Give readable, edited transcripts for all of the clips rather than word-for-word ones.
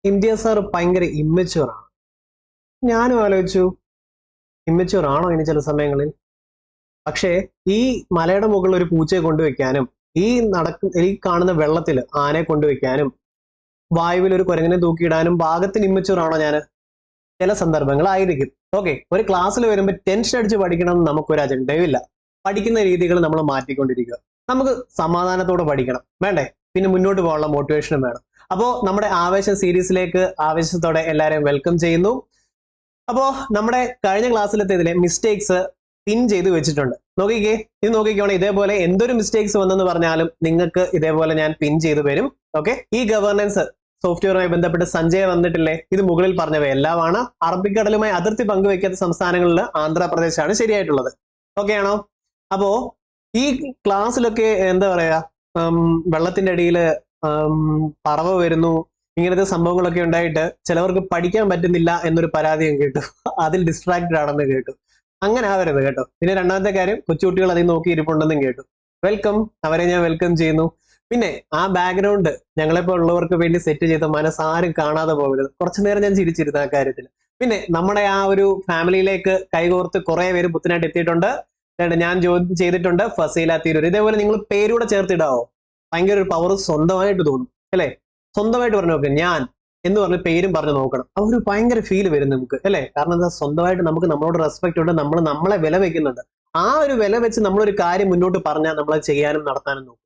India sir ഭയങ്കര immature ആണ്. ഞാനും ആലോചിച്ചു, ഇമ്മച്യൂർ ആണോ ഇനി ചില സമയങ്ങളിൽ. പക്ഷേ ഈ മലയുടെ മുകളിൽ ഒരു പൂച്ചയെ കൊണ്ടുവയ്ക്കാനും ഈ കാണുന്ന വെള്ളത്തിൽ ആനയെ കൊണ്ടുവയ്ക്കാനും വായുവിൽ ഒരു കുരങ്ങനെ തൂക്കിയിടാനും പാകത്തിന് ഇമ്മച്യൂർ ആണോ ഞാൻ? ചില സന്ദർഭങ്ങളായിരിക്കും. ഓക്കെ, ഒരു ക്ലാസ്സിൽ വരുമ്പോൾ ടെൻഷൻ അടിച്ച് പഠിക്കണം എന്ന് നമുക്കൊരു അജണ്ടയും ഇല്ല. പഠിക്കുന്ന രീതികൾ നമ്മൾ മാറ്റിക്കൊണ്ടിരിക്കുക. നമുക്ക് സമാധാനത്തോടെ പഠിക്കണം, വേണ്ടേ? പിന്നെ മുന്നോട്ട് പോകാനുള്ള മോട്ടിവേഷനും വേണം. അപ്പോൾ നമ്മുടെ ആവേശം സീരീസിലേക്ക് ആവേശത്തോടെ എല്ലാവരെയും വെൽക്കം ചെയ്യുന്നു. അപ്പോൾ നമ്മുടെ കഴിഞ്ഞ ക്ലാസ്സിലത്തേതിലെ മിസ്റ്റേക്സ് പിൻ ചെയ്ത് വെച്ചിട്ടുണ്ട്. നോക്കിക്കേ, ഇത് നോക്കിക്കോണേ. ഇതേപോലെ എന്തൊരു മിസ്റ്റേക്സ് വന്നെന്ന് പറഞ്ഞാലും നിങ്ങൾക്ക് ഇതേപോലെ ഞാൻ പിൻ ചെയ്ത് വരും. ഓക്കെ, ഈ ഗവേണൻസ് സോഫ്റ്റ്വെയറുമായി ബന്ധപ്പെട്ട് സഞ്ജയ് വന്നിട്ടില്ലേ? ഇത് മുകളിൽ പറഞ്ഞവ എല്ലാമാണ്. അറബിക്കടലുമായി അതിർത്തി പങ്കുവയ്ക്കാത്ത സംസ്ഥാനങ്ങളിൽ ആന്ധ്രാപ്രദേശാണ് ശരിയായിട്ടുള്ളത്. ഓക്കെ ആണോ? അപ്പോ ഈ ക്ലാസ്സിലൊക്കെ എന്താ പറയാ, വെള്ളത്തിന്റെ അടിയിൽ പറവ വരുന്നു, ഇങ്ങനത്തെ സംഭവങ്ങളൊക്കെ ഉണ്ടായിട്ട് ചിലവർക്ക് പഠിക്കാൻ പറ്റുന്നില്ല എന്നൊരു പരാതിയും കേട്ടു. അതിൽ ഡിസ്ട്രാക്റ്റഡ് ആണെന്ന് കേട്ടു. അങ്ങനെ ആവരുത് കേട്ടോ. പിന്നെ രണ്ടാമത്തെ കാര്യം, കൊച്ചുകുട്ടികൾ അതിൽ നോക്കി ഇരിപ്പുണ്ടെന്നും കേട്ടു. വെൽക്കം, അവരെ ഞാൻ വെൽക്കം ചെയ്യുന്നു. പിന്നെ ആ ബാക്ക്ഗ്രൗണ്ട് ഞങ്ങളെപ്പോ ഉള്ളവർക്ക് വേണ്ടി സെറ്റ് ചെയ്ത മനസ്സാരും കാണാതെ പോകരുത്. കുറച്ചു നേരം ഞാൻ ചിരിച്ചിരുന്നു ആ കാര്യത്തിൽ. പിന്നെ നമ്മുടെ ആ ഒരു ഫാമിലിയിലേക്ക് കൈകോർത്ത് കുറെ പേര് പുത്തനായിട്ട് എത്തിയിട്ടുണ്ട്. ഞാൻ ജോയിൻ ചെയ്തിട്ടുണ്ട്, ഫസീല തിരൂർ. ഇതേപോലെ നിങ്ങൾ പേരൂടെ ചേർത്തിടാവോ? ഭയങ്കര ഒരു പവർ സ്വന്തമായിട്ട് തോന്നും അല്ലെ? സ്വന്തമായിട്ട് പറഞ്ഞു നോക്കുക, ഞാൻ എന്ന് പറഞ്ഞ് പേരും പറഞ്ഞു നോക്കണം. ആ ഒരു ഭയങ്കര ഫീൽ വരും നമുക്ക് അല്ലെ? കാരണം എന്താ, സ്വന്തമായിട്ട് നമുക്ക് നമ്മളോട് റെസ്പെക്ട് ഉണ്ട്, നമ്മൾ നമ്മളെ വില വെക്കുന്നുണ്ട്. ആ ഒരു വില വെച്ച് നമ്മളൊരു കാര്യം മുന്നോട്ട് പറഞ്ഞാൽ നമ്മളത് ചെയ്യാനും നടത്താനും നോക്കും.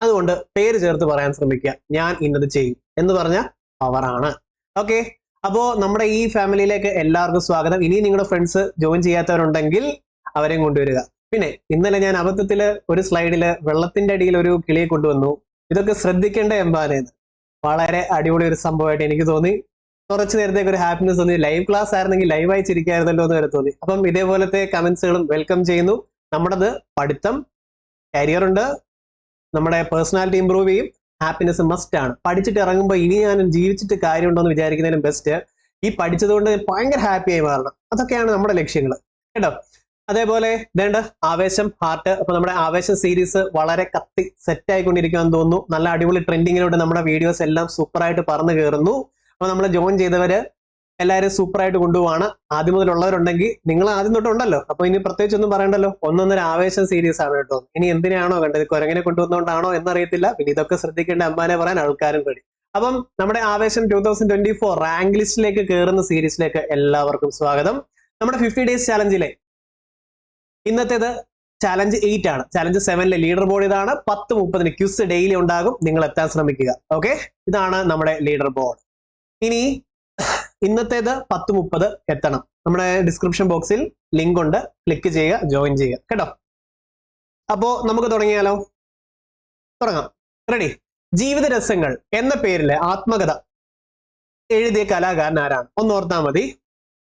അതുകൊണ്ട് പേര് ചേർത്ത് പറയാൻ ശ്രമിക്കുക. ഞാൻ ഇന്നത് ചെയ്യും എന്ന് പറഞ്ഞ പവറാണ്. ഓക്കെ, അപ്പോ നമ്മുടെ ഈ ഫാമിലിയിലേക്ക് എല്ലാവർക്കും സ്വാഗതം. ഇനി നിങ്ങളുടെ ഫ്രണ്ട്സ് ജോയിൻ ചെയ്യാത്തവരുണ്ടെങ്കിൽ അവരെയും കൊണ്ടുവരിക. പിന്നെ ഇന്നലെ ഞാൻ അബദ്ധത്തില് ഒരു സ്ലൈഡില് വെള്ളത്തിന്റെ അടിയിൽ ഒരു കിളിയെ കൊണ്ടുവന്നു. ഇതൊക്കെ ശ്രദ്ധിക്കേണ്ട എമ്പാനേന്ന്. വളരെ അടിപൊളി ഒരു സംഭവമായിട്ട് എനിക്ക് തോന്നി. കുറച്ചു നേരത്തേക്ക് ഒരു ഹാപ്പിനെസ് തോന്നി. ലൈവ് ക്ലാസ് ആയിരുന്നെങ്കിൽ ലൈവായി ചിരിക്കായിരുന്നല്ലോ എന്ന് വരെ തോന്നി. അപ്പം ഇതേപോലത്തെ കമന്റ്സുകളും വെൽക്കം ചെയ്യുന്നു. നമ്മുടേത് പഠിത്തം, കരിയർ ഉണ്ട്, നമ്മുടെ പേഴ്സണാലിറ്റി ഇമ്പ്രൂവ് ചെയ്യും, ഹാപ്പിനെസ് മസ്റ്റ് ആണ്. പഠിച്ചിട്ട് ഇറങ്ങുമ്പോൾ ഇനി ഞാൻ ജീവിച്ചിട്ട് കാര്യമുണ്ടോ എന്ന് വിചാരിക്കുന്നതിനും ബെസ്റ്റ് ഈ പഠിച്ചതുകൊണ്ട് ഭയങ്കര ഹാപ്പി ആയി മാറണം. അതൊക്കെയാണ് നമ്മുടെ ലക്ഷ്യങ്ങൾ കേട്ടോ. അതേപോലെ വേണ്ട ആവേശം ഹാർട്ട്. അപ്പൊ നമ്മുടെ ആവേശം സീരീസ് വളരെ കത്തി സെറ്റ് ആയിക്കൊണ്ടിരിക്കുകയെന്ന് തോന്നുന്നു. നല്ല അടിപൊളി ട്രെൻഡിങ്ങിലൂടെ നമ്മുടെ വീഡിയോസ് എല്ലാം സൂപ്പറായിട്ട് പറന്നു കയറുന്നു. അപ്പൊ നമ്മൾ ജോയിൻ ചെയ്തവര് എല്ലാവരും സൂപ്പറായിട്ട് കൊണ്ടുപോവാണ്. ആദ്യം മുതലുള്ളവരുണ്ടെങ്കിൽ നിങ്ങൾ ആദ്യം തൊട്ടുണ്ടല്ലോ, അപ്പൊ ഇനി പ്രത്യേകിച്ച് ഒന്നും പറയണ്ടല്ലോ. ഒന്നൊന്നര ആവേശം സീരീസ് ആണ് കേട്ടോ. ഇനി എന്തിനാണോ കണ്ടത്, കുരങ്ങനെ കൊണ്ടുവന്നുകൊണ്ടാണോ എന്നറിയത്തില്ല. പിന്നെ ഇതൊക്കെ ശ്രദ്ധിക്കേണ്ട അമ്മാനെ പറയാൻ ആൾക്കാരും പേടി. അപ്പം നമ്മുടെ ആവേശം 2024 റാങ്ക് ലിസ്റ്റിലേക്ക് കയറുന്ന സീരീസിലേക്ക് എല്ലാവർക്കും സ്വാഗതം. നമ്മുടെ 50 ഡേയ്സ് ചാലഞ്ചിലെ ഇന്നത്തേത് ചാലഞ്ച് 8 ആണ്. ചാലഞ്ച് 7ലെ ലീഡർ ബോർഡ് ഇതാണ്. 10:30 ക്യൂസ് ഡെയിലി ഉണ്ടാകും. നിങ്ങൾ എത്താൻ ശ്രമിക്കുക. ഓക്കെ, ഇതാണ് നമ്മുടെ ലീഡർ ബോർഡ്. ഇനി ഇന്നത്തേത് 10:30 എത്തണം. നമ്മുടെ ഡിസ്ക്രിപ്ഷൻ ബോക്സിൽ ലിങ്ക് ഉണ്ട്, ക്ലിക്ക് ചെയ്യുക, ജോയിൻ ചെയ്യുക കേട്ടോ. അപ്പോ നമുക്ക് തുടങ്ങിയാലോ? തുടങ്ങാം. റെഡി? ജീവിത രസങ്ങൾ എന്ന പേരിലെ ആത്മകഥ എഴുതിയ കലാകാരൻ ആരാണ്? ഒന്ന് ഓർത്താൽ മതി.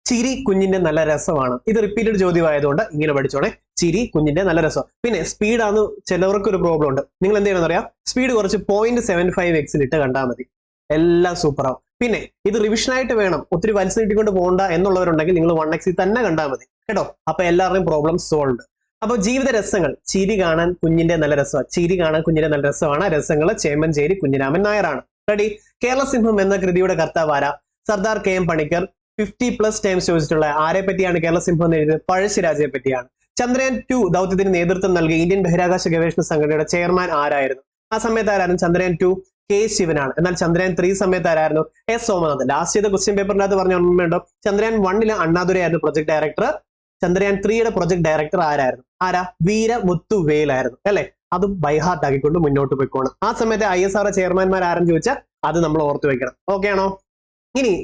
ചിരി കുഞ്ഞിന്റെ നല്ല രസമാണ്. ഇത് റിപ്പീറ്റഡ് ചോദ്യമായതുകൊണ്ട് ഇങ്ങനെ പഠിച്ചോണേ. ചിരി കുഞ്ഞിന്റെ നല്ല രസം. പിന്നെ സ്പീഡാണ് ചിലവർക്ക് ഒരു പ്രോബ്ലം ഉണ്ട്. നിങ്ങൾ എന്ത് ചെയ്യണമെന്ന് അറിയാം? സ്പീഡ് കുറച്ച് 0.75x ഇട്ട് കണ്ടാൽ മതി, എല്ലാം സൂപ്പർ ആവും. പിന്നെ ഇത് റിവിഷനായിട്ട് വേണം, ഒത്തിരി വലിച്ചു നീട്ടിക്കൊണ്ട് പോകണ്ട എന്നുള്ളവരുണ്ടെങ്കിൽ നിങ്ങൾ 1x തന്നെ കണ്ടാൽ മതി കേട്ടോ. അപ്പൊ എല്ലാവരുടെയും പ്രോബ്ലം സോൾവ്. അപ്പൊ ജീവിത രസങ്ങൾ, ചിരി കാണാൻ കുഞ്ഞിന്റെ നല്ല രസമാണ്. ചിരി കാണാൻ കുഞ്ഞിന്റെ നല്ല രസമാണ്. രസങ്ങൾ ചേമഞ്ചേരി കുഞ്ഞിരാമൻ നായരാണ്. റെഡി? കേരള സിംഹം എന്ന കൃതിയുടെ കർത്താവ് ആരാ? Sardar K M Panicker. 50+ times ചോദിച്ചിട്ടുള്ള ആരെ പറ്റിയാണ് കേരള സിംഹം എന്ന് എഴുതിയത്? പഴശ്ശിരാജയെ പറ്റിയാണ്. ചന്ദ്രയാൻ 2 ദൗത്യത്തിന് നേതൃത്വം നൽകി ഇന്ത്യൻ ബഹിരാകാശ ഗവേഷണ സംഘടനയുടെ ചെയർമാൻ ആരായിരുന്നു? ആ സമയത്ത് ആരായിരുന്നു? ചന്ദ്രയാൻ 2 കെ ശിവനാണ്. എന്നാൽ ചന്ദ്രയാൻ 3 സമയത്ത് ആരായിരുന്നു? എസ് സോമനാഥൻ. ലാസ്റ്റ് ചെയ്ത ക്വസ്റ്റ്യൻ പേപ്പറിനകത്ത് പറഞ്ഞ ഓർമ്മയുണ്ടോ? ചന്ദ്രയാൻ 1 അണ്ണാദുരയായിരുന്നു project director. Chandrayaan 3 project director ആരായിരുന്നു? ആരാ? വീരമുത്തുവേലായിരുന്നു അല്ലെ? അത് ബൈഹാർട്ട് ആക്കിക്കൊണ്ട് മുന്നോട്ട് പോയിക്കോണം. ആ സമയത്ത് ISRO ചെയർമാൻമാർ ആരെന്ന് ചോദിച്ചാൽ അത് നമ്മൾ ഓർത്തു വെക്കണം. ഓക്കെ ആണോ? ഇനി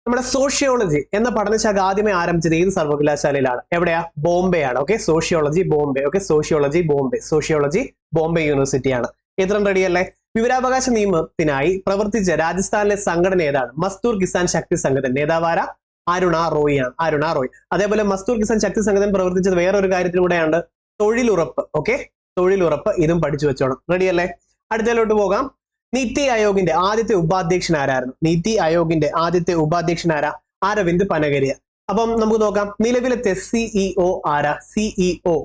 നമ്മുടെ സോഷ്യോളജി എന്ന പഠനശാഖ ആദ്യമേ ആരംഭിച്ചത് ഏത് സർവകലാശാലയിലാണ്? എവിടെയാ? ബോംബെ ആണ്. Okay, sociology Bombay. Okay, sociology Bombay. Sociology Bombay യൂണിവേഴ്സിറ്റിയാണ്. ഇത്രയും റെഡിയല്ലേ? വിവരാവകാശ നിയമത്തിനായി പ്രവർത്തിച്ച രാജസ്ഥാനിലെ സംഘടന ഏതാണ്? മസ്ദൂർ കിസാൻ ശക്തി സംഘടന. നേതാവാര? അരുണ റോയ് ആണ്. അരുണ റോയ്. അതേപോലെ മസ്ദൂർ കിസാൻ ശക്തി സംഘടന പ്രവർത്തിച്ചത് വേറൊരു കാര്യത്തിലൂടെയാണ്, തൊഴിലുറപ്പ്. ഓക്കെ, തൊഴിലുറപ്പ്. ഇതും പഠിച്ചു വെച്ചോണം. റെഡിയല്ലേ? അടുത്തതിലോട്ട് പോകാം. നീതി ആയോഗിന്റെ ആദ്യത്തെ ഉപാധ്യക്ഷൻ ആരായിരുന്നു? നീതി ആയോഗിന്റെ ആദ്യത്തെ ഉപാധ്യക്ഷൻ ആരാ? അരവിന്ദ് പനഗരിയ. അപ്പം നമുക്ക് നോക്കാം. നിലവിലത്തെ CEO ആരാ? CEO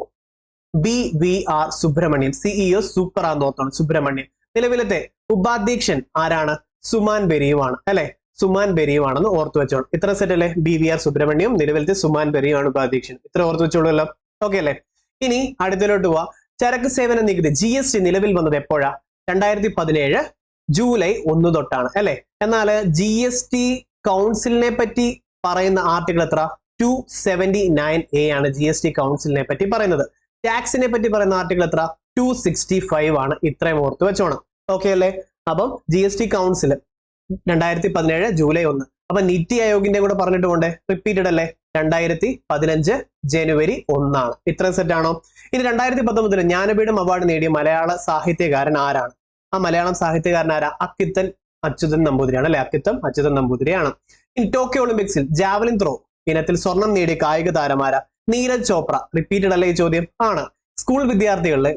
BVR Subrahmanyan. CEO super ആന്ന് തോന്നണം, സുബ്രഹ്മണ്യൻ. നിലവിലത്തെ ഉപാധ്യക്ഷൻ ആരാണ്? സുമാൻ ബെരിയുമാണ് അല്ലെ? സുമാൻ ബെരിയുമാണെന്ന് ഓർത്തു വെച്ചോളൂ. ഇത്ര സെറ്റ് അല്ലേ? BVR സുബ്രഹ്മണ്യം, നിലവിലത്തെ സുമാൻ ബെരിയുമാണ് ഉപാധ്യക്ഷൻ. ഇത്ര ഓർത്തു വെച്ചോളൂല്ലോ. ഓക്കെ അല്ലേ? ഇനി അടുത്തിലോട്ട് പോവാ. ചരക്ക് സേവന നികുതി GST നിലവിൽ വന്നത് എപ്പോഴാ? 2017 ജൂലൈ 1 തൊട്ടാണ് അല്ലെ. എന്നാൽ GST കൗൺസിലിനെ പറ്റി പറയുന്ന ആർട്ടിക്കിൾ എത്ര? 279A ആണ് GST കൗൺസിലിനെ പറ്റി പറയുന്നത്. ടാക്സിനെ പറ്റി പറയുന്ന ആർട്ടിക്കിൾ എത്ര? 265 ആണ്. ഇത്രയും ഓർത്ത് വെച്ചോണം. ഓക്കെ അല്ലേ? അപ്പം GST കൗൺസിൽ 2017 ജൂലൈ 1. അപ്പൊ നിതി ആയോഗിന്റെ കൂടെ പറഞ്ഞിട്ട് പോണ്ടേ? റിപ്പീറ്റഡ് അല്ലേ? 2015 ജനുവരി 1 ആണ്. ഇത്രയും സെറ്റ് ആണോ? ഇനി 2019 ജ്ഞാനപീഠം അവാർഡ് നേടിയ മലയാള സാഹിത്യകാരൻ ആരാണ്? ആ മലയാളം സാഹിത്യകാരൻ ആരാ? അക്കിത്തൻ അച്യുതൻ നമ്പൂതിരിയാണ് അല്ലെ. അക്കിത്തം അച്യുതൻ നമ്പൂതിരിയാണ്. ഇനി ടോക്കിയോ ഒളിമ്പിക്സിൽ ജാവലിൻ ത്രോ ഇനത്തിൽ സ്വർണം നേടിയ കായിക താരമാരാ? നീരജ് ചോപ്ര. റിപ്പീറ്റഡ് അല്ലേ ഈ ചോദ്യം? ആണ്. സ്കൂൾ വിദ്യാർത്ഥികളിലെ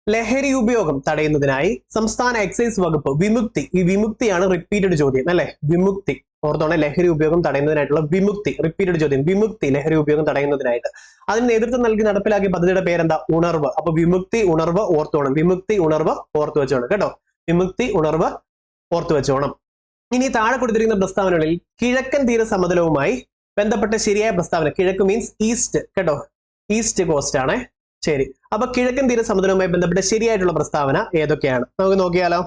ലഹരി ഉപയോഗം തടയുന്നതിനായി സംസ്ഥാന എക്സൈസ് വകുപ്പ് വിമുക്തി, ഈ വിമുക്തിയാണ് റിപ്പീറ്റഡ് ചോദ്യം അല്ലെ. വിമുക്തി ഓർത്തോണെ, ലഹരി ഉപയോഗം തടയുന്നതിനായിട്ടുള്ള വിമുക്തി. റിപ്പീറ്റഡ് ചോദ്യം, വിമുക്തി ലഹരി ഉപയോഗം തടയുന്നതിനായിട്ട്. അതിന് നേതൃത്വം നൽകി നടപ്പിലാക്കിയ പദ്ധതിയുടെ പേരെന്താ? ഉണർവ്. അപ്പൊ വിമുക്തി ഉണർവ് ഓർത്തോണം. വിമുക്തി ഉണർവ് ഓർത്തു വെച്ചോണം കേട്ടോ. വിമുക്തി ഉണർവ് ഓർത്തു വെച്ചോണം. ഇനി താഴെ കൊടുത്തിരിക്കുന്ന പ്രസ്താവനകളിൽ കിഴക്കൻ തീര സമതലവുമായി ബന്ധപ്പെട്ട ശരിയായ പ്രസ്താവന. കിഴക്ക് മീൻസ് ഈസ്റ്റ് കേട്ടോ, ഈസ്റ്റ് കോസ്റ്റ് ആണ്. ശരി. അപ്പൊ കിഴക്കൻ തീര സമുദ്രവുമായി ബന്ധപ്പെട്ട ശരിയായിട്ടുള്ള പ്രസ്താവന ഏതൊക്കെയാണ്? നമുക്ക് നോക്കിയാലോ.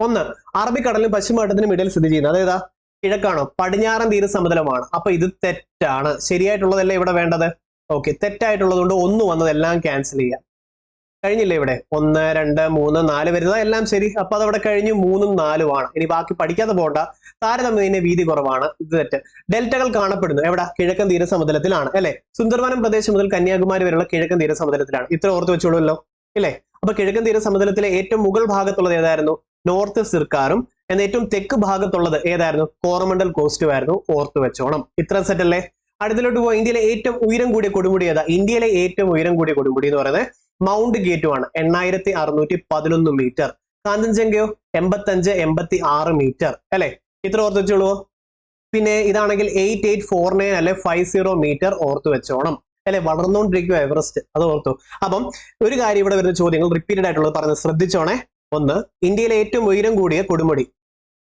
1, അറബിക്കടലിനും പശ്ചിമഘട്ടത്തിനും ഇടയിൽ സ്ഥിതി ചെയ്യുന്നത്. അതേതാ? കിഴക്കാണോ? പടിഞ്ഞാറൻ തീര സമതലമാണ്. അപ്പൊ ഇത് തെറ്റാണ്. ശരിയായിട്ടുള്ളതല്ലേ ഇവിടെ വേണ്ടത്? ഓക്കെ, തെറ്റായിട്ടുള്ളത് കൊണ്ട് 1 വന്നതെല്ലാം ക്യാൻസൽ ചെയ്യാം. കഴിഞ്ഞില്ലേ ഇവിടെ? 1, 2, 3, 4 വരുന്നത് എല്ലാം ശരി. അപ്പൊ അതവിടെ കഴിഞ്ഞു. 3ഉം 4ഉം ആണ്. ഇനി ബാക്കി പഠിക്കാതെ പോകണ്ട. താരതമ്യേന വീതി കുറവാണ്. ഇത് തെറ്റ്. ഡെൽറ്റകൾ കാണപ്പെടുന്നു എവിടെ? കിഴക്കൻ തീര സമുദ്രത്തിലാണ് അല്ലെ. സുന്ദർവനം പ്രദേശം മുതൽ കന്യാകുമാരി വരെയുള്ള കിഴക്കൻ തീര സമുദ്രത്തിലാണ്. ഇത്ര ഓർത്ത് വെച്ചോളൂല്ലോ ഇല്ലേ. അപ്പൊ കിഴക്കൻ തീര സമുദ്രത്തിലെ ഏറ്റവും മുകൾ ഭാഗത്തുള്ളത് ഏതായിരുന്നു? നോർത്ത് സിർക്കാറും. എന്നാൽ ഏറ്റവും തെക്ക് ഭാഗത്തുള്ളത് ഏതായിരുന്നു? കോറമണ്ടൽ കോസ്റ്റും ആയിരുന്നു. ഓർത്ത് വെച്ചോണം. ഇത്ര സെറ്റ് അല്ലേ? അടുത്തിലോട്ട് പോയി. ഇന്ത്യയിലെ ഏറ്റവും ഉയരം കൂടിയ കൊടുമുടി ഏതാ? ഇന്ത്യയിലെ ഏറ്റവും ഉയരം കൂടിയ കൊടുമുടി എന്ന് പറയുന്നത് മൗണ്ട് ഗേറ്റു ആണ്. 8611 മീറ്റർ. കാഞ്ചൻജംഗയോ 8586 മീറ്റർ അല്ലെ. ഇത്ര ഓർത്ത് വെച്ചോളൂ. പിന്നെ ഇതാണെങ്കിൽ 8849 അല്ലെ 50 മീറ്റർ ഓർത്ത് വെച്ചോണം അല്ലെ. വളർന്നുകൊണ്ടിരിക്കുക എവറസ്റ്റ്, അത് ഓർത്തു. അപ്പം ഒരു കാര്യം ഇവിടെ വരുന്ന ചോദ്യങ്ങൾ റിപ്പീറ്റഡ് ആയിട്ടുള്ളത് പറഞ്ഞ് ശ്രദ്ധിച്ചോണേ. 1, ഇന്ത്യയിലെ ഏറ്റവും ഉയരം കൂടിയ കൊടുമുടി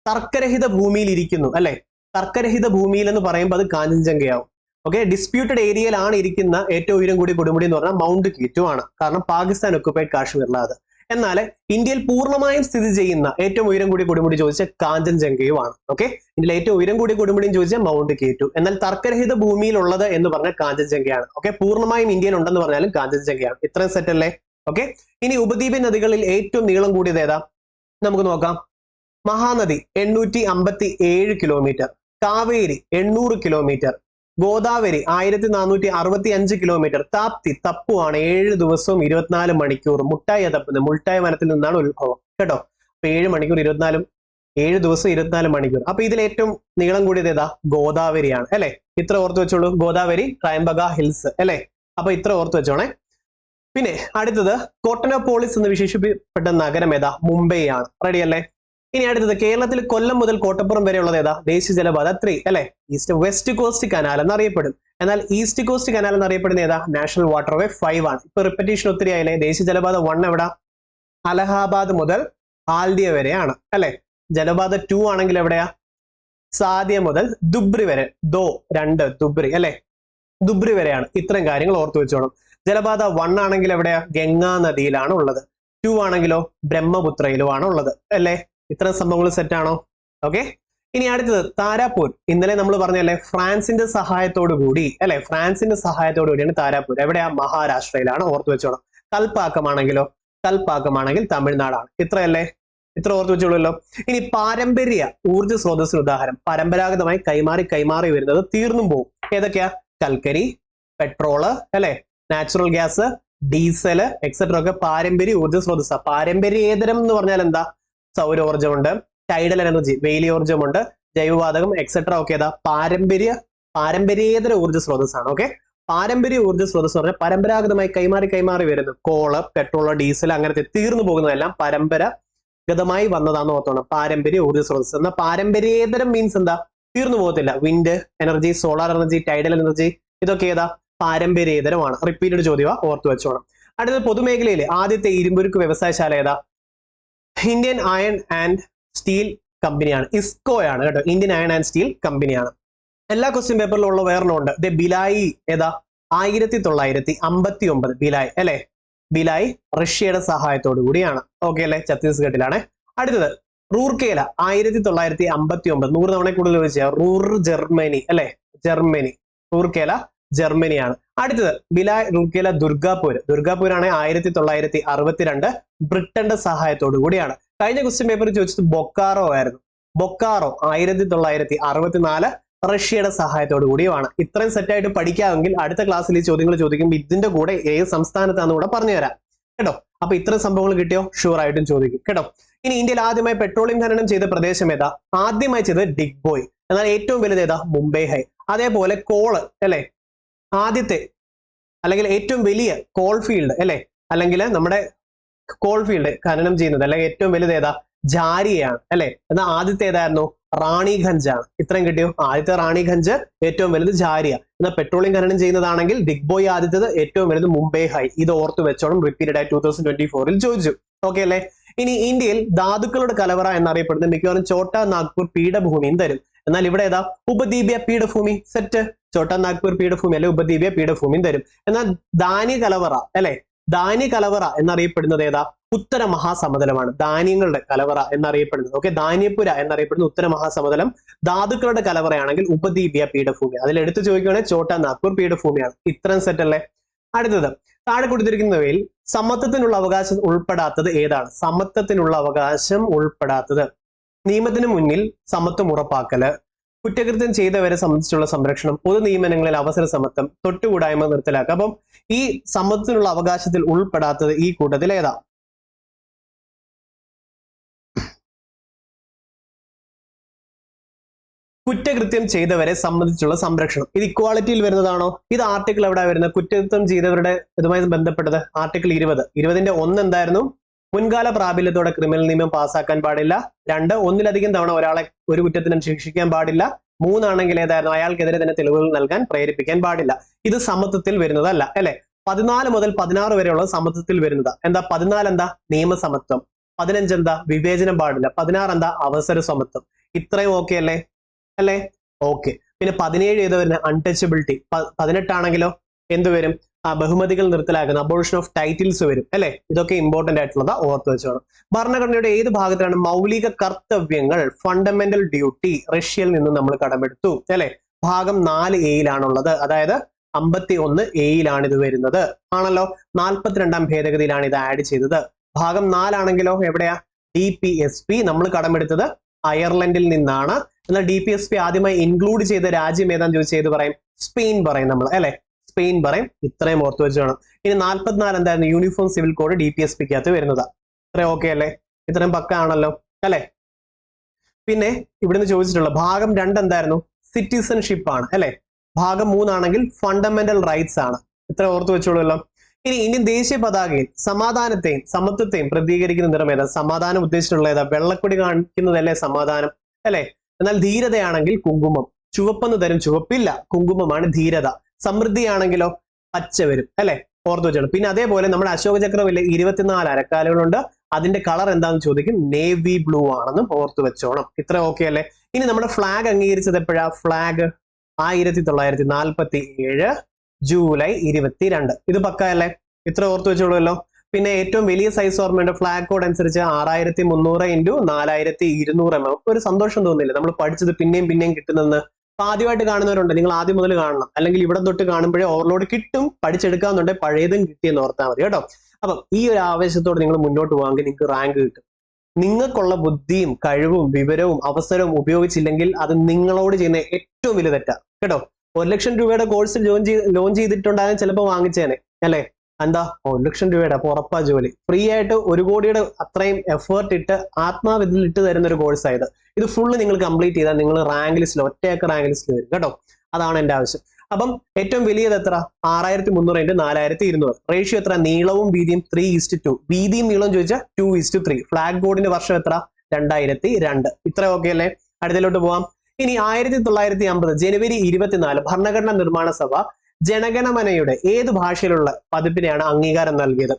തർക്കരഹിത ഭൂമിയിൽ ഇരിക്കുന്നു അല്ലെ. തർക്കരഹിത ഭൂമിയിൽ എന്ന് പറയുമ്പോൾ അത് കാഞ്ചൻജംഗയാവും. ഓക്കെ, ഡിസ്പ്യൂട്ടഡ് ഏരിയയിലാണ് ഇരിക്കുന്ന ഏറ്റവും ഉയരം കൂടിയ കൊടുമുടി എന്ന് പറഞ്ഞാൽ മൗണ്ട് കീറ്റു ആണ്. കാരണം പാകിസ്ഥാൻ ഒക്കുപൈഡ് കാശ്മീരിലാണ് അത്. എന്നാൽ ഇന്ത്യയിൽ പൂർണ്ണമായും സ്ഥിതി ചെയ്യുന്ന ഏറ്റവും ഉയരം കൂടിയ കൊടുമുടി ചോദിച്ചാൽ കാഞ്ചൻജംഗയുമാണ്. ഓക്കെ, ഇന്ത്യയിലെ ഏറ്റവും ഉയരം കൂടിയ കൊടുമുടിയും ചോദിച്ചാൽ മൗണ്ട് കീറ്റു. എന്നാൽ തർക്കരഹിത ഭൂമിയിലുള്ളത് എന്ന് പറഞ്ഞാൽ കാഞ്ചൻജംഗയാണ്. ഓക്കെ, പൂർണ്ണമായും ഇന്ത്യയിൽ ഉണ്ടെന്ന് പറഞ്ഞാലും കാഞ്ചൻജംഗയാണ്. ഇത്രയും സെറ്റ് അല്ലേ? ഓക്കെ, ഇനി ഉപദ്വീപൻ നദികളിൽ ഏറ്റവും നീളം കൂടിയത് ഏതാ? നമുക്ക് നോക്കാം. Mahanadi 857 kilometre, Kaveri 800 kilometre, Godavari 1465 kilometre, Tapti തപ്പുവാണ് 7 ദിവസവും 24 മണിക്കൂർ. മുട്ടായി തപ്പുന്നത് മുൾട്ടായ വനത്തിൽ നിന്നാണ് ഉത്ഭവം കേട്ടോ. അപ്പൊ 7 മണിക്കൂർ 7 ദിവസം 24 മണിക്കൂർ. അപ്പൊ ഇതിൽ ഏറ്റവും നീളം കൂടിയത് ഏതാ? ഗോദാവരിയാണ് അല്ലെ. ഇത്ര ഓർത്ത് വെച്ചോളൂ. ഗോദാവരി, ട്രയംബക ഹിൽസ് അല്ലെ. അപ്പൊ ഇത്ര ഓർത്ത് വെച്ചോണേ. പിന്നെ അടുത്തത് കോട്ടനോപോളിസ് എന്ന് വിശേഷിപ്പിക്കപ്പെട്ട നഗരം ഏതാ? മുംബൈ ആണ്. റെഡി അല്ലേ? ഇനി അടുത്തത് കേരളത്തിൽ കൊല്ലം മുതൽ കോട്ടപ്പുറം വരെയുള്ളത് ഏതാ? ദേശീയ ജലപാത 3 അല്ലെ. വെസ്റ്റ് കോസ്റ്റ് കനാൽ എന്നറിയപ്പെടും. എന്നാൽ ഈസ്റ്റ് കോസ്റ്റ് കനാൽ എന്നറിയപ്പെടുന്ന ഏതാ? നാഷണൽ വാട്ടർവേ 5 ആണ്. ഇപ്പൊ റിപ്പറ്റീഷൻ ഒത്തിരി ആയില്ലേ. ദേശീയ ജലപാത 1 എവിടാ? അലഹാബാദ് മുതൽ ആൽഡിയ വരെയാണ് അല്ലെ. ജലപാത 2 ആണെങ്കിൽ എവിടെയാ? സാദിയ മുതൽ ദുബ്രി വരെ. 2 ദുബ്രി അല്ലെ. ദുബ്രി വരെയാണ്. ഇത്രയും കാര്യങ്ങൾ ഓർത്തു വെച്ചോണം. ജലപാത 1 ആണെങ്കിൽ എവിടെയാ? ഗംഗാ നദിയിലാണ് ഉള്ളത്. 2 ആണെങ്കിലോ ബ്രഹ്മപുത്രയിലുമാണ് ഉള്ളത് അല്ലെ. ഇത്തരം സംഭവങ്ങൾ സെറ്റ് ആണോ? ഓക്കെ, ഇനി അടുത്തത് താരാപൂർ. ഇന്നലെ നമ്മൾ പറഞ്ഞല്ലേ ഫ്രാൻസിന്റെ സഹായത്തോടു കൂടി അല്ലെ. ഫ്രാൻസിന്റെ സഹായത്തോടു കൂടിയാണ് താരാപൂർ. എവിടെയാ? മഹാരാഷ്ട്രയിലാണ്. ഓർത്തു വെച്ചോണം. കൽപ്പാക്കമാണെങ്കിലോ? കൽപ്പാക്കമാണെങ്കിൽ തമിഴ്നാടാണ്. ഇത്രയല്ലേ? ഇത്ര ഓർത്തു വെച്ചോളൂല്ലോ. ഇനി പാരമ്പര്യ ഊർജ്ജ സ്രോതസ്സിന് ഉദാഹരണം. പരമ്പരാഗതമായി കൈമാറി വരുന്നത് തീർന്നും പോകും. ഏതൊക്കെയാ? കൽക്കരി, പെട്രോള് അല്ലെ, നാച്ചുറൽ ഗ്യാസ്, ഡീസല് എക്സെട്ര ഒക്കെ പാരമ്പര്യ ഊർജ്ജ സ്രോതസ്. പാരമ്പര്യേതരം എന്ന് പറഞ്ഞാൽ എന്താ? സൗരോർജ്ജമുണ്ട്, ടൈഡൽ എനർജി വെയിലോർജ്ജമുണ്ട്, ജൈവവാതകം എക്സെട്ര ഒക്കെ ഏതാ? പാരമ്പര്യേതര ഊർജ്ജ സ്രോതസ്സാണ്. ഓക്കെ, പാരമ്പര്യ ഊർജ്ജ സ്രോതസ് പറഞ്ഞാൽ പരമ്പരാഗതമായി കൈമാറി വരുന്നത് കോള്, പെട്രോള്, ഡീസൽ അങ്ങനത്തെ തീർന്നു പോകുന്നതെല്ലാം പരമ്പരാഗതമായി വന്നതാന്ന് ഓർത്തോണം. പാരമ്പര്യ ഊർജ്ജ സ്രോതസ്. എന്നാൽ പാരമ്പര്യേതരം മീൻസ് എന്താ? തീർന്നു പോകത്തില്ല. Wind energy, solar energy, tidal energy ഇതൊക്കെ ഏതാ? പാരമ്പര്യേതരമാണ്. റിപ്പീറ്റഡ് ചോദ്യമാ, ഓർത്തു വെച്ചോണം. അടുത്തത് പൊതുമേഖലയിലെ ആദ്യത്തെ ഇരുമ്പുരുക്ക് വ്യവസായശാല ഏതാ? ഇന്ത്യൻ അയൺ ആൻഡ് സ്റ്റീൽ കമ്പനിയാണ്, ഇസ്കോ ആണ് കേട്ടോ, ഇന്ത്യൻ അയൺ ആൻഡ് സ്റ്റീൽ കമ്പനിയാണ്. എല്ലാ ക്വസ്റ്റ്യൻ പേപ്പറിലും ഉള്ള വേറെണ്ണമുണ്ട്, ബിലായി ഏതാ 1959 ബിലായ് അല്ലെ, ബിലായ് റഷ്യയുടെ സഹായത്തോടു കൂടിയാണ്. ഓക്കെ അല്ലെ, ഛത്തീസ്ഗഡിലാണ്. അടുത്തത് റൂർക്കേല 1959, 100 തവണ കൂടുതൽ ചോദിച്ചാൽ റൂർ ജർമ്മനി അല്ലെ, ജർമ്മനി, റൂർക്കേല ജർമ്മനിയാണ്. അടുത്തത് ബിലായ് റൂർക്കേല ദുർഗാപൂരാണ് 1962 ബ്രിട്ടന്റെ സഹായത്തോടു കൂടിയാണ്. കഴിഞ്ഞ ക്വസ്റ്റ്യൻ പേപ്പറിൽ ചോദിച്ചത് ബൊക്കാറോ ആയിരുന്നു. ബൊക്കാറോ 1964 റഷ്യയുടെ സഹായത്തോടു കൂടിയുമാണ്. ഇത്രയും സെറ്റായിട്ട് പഠിക്കാമെങ്കിൽ അടുത്ത ക്ലാസ്സിൽ ഈ ചോദ്യങ്ങൾ ചോദിക്കുമ്പോൾ ഇതിന്റെ കൂടെ ഏത് സംസ്ഥാനത്താണെന്ന് കൂടെ പറഞ്ഞുതരാം കേട്ടോ. അപ്പൊ ഇത്രയും സംഭവങ്ങൾ കിട്ടിയോ, ഷുവർ ആയിട്ടും ചോദിക്കും കേട്ടോ. ഇനി ഇന്ത്യയിൽ ആദ്യമായി പെട്രോളിയം ഖനനം ചെയ്ത പ്രദേശം ഏതാ? ആദ്യമായി ചെയ്തത് ഡിഗ്ബോയ്. എന്നാൽ ഏറ്റവും വലുത് ഏതാ? മുംബൈ ഹൈ. അതേപോലെ കോള് അല്ലെ, ആദ്യത്തെ അല്ലെങ്കിൽ ഏറ്റവും വലിയ കോൾ ഫീൽഡ് അല്ലെ, അല്ലെങ്കിൽ നമ്മുടെ കോൾ ഫീൽഡ് ഖനനം ചെയ്യുന്നത് അല്ലെങ്കിൽ ഏറ്റവും വലുത് ഏതാ? ജാരിയാണ് അല്ലെ. എന്നാൽ ആദ്യത്തെ ഏതായിരുന്നു? റാണിഗഞ്ച് ആണ്. ഇത്രയും കിട്ടിയോ? ആദ്യത്തെ റാണിഗഞ്ച്, ഏറ്റവും വലുത് ജാരിയ. എന്നാൽ പെട്രോളിയം ഖനനം ചെയ്യുന്നതാണെങ്കിൽ ഡിഗ്ബോയ് ആദ്യത്തേത്, ഏറ്റവും വലുത് മുംബൈ ഹൈ. ഇത് ഓർത്ത് വെച്ചോണം, റിപ്പീറ്റഡ് ആയി 2024 ചോദിച്ചു. ഓക്കെ അല്ലെ. ഇനി ഇന്ത്യയിൽ ധാതുക്കളുടെ കലവറ എന്നറിയപ്പെടുന്ന മിക്കവാറും ഛോട്ടാ നാഗ്പൂർ പീഠഭൂമിയും തരും. എന്നാൽ ഇവിടെ ഏതാ? ഉപദ്വീപീയ പീഠഭൂമി. സെറ്റ്. ഛോട്ടാ നാഗ്പൂർ പീഠഭൂമി അല്ലെ ഉപദ്വീപീയ പീഠഭൂമിയും തരും. എന്നാൽ ധാന്യ കലവറ അല്ലെ, ധാന്യ കലവറ എന്നറിയപ്പെടുന്നത് ഏതാ? ഉത്തര മഹാസമതലമാണ്. ധാന്യങ്ങളുടെ കലവറ എന്നറിയപ്പെടുന്നത്. ഓക്കെ, ധാന്യപുര എന്നറിയപ്പെടുന്നത് ഉത്തര മഹാസമതലം. ധാതുക്കളുടെ കലവറയാണെങ്കിൽ ഉപദ്വീപീയ പീഠഭൂമി. അതിൽ എടുത്ത് ചോദിക്കുകയാണെങ്കിൽ ഛോട്ടാ നാഗ്പൂർ പീഠഭൂമിയാണ്. ഇത്രയും സെറ്റ് അല്ലേ. അടുത്തത് താഴെ കൊടുത്തിരിക്കുന്നവയിൽ സമത്വത്തിനുള്ള അവകാശം ഉൾപ്പെടാത്തത് ഏതാണ്? സമത്വത്തിനുള്ള അവകാശം ഉൾപ്പെടാത്തത് നിയമത്തിന് മുന്നിൽ സമത്വം ഉറപ്പാക്കല്, കുറ്റകൃത്യം ചെയ്തവരെ സംബന്ധിച്ചുള്ള സംരക്ഷണം, പൊതു നിയമനങ്ങളിൽ അവസര സമത്വം, തൊട്ടുകൂടായ്മ നിർത്തലാക്കുക. അപ്പം ഈ സമത്വത്തിനുള്ള അവകാശത്തിൽ ഉൾപ്പെടാത്തത് ഈ കൂട്ടത്തിൽ ഏതാ? കുറ്റകൃത്യം ചെയ്തവരെ സംബന്ധിച്ചുള്ള സംരക്ഷണം. ഇത് ഇക്വാളിറ്റിയിൽ വരുന്നതാണോ? ഇത് ആർട്ടിക്കിൾ എവിടെ വരുന്നത്? കുറ്റകൃത്യം ചെയ്തവരുടെ ഇതുമായി ബന്ധപ്പെട്ടത് ആർട്ടിക്കിൾ 20. 1 എന്തായിരുന്നു? മുൻകാല പ്രാബല്യത്തോടെ ക്രിമിനൽ നിയമം പാസ്സാക്കാൻ പാടില്ല. 2, ഒന്നിലധികം തവണ ഒരാളെ ഒരു കുറ്റത്തിന് ശിക്ഷിക്കാൻ പാടില്ല. 3 ആണെങ്കിൽ ഏതായിരുന്നു? അയാൾക്കെതിരെ തന്നെ തെളിവുകൾ നൽകാൻ പ്രേരിപ്പിക്കാൻ പാടില്ല. ഇത് സമത്വത്തിൽ വരുന്നതല്ല അല്ലെ. 14 മുതൽ 16 വരെയുള്ള സമത്വത്തിൽ വരുന്നതാ. എന്താ? 14 എന്താ? നിയമസമത്വം. 15 എന്താ? വിവേചനം പാടില്ല. 16 എന്താ? അവസര സമത്വം. ഇത്രയും ഓക്കെ അല്ലേ അല്ലേ? ഓക്കെ. പിന്നെ 17 ഏത് വരുന്നത്? അൺടച്ചബിലിറ്റി. 18 ആണെങ്കിലോ എന്ത് വരും? ബഹുമതികൾ നിർത്തലാക്കുന്ന അബോളിഷൻ ഓഫ് ടൈറ്റിൽസ് വരും അല്ലെ. ഇതൊക്കെ ഇമ്പോർട്ടന്റ് ആയിട്ടുള്ളതാ, ഓർത്ത് വെച്ചോണം. ഭരണഘടനയുടെ ഏത് ഭാഗത്താണ് മൗലിക കർത്തവ്യങ്ങൾ ഫണ്ടമെന്റൽ ഡ്യൂട്ടി റഷ്യയിൽ നിന്ന് നമ്മൾ കടമെടുത്തു അല്ലെ? ഭാഗം 4A അതായത് 51A ഇത് വരുന്നത് ആണല്ലോ. 42ാം ഭേദഗതിയിലാണ് ഇത് ആഡ് ചെയ്തത്. ഭാഗം 4 ആണെങ്കിലോ എവിടെയാ? DPSP നമ്മൾ കടമെടുത്തത് അയർലൻഡിൽ നിന്നാണ്. എന്നാൽ DPSP ആദ്യമായി ഇൻക്ലൂഡ് ചെയ്ത രാജ്യം ഏതാന്ന് ചോദിച്ചാൽ ഏത് പറയും? സ്പെയിൻ പറയും നമ്മൾ അല്ലെ, സ്പെയിൻ പറയും. ഇത്രയും ഓർത്ത് വെച്ച് വേണം. ഇനി 44 എന്തായിരുന്നു? യൂണിഫോം സിവിൽ കോഡ് DPSPക്കകത്ത് വരുന്നതാ. ഇത്രയും ഓക്കെ അല്ലേ? ഇത്രയും പക്ക ആണല്ലോ അല്ലെ. പിന്നെ ഇവിടുന്ന് ചോദിച്ചിട്ടുള്ള ഭാഗം 2 എന്തായിരുന്നു? സിറ്റിസൺഷിപ്പ് ആണ് അല്ലെ. ഭാഗം 3 ആണെങ്കിൽ ഫണ്ടമെന്റൽ റൈറ്റ്സ് ആണ്. ഇത്ര ഓർത്ത് വെച്ചോളൂല്ലോ. ഇനി ഇന്ത്യൻ ദേശീയ പതാകയിൽ സമാധാനത്തെയും സമത്വത്തെയും പ്രതികരിക്കുന്ന നിറം ഏതാ? സമാധാനം ഉദ്ദേശിച്ചിട്ടുള്ള ഏതാ? വെള്ളക്കൊടി കാണിക്കുന്നതല്ലേ സമാധാനം അല്ലെ. എന്നാൽ ധീരതയാണെങ്കിൽ കുങ്കുമം. ചുവപ്പെന്ന് തരും, ചുവപ്പില്ല, കുങ്കുമമാണ് ധീരത. സമൃദ്ധിയാണെങ്കിലോ പച്ച വരും അല്ലെ, ഓർത്ത് വെച്ചോളൂ. പിന്നെ അതേപോലെ നമ്മുടെ അശോക ചക്രമില്ലേ 24 അരക്കാലുകളുണ്ട്. അതിന്റെ കളർ എന്താണെന്ന് ചോദിക്കും, നേവി ബ്ലൂ ആണെന്നും ഓർത്ത് വെച്ചോണം. ഇത്ര ഓക്കെ അല്ലേ. ഇനി നമ്മുടെ ഫ്ലാഗ് അംഗീകരിച്ചത് എപ്പോഴാ? Flag 1947 July 22. ഇത് പക്ക അല്ലേ? ഇത്ര ഓർത്ത് വെച്ചോളൂല്ലോ. പിന്നെ ഏറ്റവും വലിയ സൈസ് ഓർമ്മയുണ്ട് ഫ്ലാഗ് കോഡ് അനുസരിച്ച് 6300 × 4200 mm. ഒരു സന്തോഷം തോന്നില്ല നമ്മൾ പഠിച്ചത് പിന്നെയും പിന്നെയും കിട്ടുന്നെന്ന്? അപ്പൊ ആദ്യമായിട്ട് കാണുന്നവരുണ്ട്, നിങ്ങൾ ആദ്യം മുതൽ കാണണം. അല്ലെങ്കിൽ ഇവിടെ തൊട്ട് കാണുമ്പോഴേ ഓവർലോഡ് കിട്ടും, പഠിച്ചെടുക്കാന്നുണ്ടെ പഴയതും കിട്ടിയെന്ന് ഓർത്താൽ മതി കേട്ടോ. അപ്പം ഈ ഒരു ആവേശത്തോടെ നിങ്ങൾ മുന്നോട്ട് പോകാമെങ്കിൽ നിങ്ങൾക്ക് റാങ്ക് കിട്ടും. നിങ്ങൾക്കുള്ള ബുദ്ധിയും കഴിവും വിവരവും അവസരവും ഉപയോഗിച്ചില്ലെങ്കിൽ അത് നിങ്ങളോട് ചെയ്യുന്ന ഏറ്റവും വലിയ തെറ്റാ കേട്ടോ. 1 ലക്ഷം രൂപയുടെ കോഴ്സ് ലോഞ്ച് ചെയ്തിട്ടുണ്ടായാലും ചിലപ്പോൾ വാങ്ങിച്ചേനെ അല്ലെ. എന്താ 1 ലക്ഷം രൂപയുടെ? അപ്പൊ ഉറപ്പാ ജോലി. ഫ്രീ ആയിട്ട് 1 കോടിയുടെ അത്രയും എഫേർട്ട് ഇട്ട് ആത്മാവിധിൽ ഇട്ട് തരുന്ന ഒരു കോഴ്സ് ആയത്. ഇത് ഫുള്ള് നിങ്ങൾ കംപ്ലീറ്റ് ചെയ്താൽ നിങ്ങൾ റാങ്ക് ലിസ്റ്റിൽ, ഒറ്റയൊക്കെ റാങ്ക് ലിസ്റ്റിൽ വരും കേട്ടോ. അതാണ് എന്റെ ആവശ്യം. അപ്പം ഏറ്റവും വലിയത് എത്ര? 6300 × 4200. റേഷ്യോ എത്ര? നീളവും വീതിയും 3:2. വീതിയും നീളവും ചോദിച്ചാൽ 2:3. ഫ്ലാഗ് കോഡിന്റെ വർഷം എത്ര? 2002. ഇത്ര ഓക്കെ അല്ലേ? അടുത്തതിലോട്ട് പോവാം. ഇനി 1950 ജനുവരി 24 ഭരണഘടനാ നിർമ്മാണ സഭ ജനഗണമനയുടെ ഏത് ഭാഷയിലുള്ള പതിപ്പിനെയാണ് അംഗീകാരം നൽകിയത്?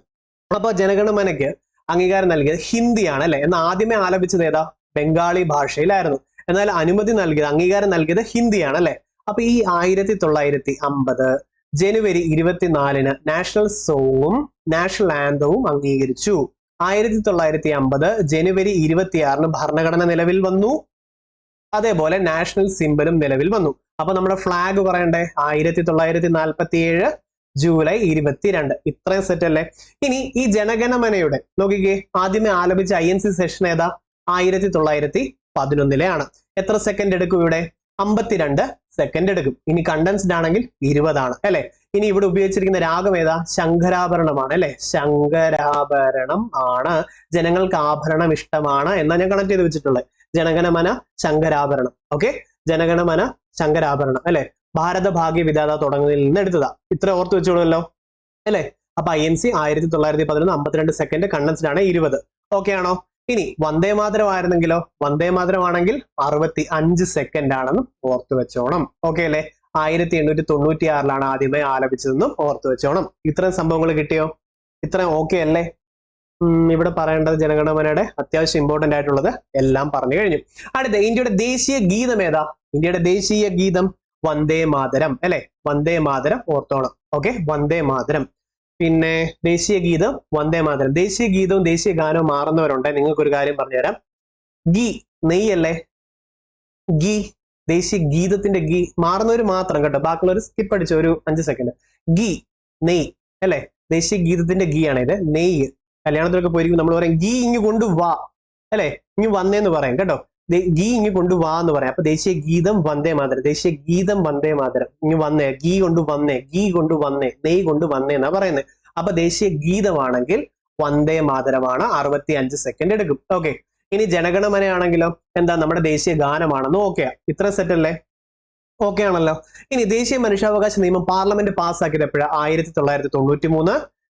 അപ്പൊ ജനഗണമനയ്ക്ക് അംഗീകാരം നൽകിയത് ഹിന്ദിയാണ് അല്ലെ. എന്നാൽ ആദ്യമേ ആലപിച്ചത് ഏതാ? ബംഗാളി ഭാഷയിലായിരുന്നു. എന്നാൽ അനുമതി നൽകിയത്, അംഗീകാരം നൽകിയത് ഹിന്ദിയാണ് അല്ലെ. അപ്പൊ ഈ 1950 ജനുവരി 24 നാഷണൽ സോങ്ങും നാഷണൽ ആന്തവും അംഗീകരിച്ചു. 1950 ജനുവരി 26 ഭരണഘടന നിലവിൽ വന്നു. അതേപോലെ നാഷണൽ സിംബലും നിലവിൽ വന്നു. അപ്പൊ നമ്മുടെ ഫ്ലാഗ് പറയണ്ടേ 1947 ജൂലൈ 22. ഇത്രയും സെറ്റ് അല്ലേ. ഇനി ഈ ജനഗണമനയുടെ നോക്കിക്കേ, ആദ്യമേ ആലപിച്ച INC സെഷൻ ഏതാ? 1911 എത്ര സെക്കൻഡ് എടുക്കും ഇവിടെ? 52 സെക്കൻഡ് എടുക്കും. ഇനി കണ്ടൻസ്ഡ് ആണെങ്കിൽ 20 ആണ് അല്ലെ. ഇനി ഇവിടെ ഉപയോഗിച്ചിരിക്കുന്ന രാഗം ഏതാ? ശങ്കരാഭരണമാണ് അല്ലെ. ശങ്കരാഭരണം ആണ്. ജനങ്ങൾക്ക് ആഭരണം ഇഷ്ടമാണ് എന്നാ ഞാൻ കണക്ട് ചെയ്ത് വെച്ചിട്ടുള്ളത്. ജനഗണമന ശങ്കരാഭരണം. ഓക്കെ, ജനഗണമന ശങ്കരാഭരണം അല്ലെ. ഭാരത ഭാഗ്യ വിധാത തുടങ്ങുന്നതിൽ നിന്ന് എടുത്തതാ. ഇത്ര ഓർത്ത് വെച്ചോളൂല്ലോ അല്ലെ. അപ്പൊ INC 1911 52 സെക്കൻഡ്, കണ്ടൻസ്ഡ് ആണ് 20. ഓക്കെ ആണോ? ഇനി വന്ദേ മാതരം ആയിരുന്നെങ്കിലോ? വന്ദേ മാതരം ആണെങ്കിൽ 65 സെക്കൻഡ് ആണെന്ന് ഓർത്തു വെച്ചോണം. ഓക്കെ അല്ലെ. 1896 ആദ്യമേ ആലപിച്ചതെന്നും ഓർത്തു വെച്ചോണം. ഇത്രയും സംഭവങ്ങൾ കിട്ടിയോ? ഇത്രയും ഓക്കെ അല്ലേ? ഇവിടെ പറയേണ്ടത് ജനഗണമനയുടെ അത്യാവശ്യം ഇമ്പോർട്ടന്റ് ആയിട്ടുള്ളത് എല്ലാം പറഞ്ഞു കഴിഞ്ഞു. അടുത്ത ഇന്ത്യയുടെ ദേശീയ ഗീതം ഏതാ? ഇന്ത്യയുടെ ദേശീയ ഗീതം വന്ദേ മാതരം അല്ലെ. വന്ദേ മാതരം ഓർത്തോണം. ഓക്കെ, വന്ദേ മാതരം. പിന്നെ ദേശീയ ഗീതം വന്ദേ മാതരം. ദേശീയ ഗീതവും ദേശീയ ഗാനവും മാറുന്നവരുണ്ട്. നിങ്ങൾക്ക് ഒരു കാര്യം പറഞ്ഞുതരാം. ഗീ നെയ്യല്ലേ. ഗീ ദേശീയ ഗീതത്തിന്റെ ഗീ മാറുന്നവർ മാത്രം കേട്ടോ, ബാക്കിയുള്ളവർ സ്കിപ്പ് അടിച്ച ഒരു 5 സെക്കൻഡ്. ഗീ നെയ് അല്ലെ. ദേശീയ ഗീതത്തിന്റെ ഗീ ആണ് ഇത്. നെയ്യ്. കല്യാണത്തിലൊക്കെ പോയിരിക്കും നമ്മൾ പറയും ഗീ ഇങ്ങ് കൊണ്ടുവാ അല്ലെ. ഇങ്ങ് വന്നേന്ന് പറയാം കേട്ടോ. ഗീ ഇങ്ങ് കൊണ്ടുവാ എന്ന് പറയാം. അപ്പൊ ദേശീയ ഗീതം വന്ദേ മാതരം. ദേശീയ ഗീതം വന്ദേ മാതരം. ഇങ്ങ് വന്നേ, ഗീ കൊണ്ട് വന്നേ, ഗീ കൊണ്ട് വന്നേ, നെയ് കൊണ്ട് വന്നേ എന്നാ പറയുന്നത്. അപ്പൊ ദേശീയ ഗീതമാണെങ്കിൽ വന്ദേ മാതരമാണ്. 65 സെക്കൻഡ് എടുക്കും. ഓക്കെ. ഇനി ജനഗണമനയാണെങ്കിലോ എന്താ? നമ്മുടെ ദേശീയ ഗാനമാണെന്ന്. ഓക്കെ, ഇത്ര സെറ്റ് അല്ലേ? ഓക്കെ ആണല്ലോ. ഇനി ദേശീയ മനുഷ്യാവകാശ നിയമം പാർലമെന്റ് പാസ്സാക്കിയത് എപ്പോഴാണ്? 1993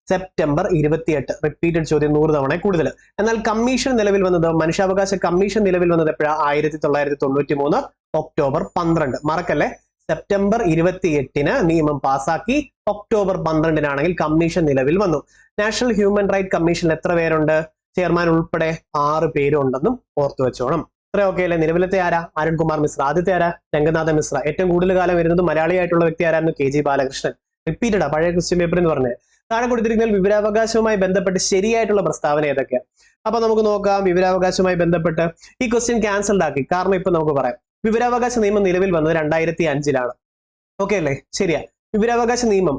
സെപ്റ്റംബർ 28. റിപ്പീറ്റഡ് ചോദ്യം 100 തവണ കൂടുതൽ. എന്നാൽ കമ്മീഷൻ നിലവിൽ വന്നത്, മനുഷ്യാവകാശ കമ്മീഷൻ നിലവിൽ വന്നത് എപ്പോഴാണ്? 1993 ഒക്ടോബർ 12. മറക്കല്ലേ. സെപ്റ്റംബർ 28 നിയമം പാസ്സാക്കി. ഒക്ടോബർ 12 കമ്മീഷൻ നിലവിൽ വന്നു. നാഷണൽ ഹ്യൂമൻ റൈറ്റ് കമ്മീഷനിൽ എത്ര പേരുണ്ട്? ചെയർമാൻ ഉൾപ്പെടെ 6 പേരുണ്ടെന്നും ഓർത്തു വെച്ചോണം. ഇത്ര ഓക്കെ അല്ലെ. നിലവിലത്തെ ആരാ? അരുൺകുമാർ മിശ്ര. ആദ്യത്തെ ആരാ? രംഗനാഥ മിശ്ര. ഏറ്റവും കൂടുതൽ കാലം വരുന്നത് മലയാളിയായിട്ടുള്ള വ്യക്തി ആരായിരുന്നു? KG ബാലകൃഷ്ണൻ. റിപ്പീറ്റഡാ, പഴയ ക്വസ്റ്റ്യൻ പേപ്പർ എന്ന് പറഞ്ഞത്. താഴെ കൊടുത്തിരിക്കുന്ന വിവരാവകാശവുമായി ബന്ധപ്പെട്ട് ശരിയായിട്ടുള്ള പ്രസ്താവന ഏതൊക്കെയാ? അപ്പൊ നമുക്ക് നോക്കാം. വിവരാവകാശവുമായി ബന്ധപ്പെട്ട് ഈ ക്വസ്റ്റ്യൻ ക്യാൻസൽഡ് ആക്കി. കാരണം ഇപ്പൊ നമുക്ക് പറയാം, വിവരാവകാശ നിയമം നിലവിൽ വന്നത് 2005. ഓക്കെ അല്ലേ? ശരിയാ. വിവരാവകാശ നിയമം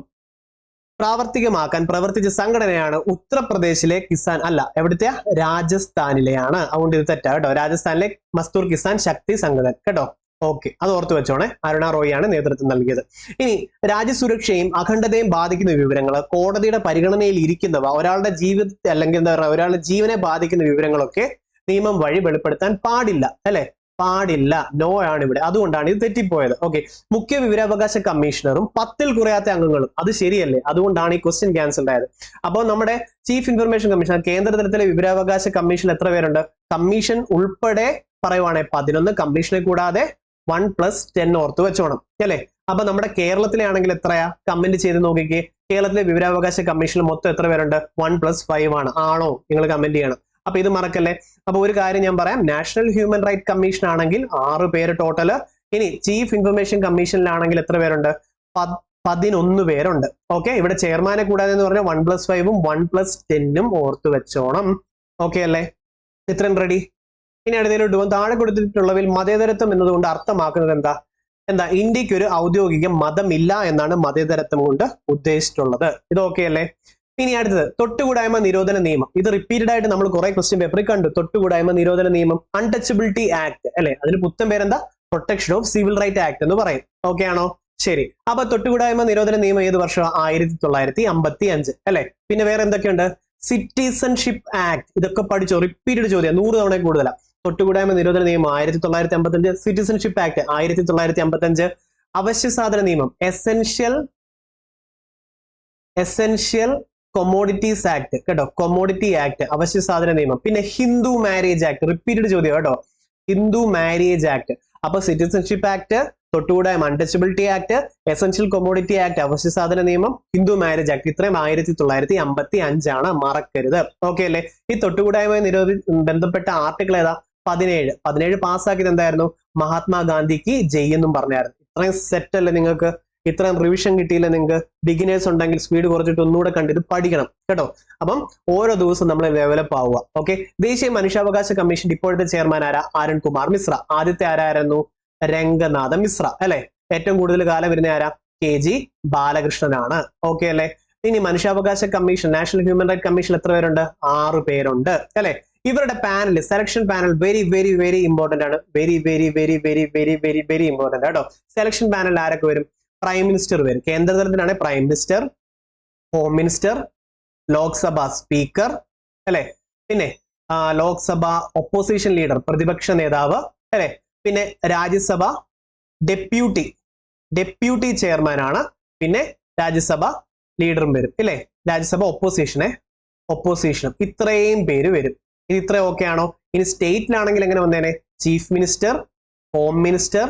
പ്രാവർത്തികമാക്കാൻ പ്രവർത്തിച്ച സംഘടനയാണ് ഉത്തർപ്രദേശിലെ കിസാൻ, അല്ല എവിടുത്തെ? രാജസ്ഥാനിലെയാണ്. അതുകൊണ്ട് ഇത് തെറ്റാ കേട്ടോ. രാജസ്ഥാനിലെ മസ്തൂർ കിസാൻ ശക്തി സംഘടന കേട്ടോ. ഓക്കെ, അത് ഓർത്ത് വെച്ചോണേ. അരുണ റോയ് ആണ് നേതൃത്വം നൽകിയത്. ഇനി രാജ്യസുരക്ഷയും അഖണ്ഡതയും ബാധിക്കുന്ന വിവരങ്ങൾ, കോടതിയുടെ പരിഗണനയിൽ ഇരിക്കുന്നവ, ഒരാളുടെ ജീവിതത്തെ അല്ലെങ്കിൽ എന്താ പറയുക ഒരാളുടെ ജീവനെ ബാധിക്കുന്ന വിവരങ്ങളൊക്കെ നിയമം വഴി വെളിപ്പെടുത്താൻ പാടില്ല അല്ലെ. പാടില്ല, നോ ആണ് ഇവിടെ. അതുകൊണ്ടാണ് ഇത് തെറ്റിപ്പോയത്. ഓക്കെ. മുഖ്യ വിവരാവകാശ കമ്മീഷണറും 10ൽ കുറയാത്ത അംഗങ്ങളും, അത് ശരിയല്ലേ? അതുകൊണ്ടാണ് ഈ ക്വസ്റ്റ്യൻ ക്യാൻസൽഡ് ആയത്. അപ്പോൾ നമ്മുടെ ചീഫ് ഇൻഫർമേഷൻ കമ്മീഷണർ, കേന്ദ്ര തലത്തിലെ വിവരാവകാശ കമ്മീഷൻ എത്ര പേരുണ്ട്? കമ്മീഷൻ ഉൾപ്പെടെ പറയുവാണെങ്കിൽ 11, കമ്മീഷനെ കൂടാതെ 1+10 ഓർത്ത് വെച്ചോണം അല്ലെ. അപ്പൊ നമ്മുടെ കേരളത്തിലെ ആണെങ്കിൽ എത്രയാ? കമന്റ് ചെയ്ത് നോക്കിക്കേ. കേരളത്തിലെ വിവരാവകാശ കമ്മീഷനിൽ മൊത്തം എത്ര പേരുണ്ട്? 1+5 ആണ്. ആണോ? നിങ്ങൾ കമന്റ് ചെയ്യണം. അപ്പൊ ഇത് മറക്കല്ലേ. അപ്പൊ ഒരു കാര്യം ഞാൻ പറയാം, നാഷണൽ ഹ്യൂമൻ റൈറ്റ് കമ്മീഷൻ ആണെങ്കിൽ 6 പേര് ടോട്ടല്. ഇനി ചീഫ് ഇൻഫർമേഷൻ കമ്മീഷനിലാണെങ്കിൽ എത്ര പേരുണ്ട്? 11 പേരുണ്ട്. ഓക്കെ. ഇവിടെ ചെയർമാനെ കൂടാതെ എന്ന് പറഞ്ഞാൽ 1+5ഉം 1+10ഉം ഓർത്ത് വെച്ചോണം. ഓക്കെ അല്ലേ? ഇത്രയും റെഡി. ഇനി അടുത്തതിലോട്ട് പോകും. താഴെ കൊടുത്തിട്ടുള്ളതിൽ മതേതരത്വം എന്നതുകൊണ്ട് അർത്ഥമാക്കുന്നത് എന്താ? ഇന്ത്യക്ക് ഒരു ഔദ്യോഗിക മതമില്ല എന്നാണ് മതേതരത്വം കൊണ്ട് ഉദ്ദേശിച്ചിട്ടുള്ളത്. ഇത് ഓക്കെ അല്ലേ? ഇനി അടുത്തത് തൊട്ടുകൂടായ്മ നിരോധന നിയമം. ഇത് റിപ്പീറ്റഡ് ആയിട്ട് നമ്മൾ കുറെ ക്വസ്റ്റ്യൻ പേപ്പറിൽ കണ്ടു. തൊട്ടുകൂടായ്മ നിരോധന നിയമം, അൺടച്ചബിലിറ്റി ആക്ട് അല്ലെ. അതിന് പുത്തൻ പേരെന്താ? Protection of civil right act എന്ന് പറയും. ഓക്കെ ആണോ? ശരി. അപ്പൊ തൊട്ടുകൂടായ്മ നിരോധന നിയമം ഏത് വർഷം? 1955 അല്ലെ. പിന്നെ വേറെ എന്തൊക്കെയുണ്ട്? Citizenship act. ഇതൊക്കെ പഠിച്ചോ? റിപ്പീറ്റഡ് ചോദ്യം 100 തവണ കൂടുതലാണ്. തൊട്ടുകൂടായ്മ നിരോധന നിയമം 1955, സിറ്റിസൺഷിപ്പ് ആക്ട് 1955, അവശ്യ സാധന നിയമം എസെൻഷ്യൽ കൊമോഡിറ്റീസ് ആക്ട് കേട്ടോ. കൊമോഡിറ്റി ആക്ട്, അവശ്യ സാധന നിയമം. പിന്നെ ഹിന്ദു മാരേജ് ആക്ട്, റിപ്പീറ്റഡ് ചോദ്യം കേട്ടോ. Hindu marriage act. അപ്പൊ സിറ്റിസൺഷിപ്പ് ആക്ട്, തൊട്ടുകൂടായ്മ untouchability act, essential commodity act, അവശ്യ സാധന നിയമം, ഹിന്ദു മാരേജ് ആക്ട്. ഇത്രയും 1955 ആണ്. മറക്കരുത്. ഓക്കെ അല്ലേ? ഈ തൊട്ടുകൂടായ്മ ബന്ധപ്പെട്ട ആർട്ടിക്കിൾ ഏതാ? 17 പാസ്സാക്കിയത് എന്തായിരുന്നു? മഹാത്മാഗാന്ധിക്ക് ജയ് എന്നും പറഞ്ഞായിരുന്നു. ഇത്രയും സെറ്റ് അല്ലേ നിങ്ങൾക്ക്? ഇത്രയും റിവിഷൻ കിട്ടിയില്ല നിങ്ങൾക്ക്? ബിഗിനേഴ്സ് ഉണ്ടെങ്കിൽ സ്പീഡ് കുറച്ചിട്ട് ഒന്നുകൂടെ കണ്ടിട്ട് പഠിക്കണം കേട്ടോ. അപ്പം ഓരോ ദിവസവും നമ്മൾ ഡെവലപ്പ് ആവുക. ഓക്കെ. ദേശീയ മനുഷ്യാവകാശ കമ്മീഷന്റെ ഇപ്പോഴത്തെ ചെയർമാൻ ആരാ? അരുൺ കുമാർ മിശ്ര. ആദ്യത്തെ ആരായിരുന്നു? രംഗനാഥ മിശ്ര അല്ലെ. ഏറ്റവും കൂടുതൽ കാലം വരുന്ന ആരാ? KG ബാലകൃഷ്ണനാണ്. ഓക്കെ അല്ലെ. ഇനി മനുഷ്യാവകാശ commission, national human right commission എത്ര പേരുണ്ട്? 6 പേരുണ്ട് അല്ലെ. ഇവരുടെ panel, selection panel very very very important ആണ്. Very very very very very very very important കേട്ടോ. സെലക്ഷൻ പാനൽ ആരൊക്കെ വരും? പ്രൈം മിനിസ്റ്റർ വരും. കേന്ദ്രതലത്തിലാണ് prime minister, home minister, Lok Sabha speaker അല്ലെ. പിന്നെ ലോക്സഭ ഒപ്പോസിഷൻ ലീഡർ, പ്രതിപക്ഷ നേതാവ് അല്ലെ. പിന്നെ രാജ്യസഭ ഡെപ്യൂട്ടി ചെയർമാൻ ആണ്. പിന്നെ രാജ്യസഭ ലീഡറും വരും ഇല്ലേ. രാജ്യസഭ ഒപ്പോസിഷനും ഇത്രയും പേര് വരും. ഇത് ഇത്ര ഓക്കെ ആണോ? ഇനി സ്റ്റേറ്റിലാണെങ്കിൽ എങ്ങനെ വന്നേനെ? Chief minister, home minister,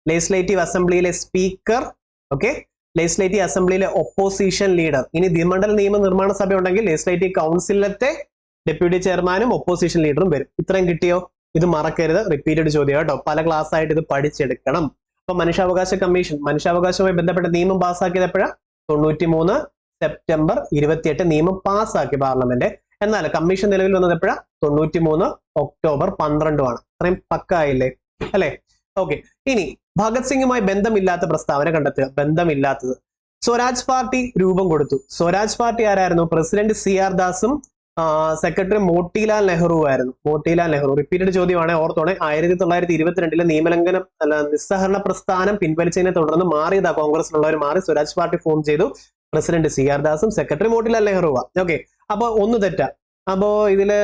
legislative അസംബ്ലിയിലെ സ്പീക്കർ, ഓക്കെ, ലെജിസ്ലേറ്റീവ് അസംബ്ലിയിലെ ഒപ്പോസിഷൻ ലീഡർ. ഇനി ദ്വിമണ്ഡല നിയമ നിർമ്മാണ സഭ ഉണ്ടെങ്കിൽ ലെജിസ്ലേറ്റീവ് കൗൺസിലത്തെ ഡെപ്യൂട്ടി ചെയർമാനും ഒപ്പോസിഷൻ ലീഡറും വരും. ഇത്രയും കിട്ടിയോ? ഇത് മറക്കരുത്, റിപ്പീറ്റഡ് ചോദ്യം കേട്ടോ. പല ക്ലാസ് ആയിട്ട് ഇത് പഠിച്ചെടുക്കണം. അപ്പൊ മനുഷ്യാവകാശ കമ്മീഷൻ, മനുഷ്യാവകാശവുമായി ബന്ധപ്പെട്ട നിയമം പാസ്സാക്കിയത് എപ്പോഴാ? 93 സെപ്റ്റംബർ 28 നിയമം പാസ്സാക്കി പാർലമെന്റ്. എന്നാൽ കമ്മീഷൻ നിലവിൽ വന്നത് എപ്പോഴാ? 93 ഒക്ടോബർ 12 ആണ്. അത്രയും പക്കായില്ലേ അല്ലെ. ഓക്കെ. ഇനി ഭഗത് സിംഗുമായി ബന്ധമില്ലാത്ത പ്രസ്താവന കണ്ടെത്തുക. ബന്ധമില്ലാത്തത്. സ്വരാജ് പാർട്ടി രൂപം കൊടുത്തു. സ്വരാജ് പാർട്ടി ആരായിരുന്നു? പ്രസിഡന്റ് CR ദാസും സെക്രട്ടറി മോട്ടിലാൽ നെഹ്റു ആയിരുന്നു. മോട്ടിലാൽ നെഹ്റു. റിപ്പീറ്റഡ് ചോദ്യമാണ്, ഓർത്തോണെ. 1922 നിയമലംഘനം നിസ്സഹരണ പ്രസ്ഥാനം പിൻവലിച്ചതിനെ തുടർന്ന് മാറിയതാ. കോൺഗ്രസിലുള്ളവർ മാറി സ്വരാജ് പാർട്ടി ഫോം ചെയ്തു. പ്രസിഡന്റ് CR ദാസും സെക്രട്ടറി മോട്ടിലാൽ നെഹ്റുവാ. ഓക്കെ. അപ്പൊ ഒന്ന് തെറ്റാ. അപ്പോ ഇതില്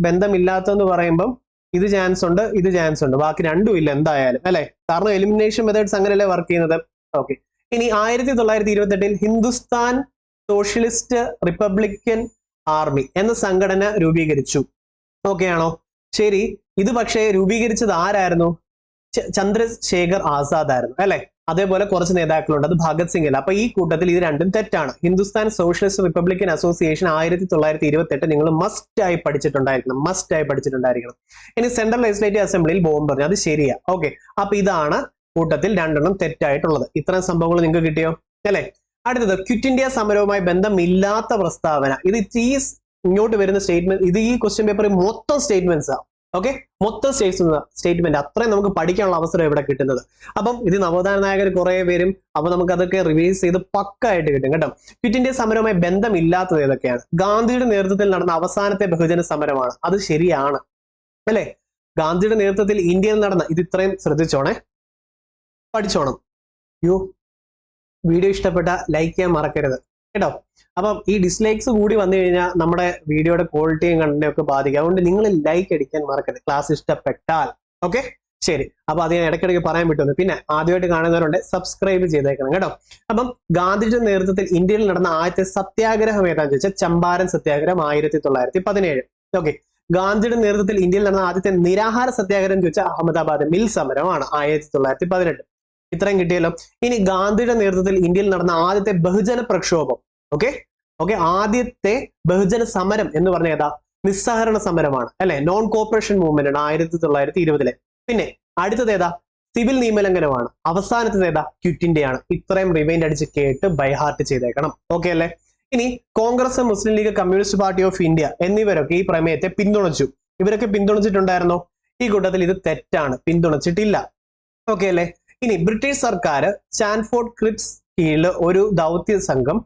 ബന്ധമില്ലാത്തെന്ന് പറയുമ്പം ഇത് ചാൻസ് ഉണ്ട്, ഇത് ചാൻസ് ഉണ്ട്, ബാക്കി രണ്ടും ഇല്ല എന്തായാലും അല്ലെ. കാരണം എലിമിനേഷൻ മെത്തേഡ്സ് അങ്ങനെയല്ലേ വർക്ക് ചെയ്യുന്നത്. ഓക്കെ. ഇനി 1928 ഹിന്ദുസ്ഥാൻ സോഷ്യലിസ്റ്റ് റിപ്പബ്ലിക്കൻ ആർമി എന്ന സംഘടന രൂപീകരിച്ചു. ഓക്കെ ആണോ? ശരി. ഇത് പക്ഷേ രൂപീകരിച്ചത് ആരായിരുന്നു? ചന്ദ്രശേഖർ ആസാദ് ആയിരുന്നു അല്ലെ. അതേപോലെ കുറച്ച് നേതാക്കളുണ്ട്, അത് ഭഗത് സിംഗ് അല്ല. അപ്പൊ ഈ കൂട്ടത്തിൽ ഇത് രണ്ടും തെറ്റാണ്. ഹിന്ദുസ്ഥാൻ സോഷ്യലിസ്റ്റ് റിപ്പബ്ലിക്കൻ അസോസിയേഷൻ 1928 നിങ്ങൾ മസ്റ്റ് ആയി പഠിച്ചിട്ടുണ്ടായിരിക്കണം. ഇനി സെൻട്രൽ ലെജിസ്ലേറ്റീവ് അസംബ്ലിയിൽ ബോംബ് പറഞ്ഞു, അത് ശരിയാ. ഓക്കെ. അപ്പൊ ഇതാണ് കൂട്ടത്തിൽ രണ്ടെണ്ണം തെറ്റായിട്ടുള്ളത്. ഇത്തരം സംഭവങ്ങൾ നിങ്ങൾക്ക് കിട്ടിയോ അല്ലെ. അടുത്തത് ക്വിറ്റ് ഇന്ത്യ സമരവുമായി ബന്ധമില്ലാത്ത പ്രസ്താവന. ഇത് ഇങ്ങോട്ട് വരുന്ന സ്റ്റേറ്റ്മെന്റ്, ഇത് ഈ ക്വസ്റ്റ്യൻ പേപ്പറിൽ മൊത്തം സ്റ്റേറ്റ്മെന്റ്സ് ആണ്. ഓക്കെ. മൊത്തം സ്റ്റേറ്റ്മെന്റ് അത്രയും നമുക്ക് പഠിക്കാനുള്ള അവസരം ഇവിടെ കിട്ടുന്നത്. അപ്പം ഇത് നവോത്ഥാന നായകർ കുറെ പേരും, അപ്പൊ നമുക്ക് അതൊക്കെ റിവൈസ് ചെയ്ത് പക്കായിട്ട് കിട്ടും കേട്ടോ. ക്വിറ്റ് ഇന്ത്യ സമരവുമായി ബന്ധമില്ലാത്തത് ഏതൊക്കെയാണ്? ഗാന്ധിയുടെ നേതൃത്വത്തിൽ നടന്ന അവസാനത്തെ ബഹുജന സമരമാണ്, അത് ശരിയാണ് അല്ലെ. ഗാന്ധിയുടെ നേതൃത്വത്തിൽ ഇന്ത്യയിൽ നടന്ന, ഇത് ഇത്രയും ശ്രദ്ധിച്ചോണേ, പഠിച്ചോണം. വീഡിയോ ഇഷ്ടപ്പെട്ട ലൈക്ക് ചെയ്യാൻ മറക്കരുത് കേട്ടോ. അപ്പം ഈ ഡിസ്ലൈക്സ് കൂടി വന്നു കഴിഞ്ഞാൽ നമ്മുടെ വീഡിയോയുടെ ക്വാളിറ്റിയും കണ്ടന്റും ഒക്കെ ബാധിക്കും. അതുകൊണ്ട് നിങ്ങൾ ലൈക്ക് അടിക്കാൻ മറക്കരുത് ക്ലാസ് ഇഷ്ടപ്പെട്ടാൽ. ഓക്കെ, ശരി. അപ്പൊ അത് ഞാൻ ഇടയ്ക്കിടയ്ക്ക് പറയാൻ പറ്റുന്നു. പിന്നെ ആദ്യമായിട്ട് കാണുന്നവരുണ്ട്, സബ്സ്ക്രൈബ് ചെയ്തേക്കണം കേട്ടോ. അപ്പം ഗാന്ധിജിയുടെ നേതൃത്വത്തിൽ ഇന്ത്യയിൽ നടന്ന ആദ്യത്തെ സത്യാഗ്രഹം ഏതാണെന്ന് ചോദിച്ചാൽ ചമ്പാരൻ സത്യാഗ്രഹം 1917. ഓക്കെ. ഗാന്ധിയുടെ നേതൃത്വത്തിൽ ഇന്ത്യയിൽ നടന്ന ആദ്യത്തെ നിരാഹാര സത്യാഗ്രഹം ചോദിച്ചാൽ അഹമ്മദാബാദ് മിൽ സമരമാണ് 1918. ഇത്രയും കിട്ടിയല്ലോ. ഇനി ഗാന്ധിയുടെ നേതൃത്വത്തിൽ ഇന്ത്യയിൽ നടന്ന ആദ്യത്തെ ബഹുജന പ്രക്ഷോഭം, ഓക്കെ, ആദ്യത്തെ ബഹുജന സമരം എന്ന് പറഞ്ഞ ഏതാ? നിസ്സഹരണ സമരമാണ് അല്ലെ. നോൺ കോപ്പറേഷൻ മൂവ്മെന്റ് ആണ് 1920. പിന്നെ അടുത്തത് ഏതാ? സിവിൽ നിയമലംഘനമാണ്. അവസാനത്തത് ഏതാ? ക്വിറ്റ് ഇന്ത്യ ആണ്. ഇത്രയും റിവൈൻഡ് അടിച്ച് കേട്ട് ബൈഹാർട്ട് ചെയ്തേക്കണം. ഓക്കെ അല്ലെ. ഇനി Congress, Muslim League, Communist Party of India എന്നിവരൊക്കെ ഈ പ്രമേയത്തെ പിന്തുണച്ചു. ഇവരൊക്കെ പിന്തുണച്ചിട്ടുണ്ടായിരുന്നോ? ഈ കൂട്ടത്തിൽ ഇത് തെറ്റാണ്, പിന്തുണച്ചിട്ടില്ല. ഓക്കെ അല്ലെ. ഇനി ബ്രിട്ടീഷ് സർക്കാർ സ്റ്റാൻഫോർഡ് ക്രിപ്സ് കീഴിൽ ഒരു ദൗത്യ സംഘം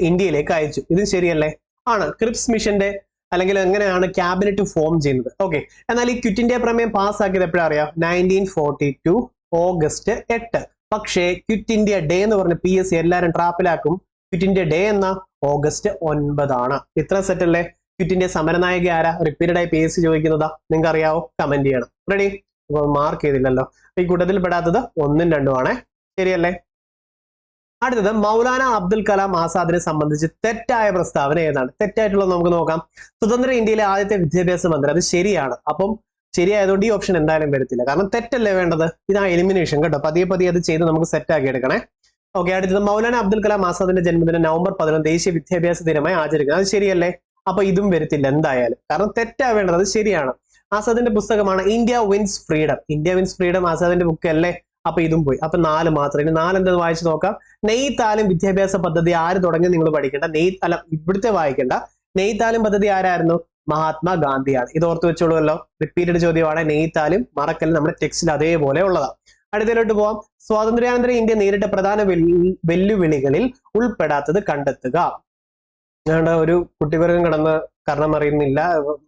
ഇന്ത്യയിലേക്ക് അയച്ചു. ഇത് ശരിയല്ലേ? ആണ്. ക്രിപ്സ് മിഷന്റെ അല്ലെങ്കിൽ എങ്ങനെയാണ് ക്യാബിനറ്റ് ഫോം ചെയ്യുന്നത്. ഓക്കെ. എന്നാൽ ഈ ക്വിറ്റ് ഇന്ത്യ പ്രമേയം പാസ്സാക്കിയത് എപ്പോഴാ അറിയാം? 1942 ഓഗസ്റ്റ് 8. പക്ഷേ ക്വിറ്റ് ഇന്ത്യ ഡേ എന്ന് പറഞ്ഞ PSC എല്ലാവരും ട്രാപ്പിലാക്കും. ക്വിറ്റ് ഇന്ത്യ ഡേ എന്ന ഓഗസ്റ്റ് 9 ആണ്. ഇത്ര സെറ്റ് അല്ലേ? ക്വിറ്റ് ഇന്ത്യ സമരനായക ആരാ? റിപ്പീറ്റഡ് ആയി PSC ചോദിക്കുന്നതാ. നിങ്ങൾക്ക് അറിയാവോ? കമന്റ് ചെയ്യണം. റെഡി? മാർക്ക് ചെയ്തില്ലല്ലോ. ഈ കൂട്ടത്തിൽ പെടാത്തത് 1ഉം 2ഉം ആണേ. ശരിയല്ലേ? അടുത്തത് മൗലാന അബ്ദുൽ കലാം ആസാദിനെ സംബന്ധിച്ച് തെറ്റായ പ്രസ്താവന ഏതാണ്? തെറ്റായിട്ടുള്ളത് നമുക്ക് നോക്കാം. സ്വതന്ത്ര ഇന്ത്യയിലെ ആദ്യത്തെ വിദ്യാഭ്യാസ മന്ത്രി, അത് ശരിയാണ്. അപ്പം ശരിയായതുകൊണ്ട് ഈ ഓപ്ഷൻ എന്തായാലും വരത്തില്ല, കാരണം തെറ്റല്ലേ വേണ്ടത്. ഇതാ എലിമിനേഷൻ കേട്ടോ. പതിയെ അത് ചെയ്ത് നമുക്ക് സെറ്റ് ആക്കി എടുക്കണേ. ഓക്കെ. അടുത്തത് മൗലാന അബ്ദുൽ കലാം ആസാദിന്റെ ജന്മദിനം നവംബർ 11 ദേശീയ വിദ്യാഭ്യാസ ദിനമായി ആചരിക്കുന്നത്, അത് ശരിയല്ലേ? അപ്പൊ ഇതും വരത്തില്ല എന്തായാലും, കാരണം തെറ്റാ വേണ്ടത്, അത് ശരിയാണ്. ആസാദിന്റെ പുസ്തകമാണ് India Wins Freedom. India Wins Freedom ആസാദിന്റെ ബുക്ക് അല്ലേ? അപ്പൊ ഇതും പോയി. അപ്പൊ 4 മാത്രം. ഇനി 4 എന്തെന്ന് വായിച്ചു നോക്കാം. നെയ്ത്താലും വിദ്യാഭ്യാസ പദ്ധതി ആര് തുടങ്ങി നിങ്ങൾ പഠിക്കേണ്ട. അല്ല, ഇവിടുത്തെ വായിക്കേണ്ട. നെയ്ത്താലും പദ്ധതി ആരായിരുന്നു? മഹാത്മാഗാന്ധിയാണ്. ഇത് ഓർത്ത് വെച്ചോളൂല്ലോ. റിപ്പീറ്റഡ് ചോദ്യമാണ്. നെയ്ത്താലും മറക്കലും നമ്മുടെ ടെക്സ്റ്റിൽ അതേപോലെ ഉള്ളതാണ്. അടുത്തതിലോട്ട് പോവാം. സ്വാതന്ത്ര്യാനന്തര ഇന്ത്യ നേരിട്ട പ്രധാന വെല്ലുവിളികളിൽ ഉൾപ്പെടാത്തത് കണ്ടെത്തുക. ഞങ്ങളുടെ ഒരു കുട്ടിവർഗം കിടന്ന് കാരണം അറിയുന്നില്ല,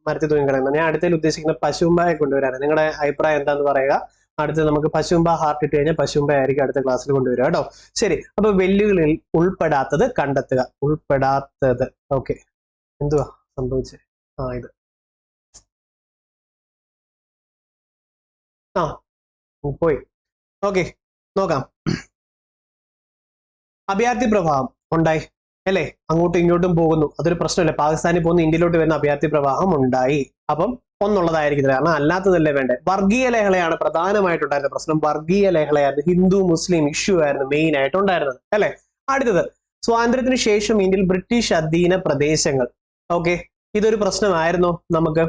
മരത്തിൽ തൂങ്ങി കിടക്കുന്നത്. ഞാൻ അടുത്തതിൽ ഉദ്ദേശിക്കുന്ന പശുമ്പായെ കൊണ്ടുവരാണ്. നിങ്ങളുടെ അഭിപ്രായം എന്താന്ന് പറയുക. അടുത്ത് നമുക്ക് പശുമ്പ ഹാർട്ട് ഇട്ട് കഴിഞ്ഞാൽ പശുമ്പ ആയിരിക്കും അടുത്ത ക്ലാസ്സിൽ കൊണ്ടുവരിക കേട്ടോ. ശരി, അപ്പൊ വെല്ലുവിളിയിൽ ഉൾപ്പെടാത്തത് കണ്ടെത്തുക. ഉൾപ്പെടാത്തത്. ഓക്കെ, എന്തുവാ സംഭവിച്ചത്? ഇത് പോയി. ഓക്കെ, നോക്കാം. അഭയാർത്ഥി പ്രവാഹം ഉണ്ടായി അല്ലേ? അങ്ങോട്ടും ഇങ്ങോട്ടും പോകുന്നു, അതൊരു പ്രശ്നമല്ല. പാകിസ്ഥാനിൽ പോകുന്ന ഇന്ത്യയിലോട്ട് വരുന്ന അഭയാർത്ഥി പ്രവാഹം ഉണ്ടായി. അപ്പം ഒന്നുള്ളതായിരിക്കും, കാരണം അല്ലാത്തതല്ലേ വേണ്ടേ. വർഗീയ ലഹളയാണ് പ്രധാനമായിട്ടുണ്ടായിരുന്ന പ്രശ്നം. വർഗീയ ലഹളയായിരുന്നു, ഹിന്ദു മുസ്ലിം ഇഷ്യൂ ആയിരുന്നു മെയിൻ ആയിട്ട് ഉണ്ടായിരുന്നത് അല്ലെ. അടുത്തത്, സ്വാതന്ത്ര്യത്തിന് ശേഷം ഇന്ത്യയിൽ ബ്രിട്ടീഷ് അധീന പ്രദേശങ്ങൾ. ഓക്കെ, ഇതൊരു പ്രശ്നമായിരുന്നു നമുക്ക്.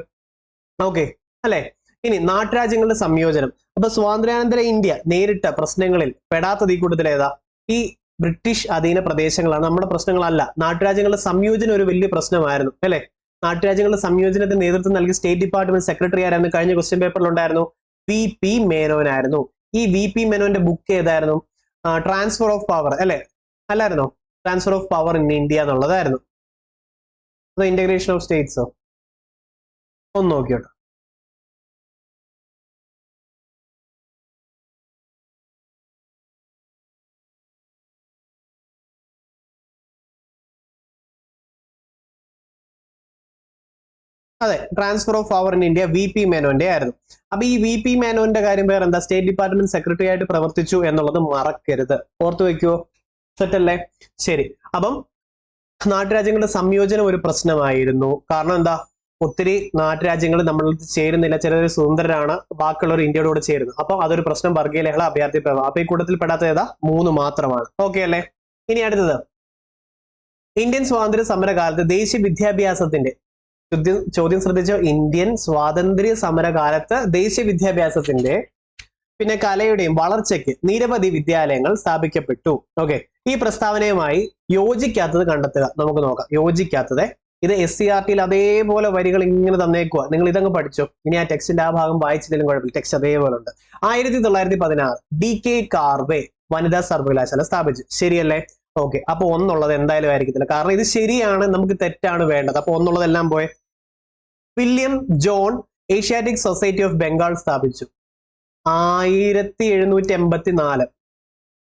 ഓക്കെ അല്ലെ. ഇനി നാട്ടുരാജ്യങ്ങളുടെ സംയോജനം. അപ്പൊ സ്വാതന്ത്ര്യാനന്തര ഇന്ത്യ നേരിട്ട പ്രശ്നങ്ങളിൽ പെടാത്തത് ഈ കൂട്ടത്തിൽ ഏതാ? ഈ ബ്രിട്ടീഷ് അധീന പ്രദേശങ്ങളാണ്. നമ്മുടെ പ്രശ്നങ്ങളല്ല. നാട്ടുരാജ്യങ്ങളുടെ സംയോജനം ഒരു വലിയ പ്രശ്നമായിരുന്നു അല്ലെ. നാട്ടുരാജ്യങ്ങളുടെ സംയോജനത്തിന് നേതൃത്വം നൽകി സ്റ്റേറ്റ് ഡിപ്പാർട്ട്മെന്റ് സെക്രട്ടറി ആയിരുന്നു? കഴിഞ്ഞ ക്വസ്റ്റ്യൻ പേപ്പറിൽ ഉണ്ടായിരുന്നു, VP മേനോൻ ആയിരുന്നു. ഈ VP മേനോന്റെ ബുക്ക് ഏതായിരുന്നു? ട്രാൻസ്ഫർ ഓഫ് പവർ അല്ലെ, അല്ലായിരുന്നോ? Transfer of power in India എന്നുള്ളതായിരുന്നു. അതോ ഇന്റഗ്രേഷൻ ഓഫ് സ്റ്റേറ്റ്സോ? ഒന്ന് നോക്കിയോട്ടോ. അതെ, transfer of power in India VP മേനോന്റെ ആയിരുന്നു. അപ്പൊ ഈ VP മേനോന്റെ കാര്യം വേറെ എന്താ? സ്റ്റേറ്റ് ഡിപ്പാർട്ട്മെന്റ് സെക്രട്ടറി ആയിട്ട് പ്രവർത്തിച്ചു എന്നുള്ളത് മറക്കരുത്. ഓർത്തു വെക്കുവോ? സെറ്റ് അല്ലേ? ശരി. അപ്പം നാട്ടുരാജ്യങ്ങളുടെ സംയോജനം ഒരു പ്രശ്നമായിരുന്നു. കാരണം എന്താ? ഒത്തിരി നാട്ടുരാജ്യങ്ങൾ നമ്മൾ ചേരുന്നില്ല. ചിലർ സുന്ദരരാണ്, ബാക്കിയുള്ളവർ ഇന്ത്യയുടെ കൂടെ ചേരുന്നു. അപ്പൊ അതൊരു പ്രശ്നം. വർഗീയ ലഹള, അഭയാർത്ഥി പ്രവാഹം. അപ്പൊ ഈ കൂട്ടത്തിൽ പെടാത്ത ഏതാ? 3 മാത്രമാണ്. ഓക്കെ അല്ലേ? ഇനി അടുത്തത്, ഇന്ത്യൻ സ്വാതന്ത്ര്യ സമരകാലത്ത് ദേശീയ വിദ്യാഭ്യാസത്തിന്റെ ചോദ്യം ശ്രദ്ധിച്ചോ. ഇന്ത്യൻ സ്വാതന്ത്ര്യ സമരകാലത്ത് ദേശീയ വിദ്യാഭ്യാസത്തിന്റെ പിന്നെ കലയുടെയും വളർച്ചയ്ക്ക് നിരവധി വിദ്യാലയങ്ങൾ സ്ഥാപിക്കപ്പെട്ടു. ഓക്കെ, ഈ പ്രസ്താവനയുമായി യോജിക്കാത്തത് കണ്ടെത്തുക. നമുക്ക് നോക്കാം. യോജിക്കാത്തത് ഇത് SCERTയിൽ അതേപോലെ വരികൾ ഇങ്ങനെ തന്നേക്കുക. നിങ്ങൾ ഇതങ്ങ് പഠിച്ചോ. ഇനി ആ ടെക്സ്റ്റിന്റെ ആ ഭാഗം വായിച്ചില്ലെങ്കിലും കുഴപ്പമില്ല, ടെക്സ്റ്റ് അതേപോലെ ഉണ്ട്. 1916 DK കാർവേ വനിതാ സർവകലാശാല സ്ഥാപിച്ചു. ശരിയല്ലേ? ഓക്കെ, അപ്പൊ ഒന്നുള്ളത് എന്തായാലും ആയിരിക്കത്തില്ല, കാരണം ഇത് ശരിയാണ്, നമുക്ക് തെറ്റാണ് വേണ്ടത്. അപ്പൊ ഒന്നുള്ളതെല്ലാം പോയെ. William John Asiatic society of Bengal സ്ഥാപിച്ചു 1784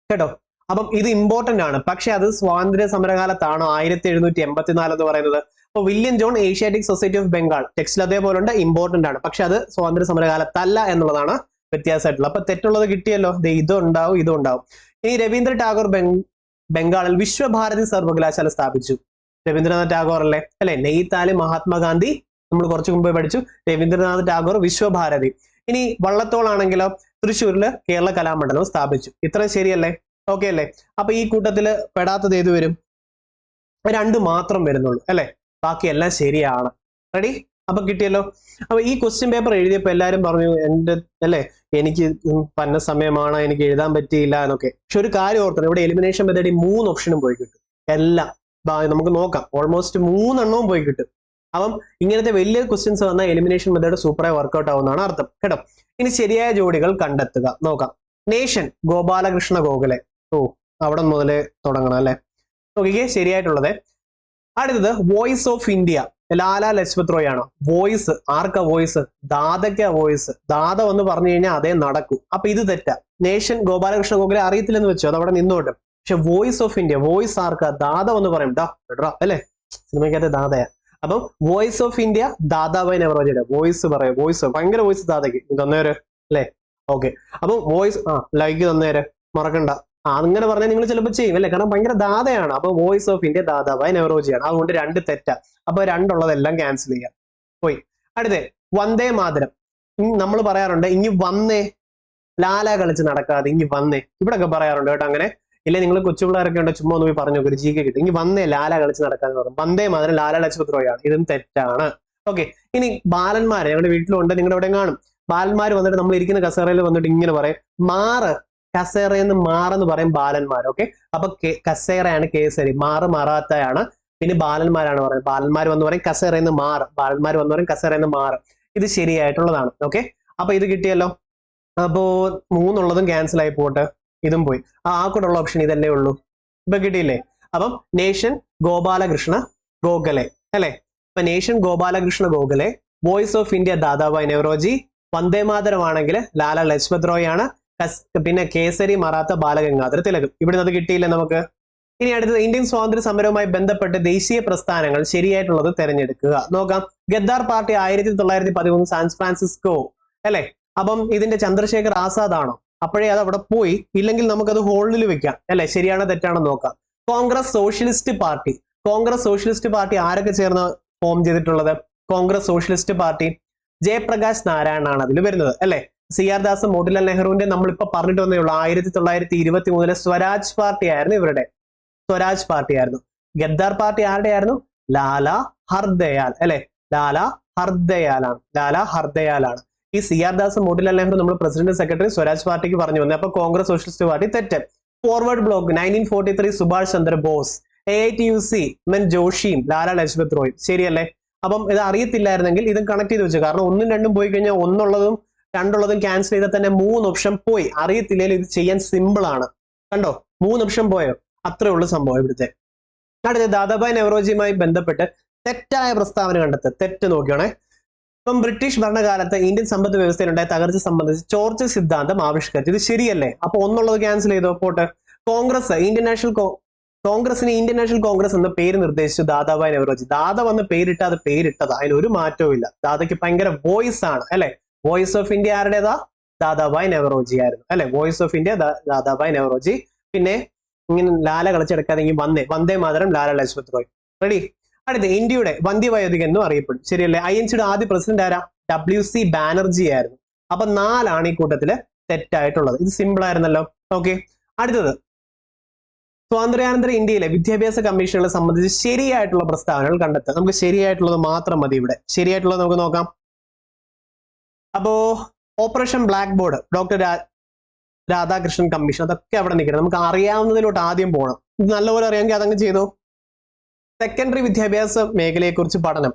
കേട്ടോ. അപ്പം ഇത് ഇമ്പോർട്ടന്റ് ആണ്. പക്ഷെ അത് സ്വാതന്ത്ര്യ സമരകാലത്താണോ 1784 എന്ന് പറയുന്നത്? അപ്പൊ William John Asiatic society of Bengal ടെക്സ്റ്റിൽ അതേപോലെ ഉണ്ട്, ഇമ്പോർട്ടന്റ് ആണ്. പക്ഷെ അത് സ്വാതന്ത്ര്യ സമരകാലത്തല്ല എന്നുള്ളതാണ് വ്യത്യാസമായിട്ടുള്ളത്. അപ്പൊ തെറ്റുള്ളത് കിട്ടിയല്ലോ. ഇതും ഉണ്ടാവും, ഇതും ഉണ്ടാവും. ഇനി രവീന്ദ്ര ടാഗോർ ബംഗാളിൽ വിശ്വഭാരതി സർവകലാശാല സ്ഥാപിച്ചു. രവീന്ദ്രനാഥ് ടാഗോർ അല്ലെ. നെയ്ത്താല് മഹാത്മാഗാന്ധി നമ്മൾ കുറച്ചു മുമ്പ് പഠിച്ചു. രവീന്ദ്രനാഥ് ടാഗോർ വിശ്വഭാരതി. ഇനി വള്ളത്തോളാണെങ്കിലോ തൃശ്ശൂരില് കേരള കലാമണ്ഡലം സ്ഥാപിച്ചു. ഇത്ര ശരിയല്ലേ? ഓക്കെ അല്ലേ? അപ്പൊ ഈ കൂട്ടത്തില് പെടാത്തത് ഏത് വരും? 2 മാത്രം വരുന്നുള്ളൂ അല്ലെ. ബാക്കിയെല്ലാം ശരിയാണ്. റെഡി? അപ്പൊ കിട്ടിയല്ലോ. അപ്പൊ ഈ ക്വസ്റ്റ്യൻ പേപ്പർ എഴുതിയപ്പോ എല്ലാരും പറഞ്ഞു എന്റെ അല്ലെ എനിക്ക് പന്ന സമയമാണ്, എനിക്ക് എഴുതാൻ പറ്റിയില്ല എന്നൊക്കെ. പക്ഷെ ഒരു കാര്യം ഓർക്കണം, ഇവിടെ എലിമിനേഷൻ മെത്തേഡ് 3 ഓപ്ഷനും പോയി കിട്ടും. എല്ലാം നമുക്ക് നോക്കാം. ഓൾമോസ്റ്റ് 3 എണ്ണവും പോയി കിട്ടും. അപ്പം ഇങ്ങനത്തെ വലിയ ക്വസ്റ്റ്യൻസ് വന്നാൽ എലിമിനേഷൻ മെത്തേഡ് സൂപ്പറായി വർക്ക്ഔട്ട് ആവുന്നതാണ് അർത്ഥം കേട്ടോ. ഇനി ശരിയായ ജോഡികൾ കണ്ടെത്തുക. നോക്കാം. നേഷൻ ഗോപാലകൃഷ്ണ ഗോഖലെ. അവിടെ മുതലേ തുടങ്ങണം അല്ലെ. നോക്കിക്കേ, ശരിയായിട്ടുള്ളത്. അടുത്തത് voice of India Lala Lajpat Roy ആണോ? വോയിസ് ആർക്കാ? Voice ദാദയ്ക്കാ voice. ദാദ എന്ന് പറഞ്ഞു കഴിഞ്ഞാൽ അതേ നടക്കൂ. അപ്പൊ ഇത് തെറ്റാ. നേഷൻ ഗോപാലകൃഷ്ണ ഗോഖലെ അറിയത്തില്ലെന്ന് വെച്ചോ, അത് അവിടെ നിന്നോട്ടെ. പക്ഷെ വോയിസ് ഓഫ് ഇന്ത്യ, വോയിസ് ആർക്കാ? ദാദ എന്ന് പറയും അല്ലെ, സിനിമയ്ക്കകത്ത് ദാദയാ. അപ്പം വോയിസ് ഓഫ് ഇന്ത്യ ദാദാഭായ് നവറോജിയുടെ വോയിസ് പറയാം. വോയിസ് ഭയങ്കര വോയിസ് ദാദയ്ക്ക്. തന്നേര് അല്ലെ. ഓക്കെ, അപ്പം വോയിസ് ലൈക്ക് തന്നേര്, മറക്കണ്ട. അങ്ങനെ പറഞ്ഞാൽ നിങ്ങൾ ചിലപ്പോൾ ചെയ്യും അല്ലെ, കാരണം ഭയങ്കര ദാദയാണ്. അപ്പൊ വോയിസ് ഓഫ് ഇന്ത്യ ദാദാഭായ് നവറോജിയാണ്. അതുകൊണ്ട് 2 തെറ്റാ. അപ്പൊ 2 ഉള്ളതെല്ലാം ക്യാൻസൽ ചെയ്യാം. പോയി. അടുത്തേ വന്ദേ മാതരം. നമ്മൾ പറയാറുണ്ട് ഇനി വന്നേ, ലാല കളിച്ച് നടക്കാതെ ഇനി വന്നേ. ഇവിടൊക്കെ പറയാറുണ്ട് കേട്ടോ അങ്ങനെ. ഇല്ലേ നിങ്ങൾ കൊച്ചുപിള്ളേരൊക്കെ ഉണ്ട്, ചുമ്മാ ഒന്ന് പോയി പറഞ്ഞു ഒരു GK കിട്ടും. ഇനി വന്നേ ലാല കളിച്ച് നടക്കാന്ന് പറയും. വന്ദേ മാതരം ലാല ലജ്പത് റോയ് ആണ്. ഇതും തെറ്റാണ്. ഓക്കെ, ഇനി ബാലന്മാര് ഞങ്ങളുടെ വീട്ടിലുണ്ട്, നിങ്ങളുടെ എവിടെ കാണും. ബാലന്മാർ വന്നിട്ട് നമ്മൾ ഇരിക്കുന്ന കസേരയിൽ വന്നിട്ട് ഇങ്ങനെ പറയും മാറ്, കസേരയെന്ന് മാറെന്ന് പറയും ബാലന്മാർ. ഓക്കെ, അപ്പൊ കസേരയാണ് കേസരി, മാറ് മറാത്തയാണ്. പിന്നെ ബാലന്മാരാണ് പറയുന്നത്. ബാലന്മാർ വന്ന് പറയും കസേരയെന്ന് മാറ്, ബാലന്മാർ വന്ന് പറയും കസേരയെന്ന് മാറ്. ഇത് ശരിയായിട്ടുള്ളതാണ്. ഓക്കെ, അപ്പൊ ഇത് കിട്ടിയല്ലോ. അപ്പോ 3 ക്യാൻസൽ ആയി പോട്ടെ, ഇതും പോയി. ആ കൂടെ ഉള്ള ഓപ്ഷൻ ഇതല്ലേ ഉള്ളൂ. ഇപ്പൊ കിട്ടിയില്ലേ? അപ്പം നേഷൻ ഗോപാലകൃഷ്ണ ഗോഖലെ അല്ലെ. ഇപ്പൊ nation Gopalakrishna Gokhale, voice of India Dadabhai Naoroji, വന്ദേമാതരമാണെങ്കിൽ ലാല ലജ്പത് റോയ് ആണ്, പിന്നെ കേസരി മറാത്ത ബാലഗംഗാധര തിലക്. ഇവിടെ അത് കിട്ടിയില്ലേ നമുക്ക്. ഇനി അടുത്തത് ഇന്ത്യൻ സ്വാതന്ത്ര്യ സമരവുമായി ബന്ധപ്പെട്ട് ദേശീയ പ്രസ്ഥാനങ്ങൾ ശരിയായിട്ടുള്ളത് തിരഞ്ഞെടുക്കുക. നോക്കാം. ഗദ്ദാർ പാർട്ടി 1913 സാൻ ഫ്രാൻസിസ്കോ അല്ലെ. അപ്പം ഇതിന്റെ ചന്ദ്രശേഖർ ആസാദ് ആണോ? അപ്പോഴേ അത് അവിടെ പോയി. ഇല്ലെങ്കിൽ നമുക്കത് ഹോൾഡിൽ വെക്കാം അല്ലെ. ശരിയാണോ തെറ്റാണോ നോക്കാം. Congress Socialist party, Congress Socialist party ആരൊക്കെ ചേർന്ന് ഫോം ചെയ്തിട്ടുള്ളത്? കോൺഗ്രസ് സോഷ്യലിസ്റ്റ് പാർട്ടി ജയപ്രകാശ് നാരായണാണ് അതിൽ വരുന്നത് അല്ലെ. CR ദാസ്, മോട്ടിലാൽ നെഹ്റുവിന്റെ നമ്മളിപ്പോ പറഞ്ഞിട്ട് വന്നേ ഉള്ളൂ. 1923 സ്വരാജ് പാർട്ടി ആയിരുന്നു ഇവരുടെ, സ്വരാജ് പാർട്ടി ആയിരുന്നു. ഗദ്ദാർ പാർട്ടി ആരുടെ ആയിരുന്നു? ലാല ഹർദയാൽ അല്ലെ. ലാല ഹർദയാലാണ്, ലാല ഹർദയാലാണ്. ഈ CR ദാസ്, മോട്ടിലാൽ നെഹ്റു നമ്മൾ പ്രസിഡന്റ് സെക്രട്ടറി സ്വരാജ് പാർട്ടിക്ക് പറഞ്ഞു വന്നത്. അപ്പൊ കോൺഗ്രസ് സോഷ്യലിസ്റ്റ് പാർട്ടി തെറ്റ്. Forward Bloc 1943 Subhash Chandra Bose, AITUC ജോഷിയും ലാല ലജ്പത് റോയും. ശരിയല്ലേ? അപ്പം ഇത് അറിയത്തില്ലായിരുന്നെങ്കിൽ ഇത് കണക്ട് ചെയ്ത് വെച്ചു. കാരണം 1ഉം 2ഉം പോയി കഴിഞ്ഞാൽ 1ഉള്ളതും 2ഉള്ളതും ക്യാൻസൽ ചെയ്താൽ തന്നെ 3 ഓപ്ഷൻ പോയി. അറിയത്തില്ലെങ്കിൽ ഇത് ചെയ്യാൻ സിമ്പിൾ ആണ്. കണ്ടോ, 3 ഓപ്ഷൻ പോയോ? അത്രേ ഉള്ളൂ സംഭവം ഇവിടുത്തെ. അടുത്ത ദാദാഭായ് നെഹ്റോജിയുമായി ബന്ധപ്പെട്ട് തെറ്റായ പ്രസ്താവന കണ്ടെത്തുക. തെറ്റ് നോക്കിയാണേ. ഇപ്പം ബ്രിട്ടീഷ് ഭരണകാലത്ത് ഇന്ത്യൻ സമ്പദ് വ്യവസ്ഥയിലുണ്ടായ തകർച്ച സംബന്ധിച്ച് ചോർച്ച സിദ്ധാന്തം ആവിഷ്കരിച്ചു. ഇത് ശരിയല്ലേ? അപ്പൊ 1ഉള്ളത് ക്യാൻസൽ ചെയ്തോ, പോട്ടെ. കോൺഗ്രസ് കോൺഗ്രസിന് ഇന്ത്യൻ നാഷണൽ കോൺഗ്രസ് എന്ന പേര് നിർദ്ദേശിച്ചു ദാദാഭായ് നെഹ്റോജി. ദാദ വന്ന് പേരിട്ട അത് പേരിട്ടതാ, അതിന് ഒരു മാറ്റവും ഇല്ല. ദാദയ്ക്ക് ഭയങ്കര വോയിസ് ആണ് അല്ലെ. വോയിസ് ഓഫ് ഇന്ത്യ ആരുടേതാ? ദാദാഭായ് നെഹ്റോജി ആയിരുന്നു അല്ലെ. Voice of India Dadabhai Naoroji. പിന്നെ ഇങ്ങനെ ലാല കളിച്ചെടുക്കാതെ വന്ദേ മാതരം ലാല ലജ്പത് റോയ്. റെഡി. അടുത്ത ഇന്ത്യയുടെ വന്ധ്യവയോധികൻ എന്നും അറിയപ്പെടും. ശരിയല്ലേ? INCയുടെ ആദ്യ പ്രസിഡന്റ് ആരാ? WC ബാനർജി ആയിരുന്നു. അപ്പൊ 4ആണ് ഈ കൂട്ടത്തില് തെറ്റായിട്ടുള്ളത്. ഇത് സിമ്പിൾ ആയിരുന്നല്ലോ. ഓക്കെ, അടുത്തത് സ്വാതന്ത്ര്യാനന്തര ഇന്ത്യയിലെ വിദ്യാഭ്യാസ കമ്മീഷനുകളെ സംബന്ധിച്ച് ശരിയായിട്ടുള്ള പ്രസ്താവനകൾ കണ്ടെത്തുക. നമുക്ക് ശരിയായിട്ടുള്ളത് മാത്രം മതി ഇവിടെ. ശരിയായിട്ടുള്ളത് നമുക്ക് നോക്കാം. അപ്പോ operation black board, doctor Radhakrishnan commission, അതൊക്കെ അവിടെ നിൽക്കണം. നമുക്ക് അറിയാവുന്നതിലോട്ട് ആദ്യം പോകണം. ഇത് നല്ലപോലെ അറിയാമെങ്കിൽ അതങ്ങ് ചെയ്തോ. സെക്കൻഡറി വിദ്യാഭ്യാസ മേഖലയെക്കുറിച്ച് പഠനം,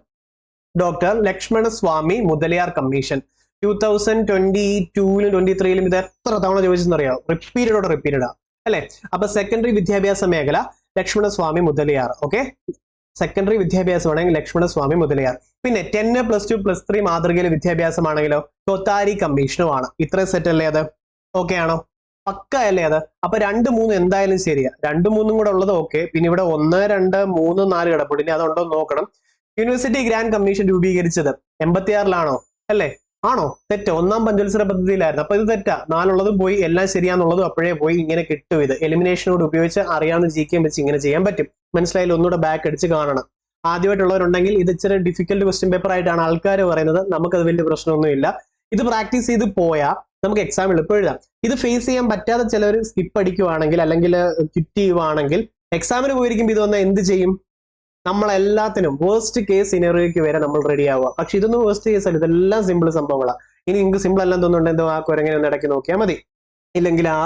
ഡോക്ടർ ലക്ഷ്മണ സ്വാമി മുതലിയാർ കമ്മീഷൻ. 2022-ലും 23-ലും ഇത് എത്ര തവണ ചോദിച്ചെന്നറിയാം? റിപ്പീറ്റഡാ അല്ലെ. അപ്പൊ സെക്കൻഡറി വിദ്യാഭ്യാസ മേഖല ലക്ഷ്മണ സ്വാമി മുതലിയാർ. ഓക്കെ, സെക്കൻഡറി വിദ്യാഭ്യാസമാണെങ്കിൽ ലക്ഷ്മണ സ്വാമി മുതലിയാർ. പിന്നെ 10, +2, +3 മാതൃകയിലെ വിദ്യാഭ്യാസമാണെങ്കിലോ കൊത്താരി കമ്മീഷനുമാണ്. ഇത്രയും സെറ്റ് അല്ലേ അത്? ഓക്കെ ആണോ? പക്ക അല്ലേ അത്? അപ്പൊ 2, 3 എന്തായാലും ശരിയാ. 2, 3 കൂടെ ഉള്ളത് ഓക്കെ. പിന്നെ ഇവിടെ 1, 2, 3, 4 കിടപ്പുണ്ട്. ഇനി അതുണ്ടോ എന്ന് നോക്കണം. യൂണിവേഴ്സിറ്റി ഗ്രാൻഡ് കമ്മീഷൻ രൂപീകരിച്ചത് 86-ലാണോ? അല്ലേ? ആണോ? തെറ്റ്. 1-ാം പഞ്ചവത്സര പദ്ധതിയിലായിരുന്നു. അപ്പൊ ഇത് തെറ്റാ. 4ഉള്ളതും പോയി, എല്ലാം ശരിയാന്നുള്ളതും അപ്പോഴേ പോയി. ഇങ്ങനെ കിട്ടും. ഇത് എലിമിനേഷനോട് ഉപയോഗിച്ച് അറിയാവുന്ന GK വെച്ച് ഇങ്ങനെ ചെയ്യാൻ പറ്റും. മനസ്സിലായാലും ഒന്നുകൂടെ ബാക്ക് അടിച്ച് കാണണം. ആദ്യമായിട്ടുള്ളവരുണ്ടെങ്കിൽ ഇത് ഇച്ചിരി ഡിഫിക്കൽട്ട് ക്വസ്റ്റ്യൻ പേപ്പർ ആയിട്ടാണ് ആൾക്കാർ പറയുന്നത്. നമുക്കത് വലിയ പ്രശ്നമൊന്നുമില്ല. ഇത് പ്രാക്ടീസ് ചെയ്ത് പോയാൽ നമുക്ക് എക്സാം എളുപ്പം എഴുതാം. ഇത് ഫേസ് ചെയ്യാൻ പറ്റാതെ ചിലർ സ്കിപ്പ് അടിക്കുവാണെങ്കിൽ അല്ലെങ്കിൽ ക്വിറ്റ് ചെയ്യുവാണെങ്കിൽ എക്സാമിന് പോയിരിക്കുമ്പോൾ ഇതൊന്ന് എന്ത് ചെയ്യും? നമ്മളെല്ലാത്തിനും വേസ്റ്റ് കേസ് സിനാറിയോയ്ക്ക് വരെ നമ്മൾ റെഡി ആവുക. പക്ഷെ ഇതൊന്നും വേസ്റ്റ് കേസ് അല്ല, ഇതെല്ലാം സിമ്പിൾ സംഭവങ്ങളാണ്. ഇനി നിങ്ങൾക്ക് സിമ്പിൾ അല്ലെന്ന് തോന്നുന്നുണ്ട് എന്തോ ആ കുരങ്ങനെ ഒന്ന് ഇടയ്ക്ക് നോക്കിയാൽ മതി. ഇല്ലെങ്കിൽ ആ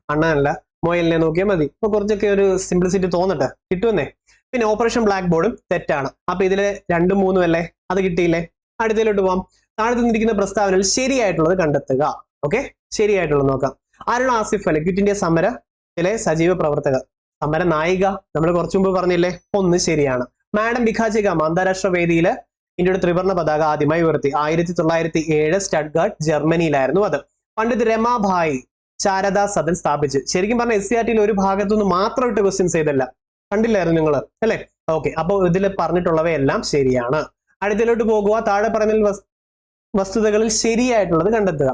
അണ്ണനല്ല മൊയലിനെ നോക്കിയാൽ മതി. അപ്പൊ കുറച്ചൊക്കെ ഒരു സിംപ്ലിസിറ്റി തോന്നട്ടെ, കിട്ടുമെന്നേ. പിന്നെ ഓപ്പറേഷൻ ബ്ലാക്ക് ബോർഡും തെറ്റാണ്. അപ്പൊ ഇതില് 2, 3 അല്ലേ? അത് കിട്ടിയില്ലേ? അടുത്തതിലോട്ട് പോവാം. താഴെ തന്നിരിക്കുന്ന പ്രസ്താവനയിൽ ശരിയായിട്ടുള്ളത് കണ്ടെത്തുക. ഓക്കെ, ശരിയായിട്ടുള്ളത് നോക്കാം. അരുൺ ആസിഫ് അലി, ക്വിറ്റ് ഇന്ത്യ സമരത്തിലെ സജീവ പ്രവർത്തകർ, സമര നായിക. നമ്മൾ കുറച്ചു മുമ്പ് പറഞ്ഞില്ലേ? 1 ശരിയാണ്. മാഡം ഭിഖാജി കാമ അന്താരാഷ്ട്ര വേദിയിൽ ഇന്ത്യയുടെ ത്രിവർണ്ണ പതാക ആദ്യമായി ഉയർത്തി 1907 സ്റ്റഡ്ഗാർഡ്, ജർമ്മനിയിലായിരുന്നു അത്. പണ്ഡിറ്റ് രമാഭായി ശാരദാ സദൻ സ്ഥാപിച്ചു. ശരിക്കും പറഞ്ഞ SCRT-യിൽ ഒരു ഭാഗത്തുനിന്ന് മാത്രം ഇട്ട് ക്വസ്റ്റ്യൻസ് ചെയ്തല്ല, കണ്ടില്ലായിരുന്നു നിങ്ങൾ അല്ലെ? ഓക്കെ, അപ്പോൾ ഇതിൽ പറഞ്ഞിട്ടുള്ളവയെല്ലാം ശരിയാണ്. അടുത്തതിലോട്ട് പോകുക. താഴെ പറഞ്ഞ വസ്തുതകളിൽ ശരിയായിട്ടുള്ളത് കണ്ടെത്തുക.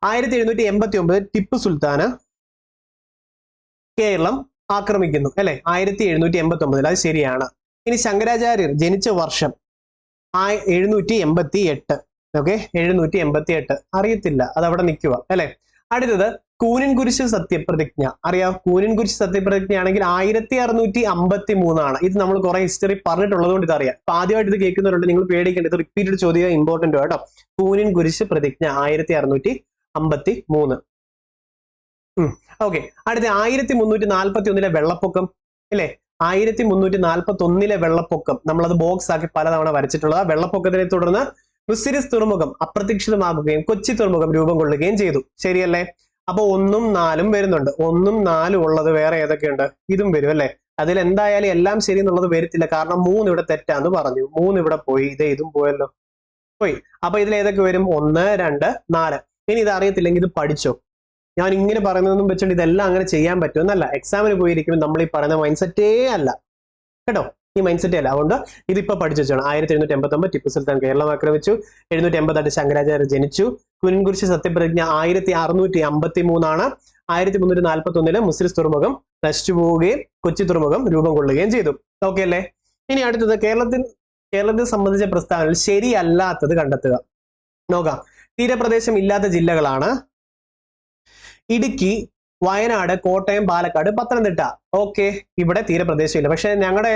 1789 ടിപ്പു സുൽത്താന് കേരളം ആക്രമിക്കുന്നു അല്ലെ. 1789, അത് ശരിയാണ്. ഇനി ശങ്കരാചാര്യർ ജനിച്ച വർഷം 788. ഓക്കെ, 788 അറിയത്തില്ല, അത് അവിടെ നിൽക്കുക അല്ലെ. അടുത്തത് കൂനിൻകുരിശ് സത്യപ്രതിജ്ഞ അറിയാം. കൂനിൻകുരിശ് സത്യപ്രതിജ്ഞ ആണെങ്കിൽ 1653 ഇത് നമ്മൾ കുറെ ഹിസ്റ്ററി പറഞ്ഞിട്ടുള്ളത് കൊണ്ട് ഇതറിയാം. അപ്പൊ ആദ്യമായിട്ട് ഇത് കേൾക്കുന്നവരുണ്ട്, നിങ്ങൾ പേടിക്കേണ്ട, ഇത് റിപ്പീറ്റഡ് ചോദ്യം ഇമ്പോർട്ടന്റ് കേട്ടോ. കൂനിൻകുരിശ് പ്രതിജ്ഞ 1653. ഓക്കെ. അടുത്ത 1341 വെള്ളപ്പൊക്കം അല്ലെ. 1341 വെള്ളപ്പൊക്കം നമ്മളത് ബോക്സ് ആക്കി പലതവണ വരച്ചിട്ടുള്ളത്. വെള്ളപ്പൊക്കത്തിനെ തുടർന്ന് മുസിരിസ് തുറമുഖം അപ്രത്യക്ഷിതമാകുകയും കൊച്ചി തുറമുഖം രൂപം കൊള്ളുകയും ചെയ്തു. ശരിയല്ലേ? അപ്പൊ 1ഉം 4ഉം വരുന്നുണ്ട്. 1ഉം 4ഉം ഉള്ളത് വേറെ ഏതൊക്കെയുണ്ട്? ഇതും വരും അല്ലെ. അതിൽ എന്തായാലും എല്ലാം ശരി എന്നുള്ളത് വരത്തില്ല, കാരണം 3 ഇവിടെ തെറ്റാന്ന് പറഞ്ഞു. 3 ഇവിടെ പോയി, ഇതും പോയല്ലോ, പോയി. അപ്പൊ ഇതിൽ ഏതൊക്കെ വരും? 1, 2, 4. ഇനി ഇത് അറിയത്തില്ലെങ്കിൽ ഇത് പഠിച്ചോ. ഞാൻ ഇങ്ങനെ പറയുന്നതൊന്നും വെച്ചിട്ട് ഇതെല്ലാം അങ്ങനെ ചെയ്യാൻ പറ്റുമെന്നല്ല. എക്സാമിന് പോയിരിക്കുമ്പോൾ നമ്മൾ ഈ പറയുന്ന മൈൻഡ് സെറ്റേ അല്ല കേട്ടോ, ഈ മൈൻഡ് സെറ്റേ അല്ല. അതുകൊണ്ട് ഇതിപ്പോ പഠിച്ചു വെച്ചാണ്. 1789 ടിപ്പു സുൽത്താൻ കേരളം ആക്രമിച്ചു. 788 ശങ്കരാചാര്യ ജനിച്ചു. കുനിൻകുരിശ് സത്യപ്രതിജ്ഞ 1653. 1341 മുസിരിസ് തുറമുഖം നശിച്ചു പോവുകയും കൊച്ചി തുറമുഖം രൂപം കൊള്ളുകയും ചെയ്തു. ഓക്കെ അല്ലേ? ഇനി അടുത്തത് കേരളത്തെ സംബന്ധിച്ച പ്രസ്താവനയിൽ ശരിയല്ലാത്തത് കണ്ടെത്തുക. നോക്കാം. തീരപ്രദേശം ഇല്ലാത്ത ജില്ലകളാണ് ഇടുക്കി, വയനാട്, കോട്ടയം, പാലക്കാട്, പത്തനംതിട്ട. ഓക്കെ, ഇവിടെ തീരപ്രദേശം ഇല്ല. പക്ഷെ ഞങ്ങളുടെ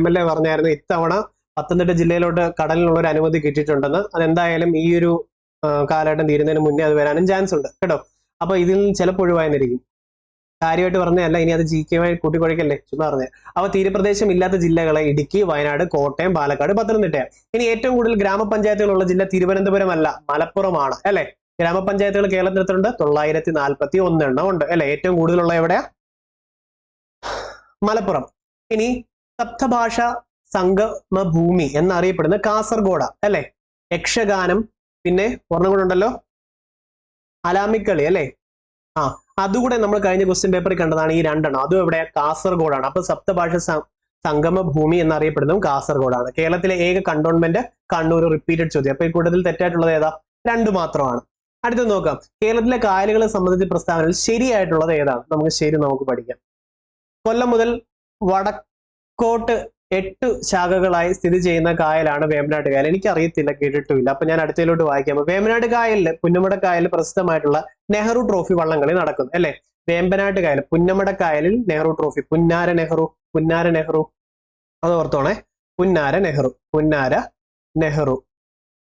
MLA പറഞ്ഞായിരുന്നു ഇത്തവണ പത്തനംതിട്ട ജില്ലയിലോട്ട് കടലിനുള്ള ഒരു അനുമതി കിട്ടിയിട്ടുണ്ടെന്ന്. അതെന്തായാലും ഈ ഒരു കാലഘട്ടം തീരുന്നതിന് മുന്നേ അത് വരാനും ചാൻസ് ഉണ്ട് കേട്ടോ. അപ്പൊ ഇതിൽ ചിലപ്പോൾ ഒഴിവായെന്നിരിക്കും. കാര്യമായിട്ട് പറഞ്ഞതല്ല, ഇനി അത് GK കൂട്ടിക്കൊഴിക്കല്ലേ, ചുമ്മാ പറഞ്ഞത്. അപ്പൊ തീരപ്രദേശം ഇല്ലാത്ത ജില്ലകളെ ഇടുക്കി, വയനാട്, കോട്ടയം, പാലക്കാട്, പത്തനംതിട്ട. ഇനി ഏറ്റവും കൂടുതൽ ഗ്രാമപഞ്ചായത്തുകളുള്ള ജില്ല തിരുവനന്തപുരം അല്ല, മലപ്പുറമാണ് അല്ലെ. ഗ്രാമപഞ്ചായത്തുകൾ കേരളത്തിൽ എത്രയുണ്ട്? 941 എണ്ണം ഉണ്ട് അല്ലെ. ഏറ്റവും കൂടുതലുള്ള എവിടെയാ? മലപ്പുറം. ഇനി സപ്തഭാഷ സംഗമ ഭൂമി എന്നറിയപ്പെടുന്ന കാസർഗോഡ് അല്ലെ. യക്ഷഗാനം, പിന്നെ ഒരെണ്ണം കൂടെ ഉണ്ടല്ലോ, അലാമിക്കളി അല്ലെ. അതുകൂടെ നമ്മൾ കഴിഞ്ഞ ക്വസ്റ്റ്യൻ പേപ്പറിൽ കണ്ടതാണ്. ഈ രണ്ടെണ്ണം അതും എവിടെയാ? കാസർഗോഡാണ്. അപ്പൊ സപ്തഭാഷ സംഗമ ഭൂമി എന്നറിയപ്പെടുന്നതും കാസർഗോഡാണ്. കേരളത്തിലെ ഏക കണ്ടോൺമെന്റ് കണ്ണൂർ. റിപ്പീറ്റഡ് ചോദ്യം. അപ്പൊ ഈ കൂട്ടത്തിൽ തെറ്റായിട്ടുള്ളത് ഏതാ? 2 മാത്രമാണ്. അടുത്തത് നോക്കാം. കേരളത്തിലെ കായലുകളെ സംബന്ധിച്ച പ്രസ്താവനയിൽ ശരിയായിട്ടുള്ളത് ഏതാണ്? നമുക്ക് പഠിക്കാം. കൊല്ലം മുതൽ വടക്കോട്ട് 8 ശാഖകളായി സ്ഥിതി ചെയ്യുന്ന കായലാണ് വേമ്പനാട്ട് കായൽ. എനിക്കറിയത്തില്ല, കേട്ടിട്ടുമില്ല. അപ്പൊ ഞാൻ അടുത്തതിലോട്ട് വായിക്കാം. വേമ്പനാട്ട് കായലിൽ, പുന്നമട കായലിൽ പ്രസിദ്ധമായിട്ടുള്ള നെഹ്റു ട്രോഫി വള്ളംകളി നടക്കുന്നു അല്ലെ. വേമ്പനാട്ട് കായൽ, പുന്നമട കായലിൽ നെഹ്റു ട്രോഫി. പുന്നാര നെഹ്റു അത് ഓർത്തോണേ. പുന്നാര നെഹ്റു.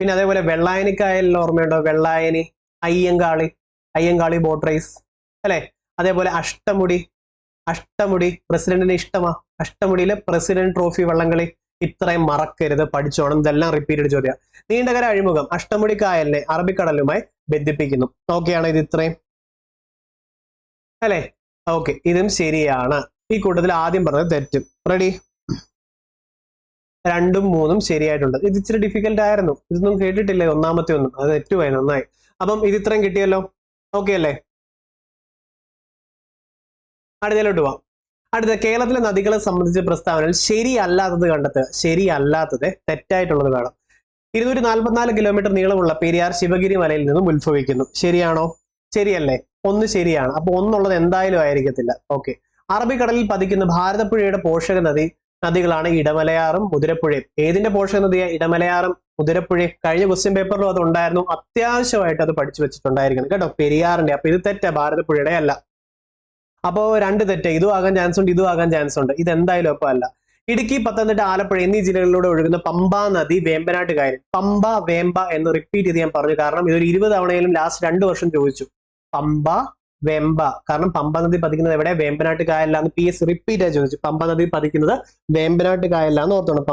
പിന്നെ അതേപോലെ വെള്ളായണി കായലിൽ ഓർമ്മയുണ്ടോ? വെള്ളായണി, അയ്യങ്കാളി ബോട്ട് റേസ് അല്ലെ. അതേപോലെ അഷ്ടമുടി പ്രസിഡന്റിന് ഇഷ്ടമാ. അഷ്ടമുടിയിലെ പ്രസിഡന്റ് ട്രോഫി വള്ളംകളി. ഇത്രയും മറക്കരുത്, പഠിച്ചോണം. ഇതെല്ലാം റിപ്പീറ്റഡ് ചോദ്യം. നീണ്ടകര അഴിമുഖം അഷ്ടമുടി കായലിനെ അറബിക്കടലുമായി ബന്ധിപ്പിക്കുന്നു. ഓക്കെയാണ് ഇത് ഇത്രയും അല്ലെ. ഓക്കെ, ഇതും ശരിയാണ്. ഈ കൂട്ടത്തിൽ ആദ്യം പറഞ്ഞത് തെറ്റും. റെഡി? 2ഉം 3ഉം ശരിയായിട്ടുണ്ട്. ഇത് ഇച്ചിരി ഡിഫിക്കൽട്ട് ആയിരുന്നു. ഇതൊന്നും കേട്ടിട്ടില്ലേ ഒന്നാമത്തെ ഒന്നും? അത് തെറ്റുപോയി, നന്നായി. അപ്പം ഇത് ഇത്രയും കിട്ടിയല്ലോ. ഓക്കെ അല്ലേ? അടുത്തതിലോട്ട് പോവാം. അടുത്ത കേരളത്തിലെ നദികളെ സംബന്ധിച്ച പ്രസ്താവനയിൽ ശരിയല്ലാത്തത് കണ്ടെത്തുക. ശരിയല്ലാത്തത്, തെറ്റായിട്ടുള്ളത് വേണം. 244 കിലോമീറ്റർ നീളമുള്ള പെരിയാർ ശിവഗിരി മലയിൽ നിന്നും ഉത്ഭവിക്കുന്നു. ശരിയാണോ? ശരിയല്ലേ? 1 ശരിയാണ്. അപ്പൊ 1 ഉള്ളത് എന്തായാലും ആയിരിക്കത്തില്ല. ഓക്കെ. അറബിക്കടലിൽ പതിക്കുന്ന ഭാരതപ്പുഴയുടെ പോഷക നദികളാണ് ഇടമലയാറും മുതിരപ്പുഴയും. ഏതിന്റെ പോഷക നദിയാ? ഇടമലയാറും മുതിരപ്പുഴയും. കഴിഞ്ഞ ക്വസ്റ്റ്യൻ പേപ്പറിലും അത് ഉണ്ടായിരുന്നു. അത്യാവശ്യമായിട്ട് അത് പഠിച്ചു വെച്ചിട്ടുണ്ടായിരിക്കണം കേട്ടോ, പെരിയാറിന്റെ. അപ്പൊ ഇത് തെറ്റാ, ഭാരതപ്പുഴയുടെ അല്ല. അപ്പോ 2 തെറ്റ്. ഇതും ആകാൻ ചാൻസ് ഉണ്ട്, ഇതും ആകാൻ ചാൻസ് ഉണ്ട്. ഇതെന്തായാലും ഒപ്പം അല്ല. ഇടുക്കി, പത്തനംതിട്ട, ആലപ്പുഴ എന്നീ ജില്ലകളിലൂടെ ഒഴുകുന്ന പമ്പാ നദി വേമ്പനാട്ട് കായൽ. പമ്പ, വേമ്പ എന്ന് റിപ്പീറ്റ് ചെയ്ത് ഞാൻ പറഞ്ഞു, കാരണം ഇതൊരു 20 തവണയിലും ലാസ്റ്റ് 2 വർഷം ചോദിച്ചു. പമ്പ, വെമ്പ. കാരണം പമ്പ നദി പതിക്കുന്നത് എവിടെ? വേമ്പനാട്ട് കായലിലാന്ന് PS റിപ്പീറ്റ് ആയി ചോദിച്ചു. പമ്പ നദി പതിക്കുന്നത് വേമ്പനാട്ട് കായലിലാന്ന് ഓർത്തോണം.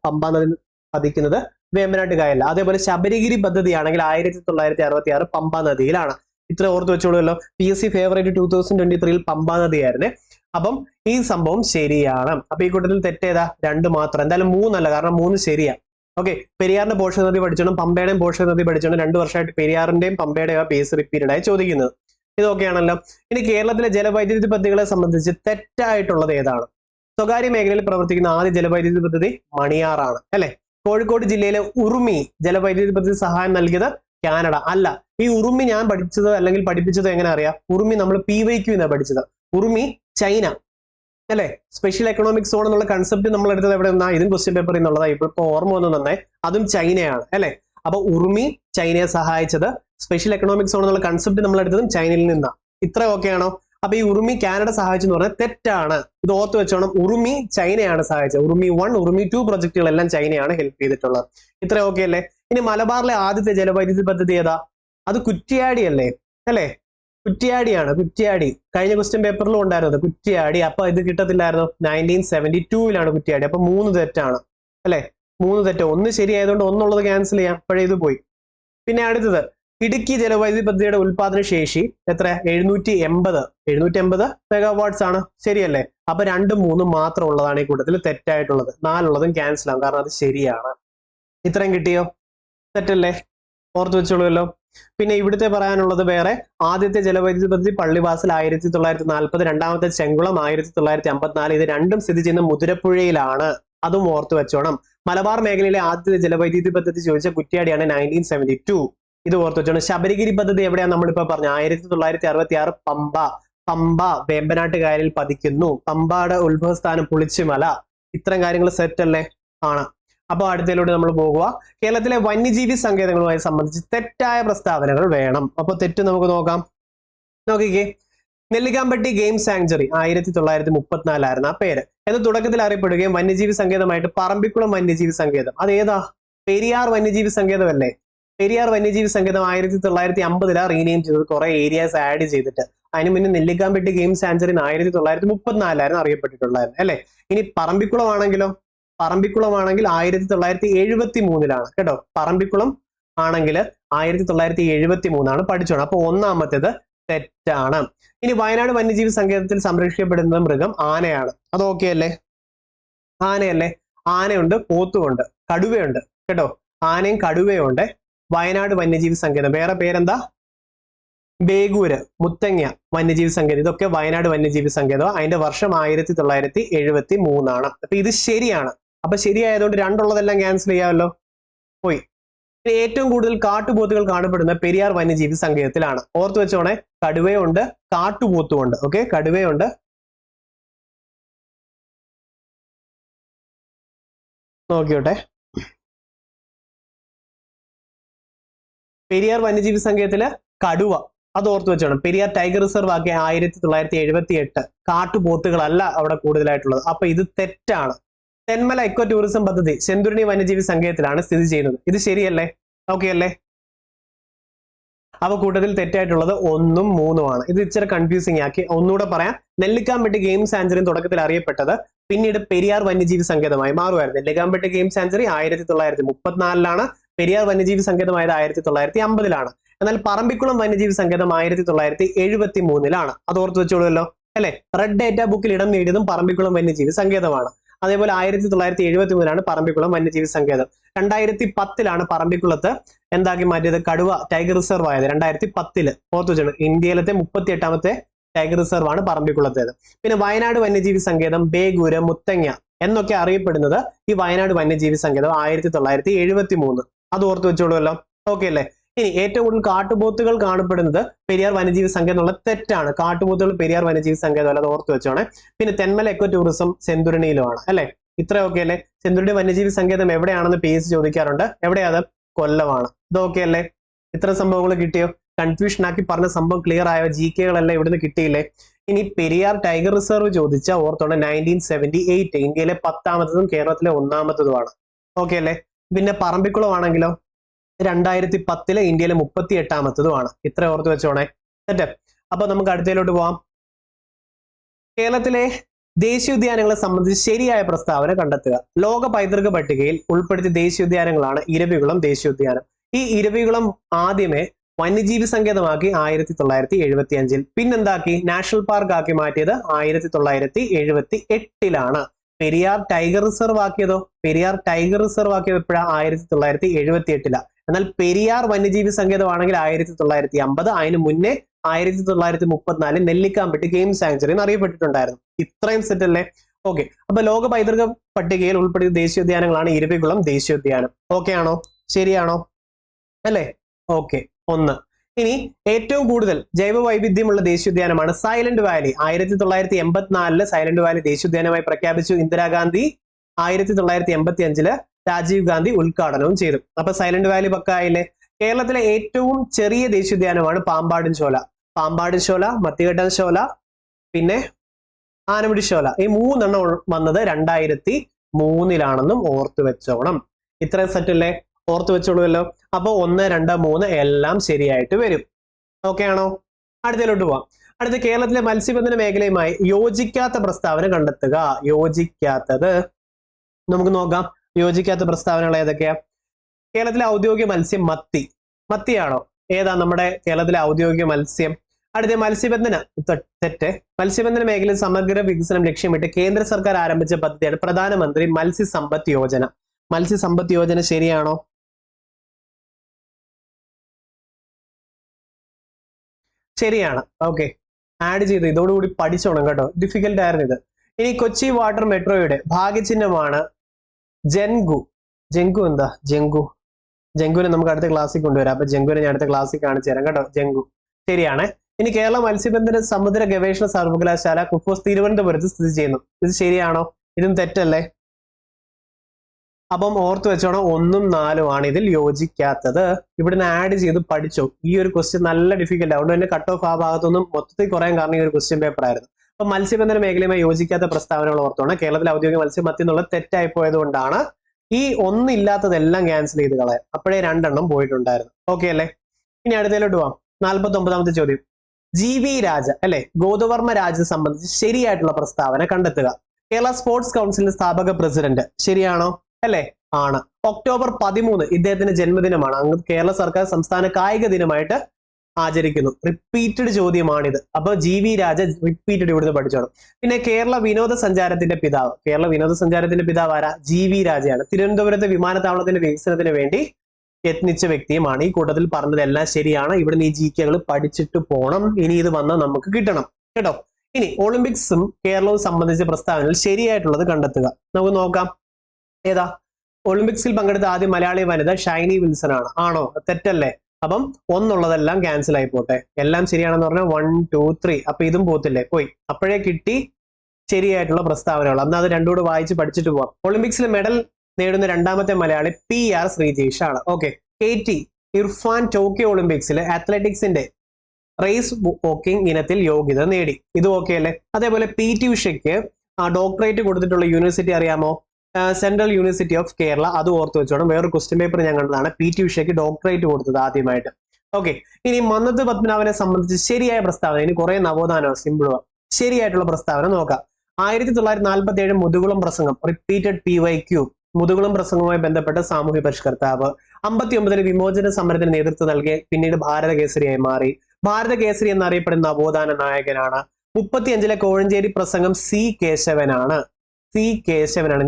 പമ്പ നദി പതിക്കുന്നത് വേമ്പനാട്ട് കായലില. അതേപോലെ ശബരിഗിരി പദ്ധതിയാണെങ്കിൽ 1966 പമ്പ നദിയിലാണ്. ഇത്ര ഓർത്ത് വെച്ചോളൂല്ലോ. PSC ഫേവറേറ്റ് 2023 പമ്പ നദിയായിരുന്നേ. അപ്പം ഈ സംഭവം ശരിയാണ്. അപ്പൊ ഈ കൂട്ടത്തിൽ തെറ്റേതാ? 2 മാത്രം. എന്തായാലും 3 അല്ല, കാരണം 3 ശരിയാ. ഓക്കെ. പെരിയാറിന്റെ പോഷക നദി പഠിച്ചോണം, പമ്പയുടെയും പോഷക നദി പഠിച്ചോണം. 2 വർഷമായിട്ട് പെരിയാറിന്റെയും പമ്പയുടെയും PS റിപ്പീറ്റഡ് ആയി ചോദിക്കുന്നത്. ഇതൊക്കെയാണല്ലോ. ഇനി കേരളത്തിലെ ജലവൈദ്യുതി പദ്ധതികളെ സംബന്ധിച്ച് തെറ്റായിട്ടുള്ളത് ഏതാണ്? സ്വകാര്യ മേഖലയിൽ പ്രവർത്തിക്കുന്ന ആദ്യ ജലവൈദ്യുതി പദ്ധതി മണിയാറാണ് അല്ലെ. കോഴിക്കോട് ജില്ലയിലെ ഉറുമി ജലവൈദ്യുതി പദ്ധതി സഹായം നൽകിയത് കാനഡ അല്ല. ഈ ഉറുമി ഞാൻ പഠിച്ചത് അല്ലെങ്കിൽ പഠിപ്പിച്ചത് എങ്ങനെ അറിയാം? ഉറുമി നമ്മൾ PYQ എന്നാണ് പഠിച്ചത്. ഉറുമി ചൈന അല്ലെ. സ്പെഷ്യൽ എക്കണോമിക് സോൺ എന്നുള്ള കൺസെപ്റ്റ് നമ്മൾ എടുത്തത് എവിടെ നിന്നാ? ഇതും ക്വസ്റ്റ്യൻ പേപ്പറിൽ നിന്നുള്ളതായി. ഇപ്പൊ ഓർമ്മ വന്നു നന്നായി. അതും ചൈനയാണ് അല്ലെ. അപ്പൊ ഉറുമി ചൈനയെ സഹായിച്ചത്. സ്പെഷ്യൽ എക്കണോമിക് സോൺ എന്നുള്ള കൺസെപ്റ്റ് നമ്മൾ എടുത്തതും ചൈനയിൽ നിന്നാണ്. ഇത്ര ഓക്കെ ആണോ? അപ്പൊ ഈ ഉറുമി കാനഡ സഹായിച്ചെന്ന് പറഞ്ഞാൽ തെറ്റാണ്. ഇത് ഓർത്ത് വെച്ചോണം. ഉറുമി ചൈനയാണ് സഹായിച്ചത്. ഉറുമി 1 ഉറുമി 2 പ്രൊജക്ടുകളെല്ലാം ചൈനയാണ് ഹെൽപ്പ് ചെയ്തിട്ടുള്ളത്. ഇത്ര ഓക്കെ അല്ലേ? ഇനി മലബാറിലെ ആദ്യത്തെ ജലവൈദ്യുതി പദ്ധതി ഏതാ? അത് കുറ്റ്യാടി അല്ലേ? അല്ലേ? കുറ്റ്യാടിയാണ്. കുറ്റ്യാടി കഴിഞ്ഞ ക്വസ്റ്റ്യൻ പേപ്പറിലും ഉണ്ടായിരുന്നത് കുറ്റ്യാടി. അപ്പൊ ഇത് കിട്ടത്തില്ലായിരുന്നു. 1972 കുറ്റ്യാടി. അപ്പൊ 3 തെറ്റാണ് അല്ലെ? 3 തെറ്റ്. 1 ശരിയായതുകൊണ്ട് ഒന്നുള്ളത് ക്യാൻസൽ ചെയ്യാം. അപ്പോഴേ ഇത് പോയി. പിന്നെ അടുത്തത് ഇടുക്കി ജലവൈദ്യുതി പദ്ധതിയുടെ ഉൽപാദന ശേഷി എത്ര? 780 മെഗാവാട്ട്സ് ആണ്. ശരിയല്ലേ? അപ്പൊ 2ഉം 3ഉം മാത്രം ഉള്ളതാണ് ഈ കൂട്ടത്തിൽ തെറ്റായിട്ടുള്ളത്. 4ഉള്ളതും ക്യാൻസൽ ആവും, കാരണം അത് ശരിയാണ്. ഇത്രയും കിട്ടിയോ? തെറ്റല്ലേ? ഓർത്ത് വെച്ചോളൂല്ലോ. പിന്നെ ഇവിടുത്തെ പറയാനുള്ളത് വേറെ. ആദ്യത്തെ ജലവൈദ്യുതി പദ്ധതി പള്ളിവാസൽ 1940, രണ്ടാമത്തെ ചെങ്കുളം 1954. ഇത് രണ്ടും സ്ഥിതി ചെയ്യുന്ന മുതിരപ്പുഴയിലാണ്. അതും ഓർത്ത് വെച്ചോണം. മലബാർ മേഖലയിലെ ആദ്യത്തെ ജലവൈദ്യുതി പദ്ധതി ചോദിച്ച കുറ്റ്യാടിയാണ് 1972. ഇത് ഓർത്ത് വെച്ചോണം. ശബരിഗിരി പദ്ധതി എവിടെയാണ്? നമ്മളിപ്പോ പറഞ്ഞു 1966 പമ്പ. പമ്പ വേമ്പനാട്ട് കായലിൽ പതിക്കുന്നു. പമ്പയുടെ ഉത്ഭവസ്ഥാനം പുളിച്ചിമല. ഇത്തരം കാര്യങ്ങൾ സെറ്റ് അല്ലേ? ആണ്. അപ്പൊ അടുത്തതിലൂടെ നമ്മൾ പോകുക. കേരളത്തിലെ വന്യജീവി സങ്കേതങ്ങളുമായി സംബന്ധിച്ച് തെറ്റായ പ്രസ്താവനകൾ വേണം. അപ്പൊ തെറ്റ് നമുക്ക് നോക്കാം. നോക്കിക്കേ. നെല്ലിക്കാമ്പട്ടി ഗെയിം സാങ്ച്വറി 1934 ആ പേര്. എന്ന് തുടക്കത്തിൽ അറിയപ്പെടുകയും വന്യജീവി സങ്കേതമായിട്ട് പറമ്പിക്കുളം വന്യജീവി സങ്കേതം. അത് ഏതാ? പെരിയാർ വന്യജീവി സങ്കേതമല്ലേ? പെരിയാർ വന്യജീവി സങ്കേതം 1950 റീനെയിം ചെയ്തത്, കുറെ ഏരിയാസ് ആഡ് ചെയ്തിട്ട്. അതിന് മുന്നേ നെല്ലിക്കാമ്പട്ടി ഗെയിം സാങ്ച്വറി 1934 അറിയപ്പെട്ടിട്ടുള്ളത് അല്ലെ? ഇനി പറമ്പിക്കുളം ആണെങ്കിലോ? പറമ്പിക്കുളം ആണെങ്കിൽ 1973 കേട്ടോ. പറമ്പിക്കുളം ആണെങ്കിൽ 1973 പഠിച്ചോണം. അപ്പൊ ഒന്നാമത്തേത് തെറ്റാണ്. ഇനി വയനാട് വന്യജീവി സങ്കേതത്തിൽ സംരക്ഷിക്കപ്പെടുന്ന മൃഗം ആനയാണ്. അത് ഓക്കെ അല്ലേ? ആനയല്ലേ? ആനയുണ്ട്, പോത്തുമുണ്ട്, കടുവയുണ്ട് കേട്ടോ. ആനയും കടുവയുണ്ട് വയനാട് വന്യജീവി സങ്കേതം. വേറെ പേരെന്താ? ബേഗൂര്, മുത്തങ്ങ വന്യജീവി സങ്കേതം. ഇതൊക്കെ വയനാട് വന്യജീവി സങ്കേതം. അതിന്റെ വർഷം 1973. അപ്പൊ ഇത് ശരിയാണ്. അപ്പൊ ശരിയായതുകൊണ്ട് 2ഉള്ളതെല്ലാം ക്യാൻസൽ ചെയ്യാമല്ലോ. പോയി. ഏറ്റവും കൂടുതൽ കാട്ടുപോത്തുകൾ കാണപ്പെടുന്ന പെരിയാർ വന്യജീവി സങ്കേതത്തിലാണ്. ഓർത്ത് വെച്ചോണേ. കടുവയുണ്ട്, കാട്ടുപോത്തുമുണ്ട്. ഓക്കെ, കടുവയുണ്ട്. നോക്കിയോട്ടെ. പെരിയാർ വന്യജീവി സങ്കേതത്തില് കടുവ. അത് ഓർത്ത് വെച്ചോണം. പെരിയാർ ടൈഗർ റിസർവ് ആക്കിയ 1978. കാട്ടുപോത്തുകളല്ല അവിടെ കൂടുതലായിട്ടുള്ളത്. അപ്പൊ ഇത് തെറ്റാണ്. തെന്മല എക്കോ ടൂറിസം പദ്ധതി ചെന്തുരുണി വന്യജീവി സങ്കേതത്തിലാണ് സ്ഥിതി ചെയ്യുന്നത്. ഇത് ശരിയല്ലേ? ഓക്കെ അല്ലേ? അപ്പൊ കൂട്ടത്തിൽ തെറ്റായിട്ടുള്ളത് 1ഉം 3ഉമാണ്. ഇത് ഇച്ചിരി കൺഫ്യൂസിങ് ആക്കി. ഒന്നുകൂടെ പറയാം. നെല്ലിക്കാമ്പട്ടി ഗെയിം സാങ്ച്വറി തുടക്കത്തിൽ അറിയപ്പെട്ടത് പിന്നീട് പെരിയാർ വന്യജീവി സങ്കേതമായി മാറുമായിരുന്നു. നെല്ലിക്കാമ്പട്ടി ഗെയിം സാങ്ച്വറി 1934. പെരിയാർ വന്യജീവി സങ്കേതമായത് 1950. എന്നാൽ പറമ്പിക്കുളം വന്യജീവി സങ്കേതം 1973. അത് ഓർത്ത് വെച്ചോളൂല്ലോ അല്ലെ? റെഡ് ഡേറ്റ ബുക്കിൽ ഇടം നേടിയതും പറമ്പിക്കുളം വന്യജീവി സങ്കേതമാണ്. അതേപോലെ 1973 പറമ്പിക്കുളം വന്യജീവി സങ്കേതം. 2010 പറമ്പിക്കുളത്ത് എന്താക്കി മാറ്റിയത്? കടുവ ടൈഗർ റിസർവ് ആയത് 2010. ഓർത്തു വെച്ചോളൂ. ഇന്ത്യയിലത്തെ 38ാമത്തെ ടൈഗർ റിസർവ് ആണ് പറമ്പിക്കുളത്തേത്. പിന്നെ വയനാട് വന്യജീവി സങ്കേതം, ബേഗൂര്, മുത്തങ്ങ എന്നൊക്കെ അറിയപ്പെടുന്നത് ഈ വയനാട് വന്യജീവി സങ്കേതം 1973. അത് ഓർത്ത് വെച്ചോളൂല്ലോ. ഓക്കെ അല്ലേ? ഇനി ഏറ്റവും കൂടുതൽ കാട്ടുപോത്തുകൾ കാണപ്പെടുന്നത് പെരിയാർ വന്യജീവി സങ്കേതം എന്നുള്ള തെറ്റാണ്. കാട്ടുപോത്തുകൾ പെരിയാർ വന്യജീവി സങ്കേതം അല്ല. അത് ഓർത്ത് വെച്ചോണേ. പിന്നെ തെന്മല എക്കോ ടൂറിസം ചെന്തുരുണിയിലുമാണ് അല്ലെ? ഇത്രയൊക്കെ അല്ലേ? ചെന്തുരുണി വന്യജീവി സങ്കേതം എവിടെയാണെന്ന് PSC ചോദിക്കാറുണ്ട്. എവിടെയാത്? കൊല്ലമാണ്. ഇതൊക്കെ അല്ലേ? ഇത്ര സംഭവങ്ങൾ കിട്ടിയോ? കൺഫ്യൂഷൻ ആക്കി പറഞ്ഞ സംഭവം ക്ലിയർ ആയോ? GK-കളെല്ലാം ഇവിടുന്ന് കിട്ടിയില്ലേ? ഇനി പെരിയാർ ടൈഗർ റിസർവ് ചോദിച്ച ഓർത്തോണ്ട് 1978 ഇന്ത്യയിലെ 10ാമത്തതും കേരളത്തിലെ 1ാമത്തതുമാണ്. ഓക്കെ അല്ലേ? പിന്നെ പറമ്പിക്കുളം ആണെങ്കിലോ 2010 ഇന്ത്യയിലെ 38ാമത്തതുമാണ്. ഇത്ര ഓർത്ത് വെച്ചോണേ. സെറ്റ്. അപ്പൊ നമുക്ക് അടുത്തതിലോട്ട് പോവാം. കേരളത്തിലെ ദേശീയോദ്യാനങ്ങളെ സംബന്ധിച്ച് ശരിയായ പ്രസ്താവന കണ്ടെത്തുക. ലോക പൈതൃക പട്ടികയിൽ ഉൾപ്പെടുത്തിയ ദേശീയോദ്യാനങ്ങളാണ് ഇരവികുളം ദേശീയോദ്യാനം. ഈ ഇരവികുളം ആദ്യമേ വന്യജീവി സങ്കേതമാക്കി 1975. പിന്നെന്താക്കി? നാഷണൽ പാർക്ക് ആക്കി മാറ്റിയത് 1978. പെരിയാർ ടൈഗർ റിസർവ് ആക്കിയതോ? പെരിയാർ ടൈഗർ റിസർവ് ആക്കിയത് എപ്പോഴാണ്? 1978. എന്നാൽ പെരിയാർ വന്യജീവി സങ്കേതമാണെങ്കിൽ 1950. അതിന് മുന്നേ 1934 നെല്ലിക്കാമ്പട്ടി ഗെയിം സാങ്ച്വറി എന്നറിയപ്പെട്ടിട്ടുണ്ടായിരുന്നു. ഇത്രയും സെറ്റ് അല്ലേ? ഓക്കെ. അപ്പൊ ലോക പൈതൃക പട്ടികയിൽ ഉൾപ്പെടുത്തിയ ദേശീയോദ്യാനങ്ങളാണ് ഇരവികുളം ദേശീയോദ്യാനം. ഓക്കെ ആണോ? ശരിയാണോ? അല്ലേ? ഓക്കെ. 1. ഇനി ഏറ്റവും കൂടുതൽ ജൈവ വൈവിധ്യമുള്ള ദേശീയോദ്യാനമാണ് സൈലന്റ് വാലി. 1984 സൈലന്റ് വാലി ദേശീയോദ്യാനമായി പ്രഖ്യാപിച്ചു ഇന്ദിരാഗാന്ധി. 1985 രാജീവ് ഗാന്ധി ഉദ്ഘാടനവും ചെയ്തു. അപ്പൊ സൈലന്റ് വാലി പക്കായില്ലേ? കേരളത്തിലെ ഏറ്റവും ചെറിയ ദേശീയോദ്യാനമാണ് പാമ്പാടുംചോല. പാമ്പാടി ശോല, മത്തികെട്ടൻ ശോല, പിന്നെ ആനമുടി ശോല. ഈ 3 വന്നത് 2003 ഓർത്തു വെച്ചോണം. ഇത്രയും സെറ്റ് അല്ലേ? ഓർത്തു വെച്ചോളുമല്ലോ. അപ്പൊ 1, 2, 3 എല്ലാം ശരിയായിട്ട് വരും. ഓക്കെ ആണോ? അടുത്തതിലോട്ട് പോവാം. അടുത്ത കേരളത്തിലെ മത്സ്യബന്ധന മേഖലയുമായി യോജിക്കാത്ത പ്രസ്താവന കണ്ടെത്തുക. യോജിക്കാത്തത് നമുക്ക് നോക്കാം. യോജിക്കാത്ത പ്രസ്താവനകൾ ഏതൊക്കെയാ? കേരളത്തിലെ ഔദ്യോഗിക മത്സ്യം മത്തി. മത്തിയാണോ? ഏതാ നമ്മുടെ കേരളത്തിലെ ഔദ്യോഗിക മത്സ്യം? അടുത്ത മത്സ്യബന്ധന തെറ്റ്. മത്സ്യബന്ധന മേഖലയിൽ സമഗ്ര വികസനം ലക്ഷ്യമിട്ട് കേന്ദ്ര സർക്കാർ ആരംഭിച്ച പദ്ധതിയാണ് പ്രധാനമന്ത്രി മത്സ്യസമ്പദ് യോജന. മത്സ്യസമ്പദ് യോജന ശരിയാണോ? ശരിയാണ്. ഓക്കെ, ആഡ് ചെയ്ത് ഇതോടുകൂടി പഠിച്ചോണം കേട്ടോ. ഡിഫിക്കൽട്ട് ആയിരുന്നു ഇത്. ഇനി കൊച്ചി വാട്ടർ മെട്രോയുടെ ഭാഗ്യചിഹ്നമാണ് ജൻഗു. ജംഗു എന്താ? ജംഗു. ജംഗുവിനെ നമുക്ക് അടുത്ത ക്ലാസ്സിൽ കൊണ്ടുവരാം. അപ്പൊ ജംഗുവിനെ ഞാൻ അടുത്ത ക്ലാസ്സിൽ കാണിച്ചു തരാം കേട്ടോ. ജംഗു ശരിയാണ്. ഇനി കേരള മത്സ്യബന്ധന സമുദ്ര ഗവേഷണ സർവകലാശാല കുഫോസ് തിരുവനന്തപുരത്ത് സ്ഥിതി ചെയ്യുന്നു. ഇത് ശരിയാണോ? ഇതും തെറ്റല്ലേ? അപ്പം ഓർത്ത് വെച്ചോണം, 1ഉം 4ഉം ആണ് ഇതിൽ യോജിക്കാത്തത്. ഇവിടുന്ന് ആഡ് ചെയ്ത് പഠിച്ചോ. ഈ ഒരു ക്വസ്റ്റ്യൻ നല്ല ഡിഫിക്കൽട്ട്, അതുകൊണ്ട് തന്നെ കട്ട് ഓഫ് ആ ഭാഗത്തൊന്നും മൊത്തത്തിൽ കുറയാൻ കാരണം ഈ ഒരു ക്വസ്റ്റ്യൻ പേപ്പർ ആയിരുന്നു. അപ്പൊ മത്സ്യബന്ധന മേഖലയുമായി യോജിക്കാത്ത പ്രസ്താവനകൾ ഓർത്തോണം. കേരളത്തിലെ ഔദ്യോഗിക മത്സ്യം മത്തി എന്നുള്ളത് തെറ്റായി പോയത് കൊണ്ടാണ് ഈ 1 ഇല്ലാത്തതെല്ലാം ക്യാൻസൽ ചെയ്ത് കളയാൻ. അപ്പോഴേ 2 പോയിട്ടുണ്ടായിരുന്നു. ഓക്കെ അല്ലേ? ഇനി അടുത്തതിലോട്ട് പോവാം. 49ാമത്തെ ചോദ്യം. GV രാജ അല്ലെ, ഗോദവർമ്മ രാജ സംബന്ധിച്ച് ശരിയായിട്ടുള്ള പ്രസ്താവന കണ്ടെത്തുക. കേരള സ്പോർട്സ് കൗൺസിലിന്റെ സ്ഥാപക പ്രസിഡന്റ്. ശരിയാണോ? അല്ലെ? ആണ്. ഒക്ടോബർ 13 ഇദ്ദേഹത്തിന്റെ ജന്മദിനമാണ്. അങ്ങ് കേരള സർക്കാർ സംസ്ഥാന കായിക ദിനമായിട്ട് ആചരിക്കുന്നു. റിപ്പീറ്റഡ് ചോദ്യമാണിത്. അപ്പൊ GV രാജ റിപ്പീറ്റഡ് ഇവിടുന്ന് പഠിച്ചോണം. പിന്നെ കേരള വിനോദസഞ്ചാരത്തിന്റെ പിതാവ്. കേരള വിനോദസഞ്ചാരത്തിന്റെ പിതാവ് ആരാ? GV രാജയാണ്. തിരുവനന്തപുരത്തെ വിമാനത്താവളത്തിന്റെ വികസനത്തിന് വേണ്ടി യത്നിച്ച വ്യക്തിയുമാണ്. ഈ കൂട്ടത്തിൽ പറഞ്ഞതെല്ലാം ശരിയാണ്. ഇവിടുന്ന് ഈ GK പഠിച്ചിട്ട് പോണം. ഇനി ഇത് വന്നാൽ നമുക്ക് കിട്ടണം കേട്ടോ. ഇനി ഒളിമ്പിക്സും കേരളവും സംബന്ധിച്ച പ്രസ്താവനയിൽ ശരിയായിട്ടുള്ളത് കണ്ടെത്തുക. നമുക്ക് നോക്കാം. ഏതാ? ഒളിമ്പിക്സിൽ പങ്കെടുത്ത ആദ്യ മലയാളി വനിത ഷൈനി വിൽസൺ ആണ്. ആണോ? തെറ്റല്ലേ? അപ്പം 1 ക്യാൻസൽ ആയി പോട്ടെ. എല്ലാം ശരിയാണെന്ന് പറഞ്ഞാൽ 1, 2, 3. അപ്പൊ ഇതും പോത്തില്ലേ? പോയി. അപ്പോഴേ കിട്ടി ശരിയായിട്ടുള്ള പ്രസ്താവനകൾ. അന്ന് അത് രണ്ടുകൂടെ വായിച്ച് പഠിച്ചിട്ട് പോവാം. ഒളിമ്പിക്സിൽ മെഡൽ നേടുന്ന 2ാമത്തെ മലയാളി PR ശ്രീജേഷ് ആണ്. ഓക്കെ. KT ഇർഫാൻ ടോക്കിയോ ഒളിമ്പിക്സിൽ അത്ലറ്റിക്സിന്റെ റേസ് വോക്കിംഗ് ഇനത്തിൽ യോഗ്യത നേടി. ഇത് ഓക്കെ അല്ലേ? അതേപോലെ PT ഉഷയ്ക്ക് ഡോക്ടറേറ്റ് കൊടുത്തിട്ടുള്ള യൂണിവേഴ്സിറ്റി അറിയാമോ? Central university of Kerala. അത് ഓർത്ത് വെച്ചോണം. വേറൊരു ക്വസ്റ്റ്യൻ പേപ്പർ ഞാൻ കണ്ടതാണ്. PT ഉഷയ്ക്ക് ഡോക്ടറേറ്റ് കൊടുത്തത് ആദ്യമായിട്ട്. ഓക്കെ. ഇനി മന്നത്ത് പത്മനാഭനെ സംബന്ധിച്ച് ശരിയായ പ്രസ്താവന. ഇനി കുറെ നവോത്ഥാനോ സിമ്പിളോ. ശരിയായിട്ടുള്ള പ്രസ്താവന നോക്കാം. 1947 മുതുകുളം പ്രസംഗം റിപ്പീറ്റഡ് PYQ. മുതുകുളം പ്രസംഗവുമായി ബന്ധപ്പെട്ട സാമൂഹ്യ പരിഷ്കർത്താവ്. 59 വിമോചന സമരത്തിന് നേതൃത്വം നൽകി പിന്നീട് ഭാരത കേസരിയായി മാറി. ഭാരത കേസരി എന്നറിയപ്പെടുന്ന നവോത്ഥാന നായകനാണ്. 35 കോഴഞ്ചേരി പ്രസംഗം C കേശവനാണ്.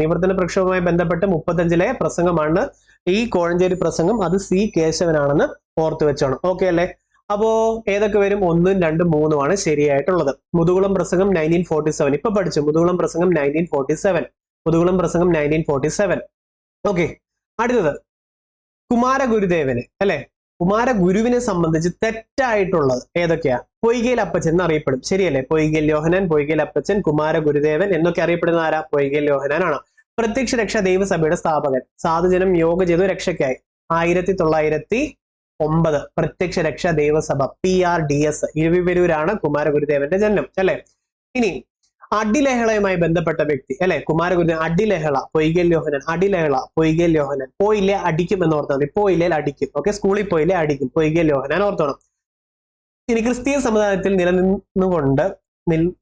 നിവർത്തന പ്രക്ഷോഭവുമായി ബന്ധപ്പെട്ട് 35 പ്രസംഗമാണ് ഈ കോഴഞ്ചേരി പ്രസംഗം. അത് C കേശവനാണെന്ന് ഓർത്തു വെച്ചോണം. ഓക്കെ അല്ലേ? അപ്പോ ഏതൊക്കെ വരും? 1ഉം 2ഉം 3ഉം ആണ് ശരിയായിട്ടുള്ളത്. മുതുകുളം പ്രസംഗം 1947. ഇപ്പൊ പഠിച്ചു. മുതുകുളം പ്രസംഗം 1947. ഓക്കെ. അടുത്തത് കുമാരഗുരുദേവന് അല്ലെ, കുമാരഗുരുവിനെ സംബന്ധിച്ച് തെറ്റായിട്ടുള്ളത് ഏതൊക്കെയാ? പൊയ്കേൽ അപ്പച്ചൻ എന്നറിയപ്പെടും. ശരിയല്ലേ? പൊയ്കേൽ യോഹനാൻ, പൊയ്കേൽ അപ്പച്ചൻ, കുമാരഗുരുദേവൻ എന്നൊക്കെ അറിയപ്പെടുന്ന ആരാ? പൊയ്കേൽ യോഹനാനാണ്. പ്രത്യക്ഷ രക്ഷാ ദൈവസഭയുടെ സ്ഥാപകൻ. സാധുജനം യോഗ ചെയ്തു രക്ഷയ്ക്കായി. 1909 പ്രത്യക്ഷ രക്ഷാ ദൈവസഭ PRDS. ഇരുവിപരൂരാണ് കുമാരഗുരുദേവന്റെ ജന്മം അല്ലെ. ഇനി അടിലഹളയുമായി ബന്ധപ്പെട്ട വ്യക്തി അല്ലെ, കുമാരഗുരുദേവൻ. അടിലഹള പൊയ്കേൽ യോഹനാൻ. അടിലഹള പൊയ്കേൽ യോഹനാൻ. പോയില്ലേ അടിക്കും എന്ന് ഓർത്താൽ മതി. പോയില്ലേ അടിക്കും. ഓക്കെ. സ്കൂളിൽ പോയില്ലേ അടിക്കും. പൊയ്കേൽ യോഹനാൻ ഓർത്തോണം. ഇനി ക്രിസ്തീയ സമുദായത്തിൽ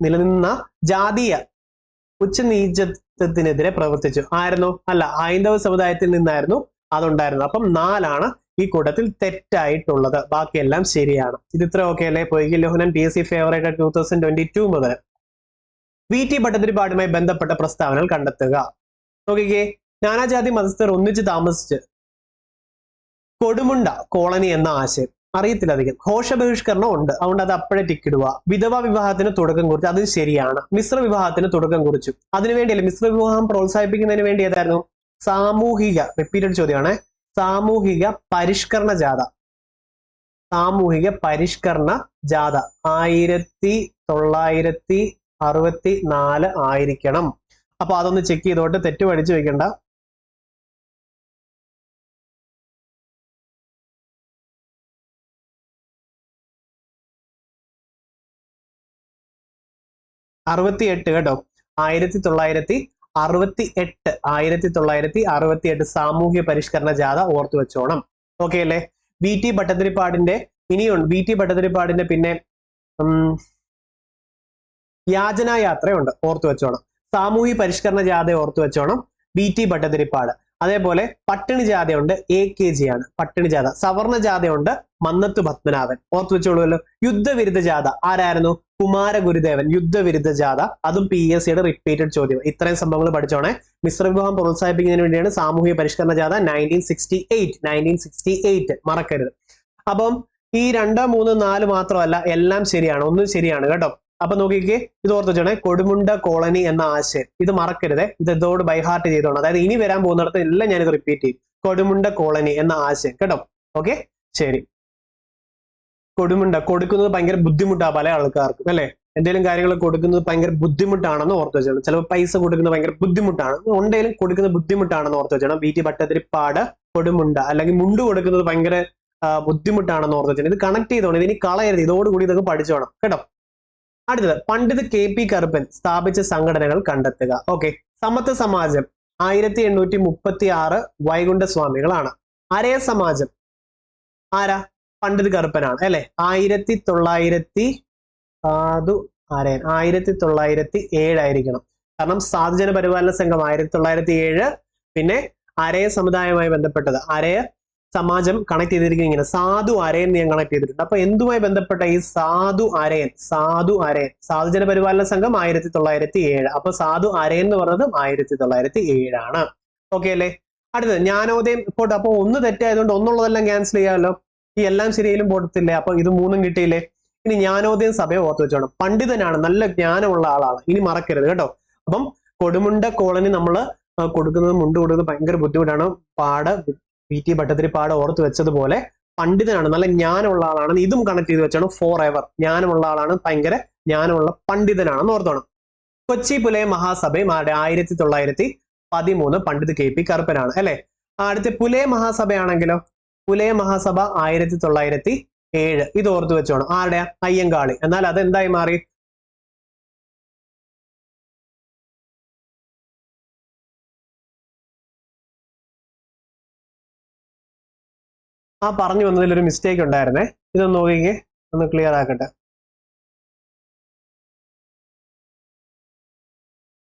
നിലനിന്ന ജാതീയ ഉച്ചനീചത്വത്തിനെതിരെ പ്രവർത്തിച്ചു. ആയിരുന്നു? അല്ല, ഹൈന്ദവ സമുദായത്തിൽ നിന്നായിരുന്നു അതുണ്ടായിരുന്നു. അപ്പം 4 ഈ കൂട്ടത്തിൽ തെറ്റായിട്ടുള്ളത്. ബാക്കിയെല്ലാം ശരിയാണ്. ഇത് ഇത്ര ഓക്കെ അല്ലേ? പൊയ്കേൽ യോഹനാൻ PSC ഫേവറേറ്റ് 2022 മുതൽ. VT ഭട്ടതിരിപ്പാടുമായി ബന്ധപ്പെട്ട പ്രസ്താവനകൾ കണ്ടെത്തുക. നോക്കിക്കേ. നാനാജാതി മതസ്ഥർ ഒന്നിച്ച് താമസിച്ച് കൊടുമുണ്ട കോളനി എന്ന ആശയം അറിയത്തില്ല അധികം. ഘോഷബഹിഷ്കരണം ഉണ്ട്, അതുകൊണ്ട് അത് അപ്പോഴേ ടിക്കിടുക. വിധവാ വിവാഹത്തിന് തുടക്കം കുറിച്ചു. അത് ശരിയാണ്. മിശ്ര വിവാഹത്തിന് തുടക്കം കുറിച്ചു. അതിനുവേണ്ടിയല്ലേ? മിശ്ര വിവാഹം പ്രോത്സാഹിപ്പിക്കുന്നതിന് വേണ്ടി ഏതായിരുന്നു? സാമൂഹിക, റിപ്പീറ്റഡ് ചോദ്യമാണ്, സാമൂഹിക പരിഷ്കരണ ജാഥ. 1964 ആയിരിക്കണം. അപ്പൊ അതൊന്ന് ചെക്ക് ചെയ്തോട്ട്, തെറ്റ് പഠിച്ചു വെക്കണ്ട. 68 കേട്ടോ, 1968 സാമൂഹ്യ പരിഷ്കരണ ജാഥ ഓർത്തു വെച്ചോണം. ഓക്കെ അല്ലേ? വി ടി ഭട്ടതിരിപ്പാടിന്റെ ഇനിയുണ്ട്, വി ടി ഭട്ടതിരിപ്പാടിന്റെ പിന്നെ യാചനായാത്രയുണ്ട്, ഓർത്തു വെച്ചോണം. സാമൂഹ്യ പരിഷ്കരണ ജാഥ ഓർത്തു വെച്ചോണം, വി ടി ഭട്ടതിരിപ്പാട്. അതേപോലെ പട്ടിണി ജാഥയുണ്ട്, AKG ആണ് പട്ടിണി ജാഥ. സവർണ ജാഥയുണ്ട്, മന്നത്ത് പത്മനാഭൻ, ഓർത്തു വെച്ചോളൂല്ലോ. യുദ്ധവിരുദ്ധ ജാഥ ആരായിരുന്നു? കുമാരഗുരുദേവൻ, യുദ്ധവിരുദ്ധ ജാഥ. അതും PSCയുടെ റിപ്പീറ്റഡ് ചോദ്യം. ഇത്രയും സംഭവങ്ങൾ പഠിച്ചോണേ. മിശ്രവിവാഹം പ്രോത്സാഹിപ്പിക്കുന്നതിന് വേണ്ടിയാണ് സാമൂഹ്യ പരിഷ്കരണ ജാഥ 1968 മറക്കരുത്. അപ്പം ഈ 2, 3, 4 മാത്രമല്ല, എല്ലാം ശരിയാണ്, ഒന്നും ശരിയാണ് കേട്ടോ. അപ്പൊ നോക്കിക്കേ, ഇത് ഓർത്ത് വെച്ചോണേ. കൊടുമുണ്ട കോളനി എന്ന ആശയം ഇത് മറക്കരുത്, ഇത് ഇതോട് ബൈഹാർട്ട് ചെയ്തോണം. അതായത് ഇനി വരാൻ പോകുന്നിടത്ത് എല്ലാം ഞാനിത് റിപ്പീറ്റ് ചെയ്യും. കൊടുമുണ്ട കോളനി എന്ന ആശയം കേട്ടോ. ഓക്കെ, ശരി. കൊടുമുണ്ട കൊടുക്കുന്നത് ഭയങ്കര ബുദ്ധിമുട്ടാണ് പല ആൾക്കാർക്കും അല്ലെ. എന്തെങ്കിലും കാര്യങ്ങൾ കൊടുക്കുന്നത് ഭയങ്കര ബുദ്ധിമുട്ടാണെന്ന് ഓർത്ത് വെച്ചോണം. ചിലപ്പോൾ പൈസ കൊടുക്കുന്നത് ഭയങ്കര ബുദ്ധിമുട്ടാണ്, ഉണ്ടെങ്കിലും കൊടുക്കുന്നത് ബുദ്ധിമുട്ടാണെന്ന് ഓർത്ത് വെച്ചോണം. വി ടി ഭട്ടതിരിപ്പാട് കൊടുമുണ്ട, അല്ലെങ്കിൽ മുണ്ട് കൊടുക്കുന്നത് ഭയങ്കര ബുദ്ധിമുട്ടാണെന്ന് ഓർത്ത് വെച്ചോണം. ഇത് കണക്ട് ചെയ്തോണം, ഇതിനി കളയരുത്, ഇതോടുകൂടി ഇതൊക്കെ പഠിച്ചോണം കേട്ടോ. അടുത്തത്, പണ്ഡിത് KP കറുപ്പൻ സ്ഥാപിച്ച സംഘടനകൾ കണ്ടെത്തുക. ഓക്കെ, സമത്വ സമാജം 1836 വൈകുണ്ഠസ്വാമികളാണ്. അരയ സമാജം ആരാ? പണ്ഡിത് കറുപ്പനാണ് അല്ലെ. 1907 ആയിരിക്കണം, കാരണം സാധുജന പരിപാലന സംഘം 1907. പിന്നെ അരയ സമുദായവുമായി ബന്ധപ്പെട്ടത് അരയ സമാജം കണക്ട് ചെയ്തിരിക്കുന്നത് ഇങ്ങനെ, സാധു അരയൻ ഞാൻ കണക്ട് ചെയ്തിട്ടുണ്ട്. അപ്പൊ എന്തുമായി ബന്ധപ്പെട്ട ഈ സാധു അരയൻ? സാധുജന പരിപാലന സംഘം 1907. അപ്പൊ സാധു അരയൻ എന്ന് പറഞ്ഞത് 1907 ആണ്. ഓക്കെ അല്ലേ? അടുത്തത് ജ്ഞാനോദയം പോട്ടെ. അപ്പൊ ഒന്ന് തെറ്റായതുകൊണ്ട് ഒന്നുള്ളതെല്ലാം ക്യാൻസൽ ചെയ്യാമല്ലോ. ഈ എല്ലാം ശരിയിലും പോട്ടത്തില്ലേ, അപ്പൊ ഇത് 3 കിട്ടിയില്ലേ. ഇനി ജ്ഞാനോദയം സഭയെ ഓർത്ത് വെച്ചോണം. പണ്ഡിതനാണ്, നല്ല ജ്ഞാനമുള്ള ആളാണ്, ഇനി മറക്കരുത് കേട്ടോ. അപ്പം കൊടുമുണ്ട കോളനി നമ്മള് കൊടുക്കുന്നത്, മുണ്ട് കൊടുക്കുന്നത് ഭയങ്കര ബുദ്ധിമുട്ടാണ്. വി ടി ഭട്ടതിരിപ്പാട് ഓർത്ത് വെച്ചതുപോലെ പണ്ഡിതനാണ്, നല്ല ജ്ഞാനമുള്ള ആളാണ്. ഇതും കണക്ട് ചെയ്ത് വെച്ചാണ്. ഫോർ എവർ ജ്ഞാനമുള്ള ആളാണ്, ഭയങ്കര ജ്ഞാനമുള്ള പണ്ഡിതനാണെന്ന് ഓർത്തോണം. കൊച്ചി പുലയ മഹാസഭയും 1913 പണ്ഡിത് KP കറുപ്പനാണ് അല്ലെ. അടുത്ത പുലയ മഹാസഭയാണെങ്കിലോ, പുലയ മഹാസഭ 1907. ഇത് ഓർത്ത് വെച്ചോണം. ആരുടെ? അയ്യങ്കാളി. എന്നാൽ അത് എന്തായി മാറി? പറഞ്ഞു വന്നതിൽ ഒരു മിസ്റ്റേക്ക് ഉണ്ടായിരുന്നേ, ഇതൊന്ന് നോക്കിക്കേ, ഒന്ന് ക്ലിയർ ആക്കട്ടെ.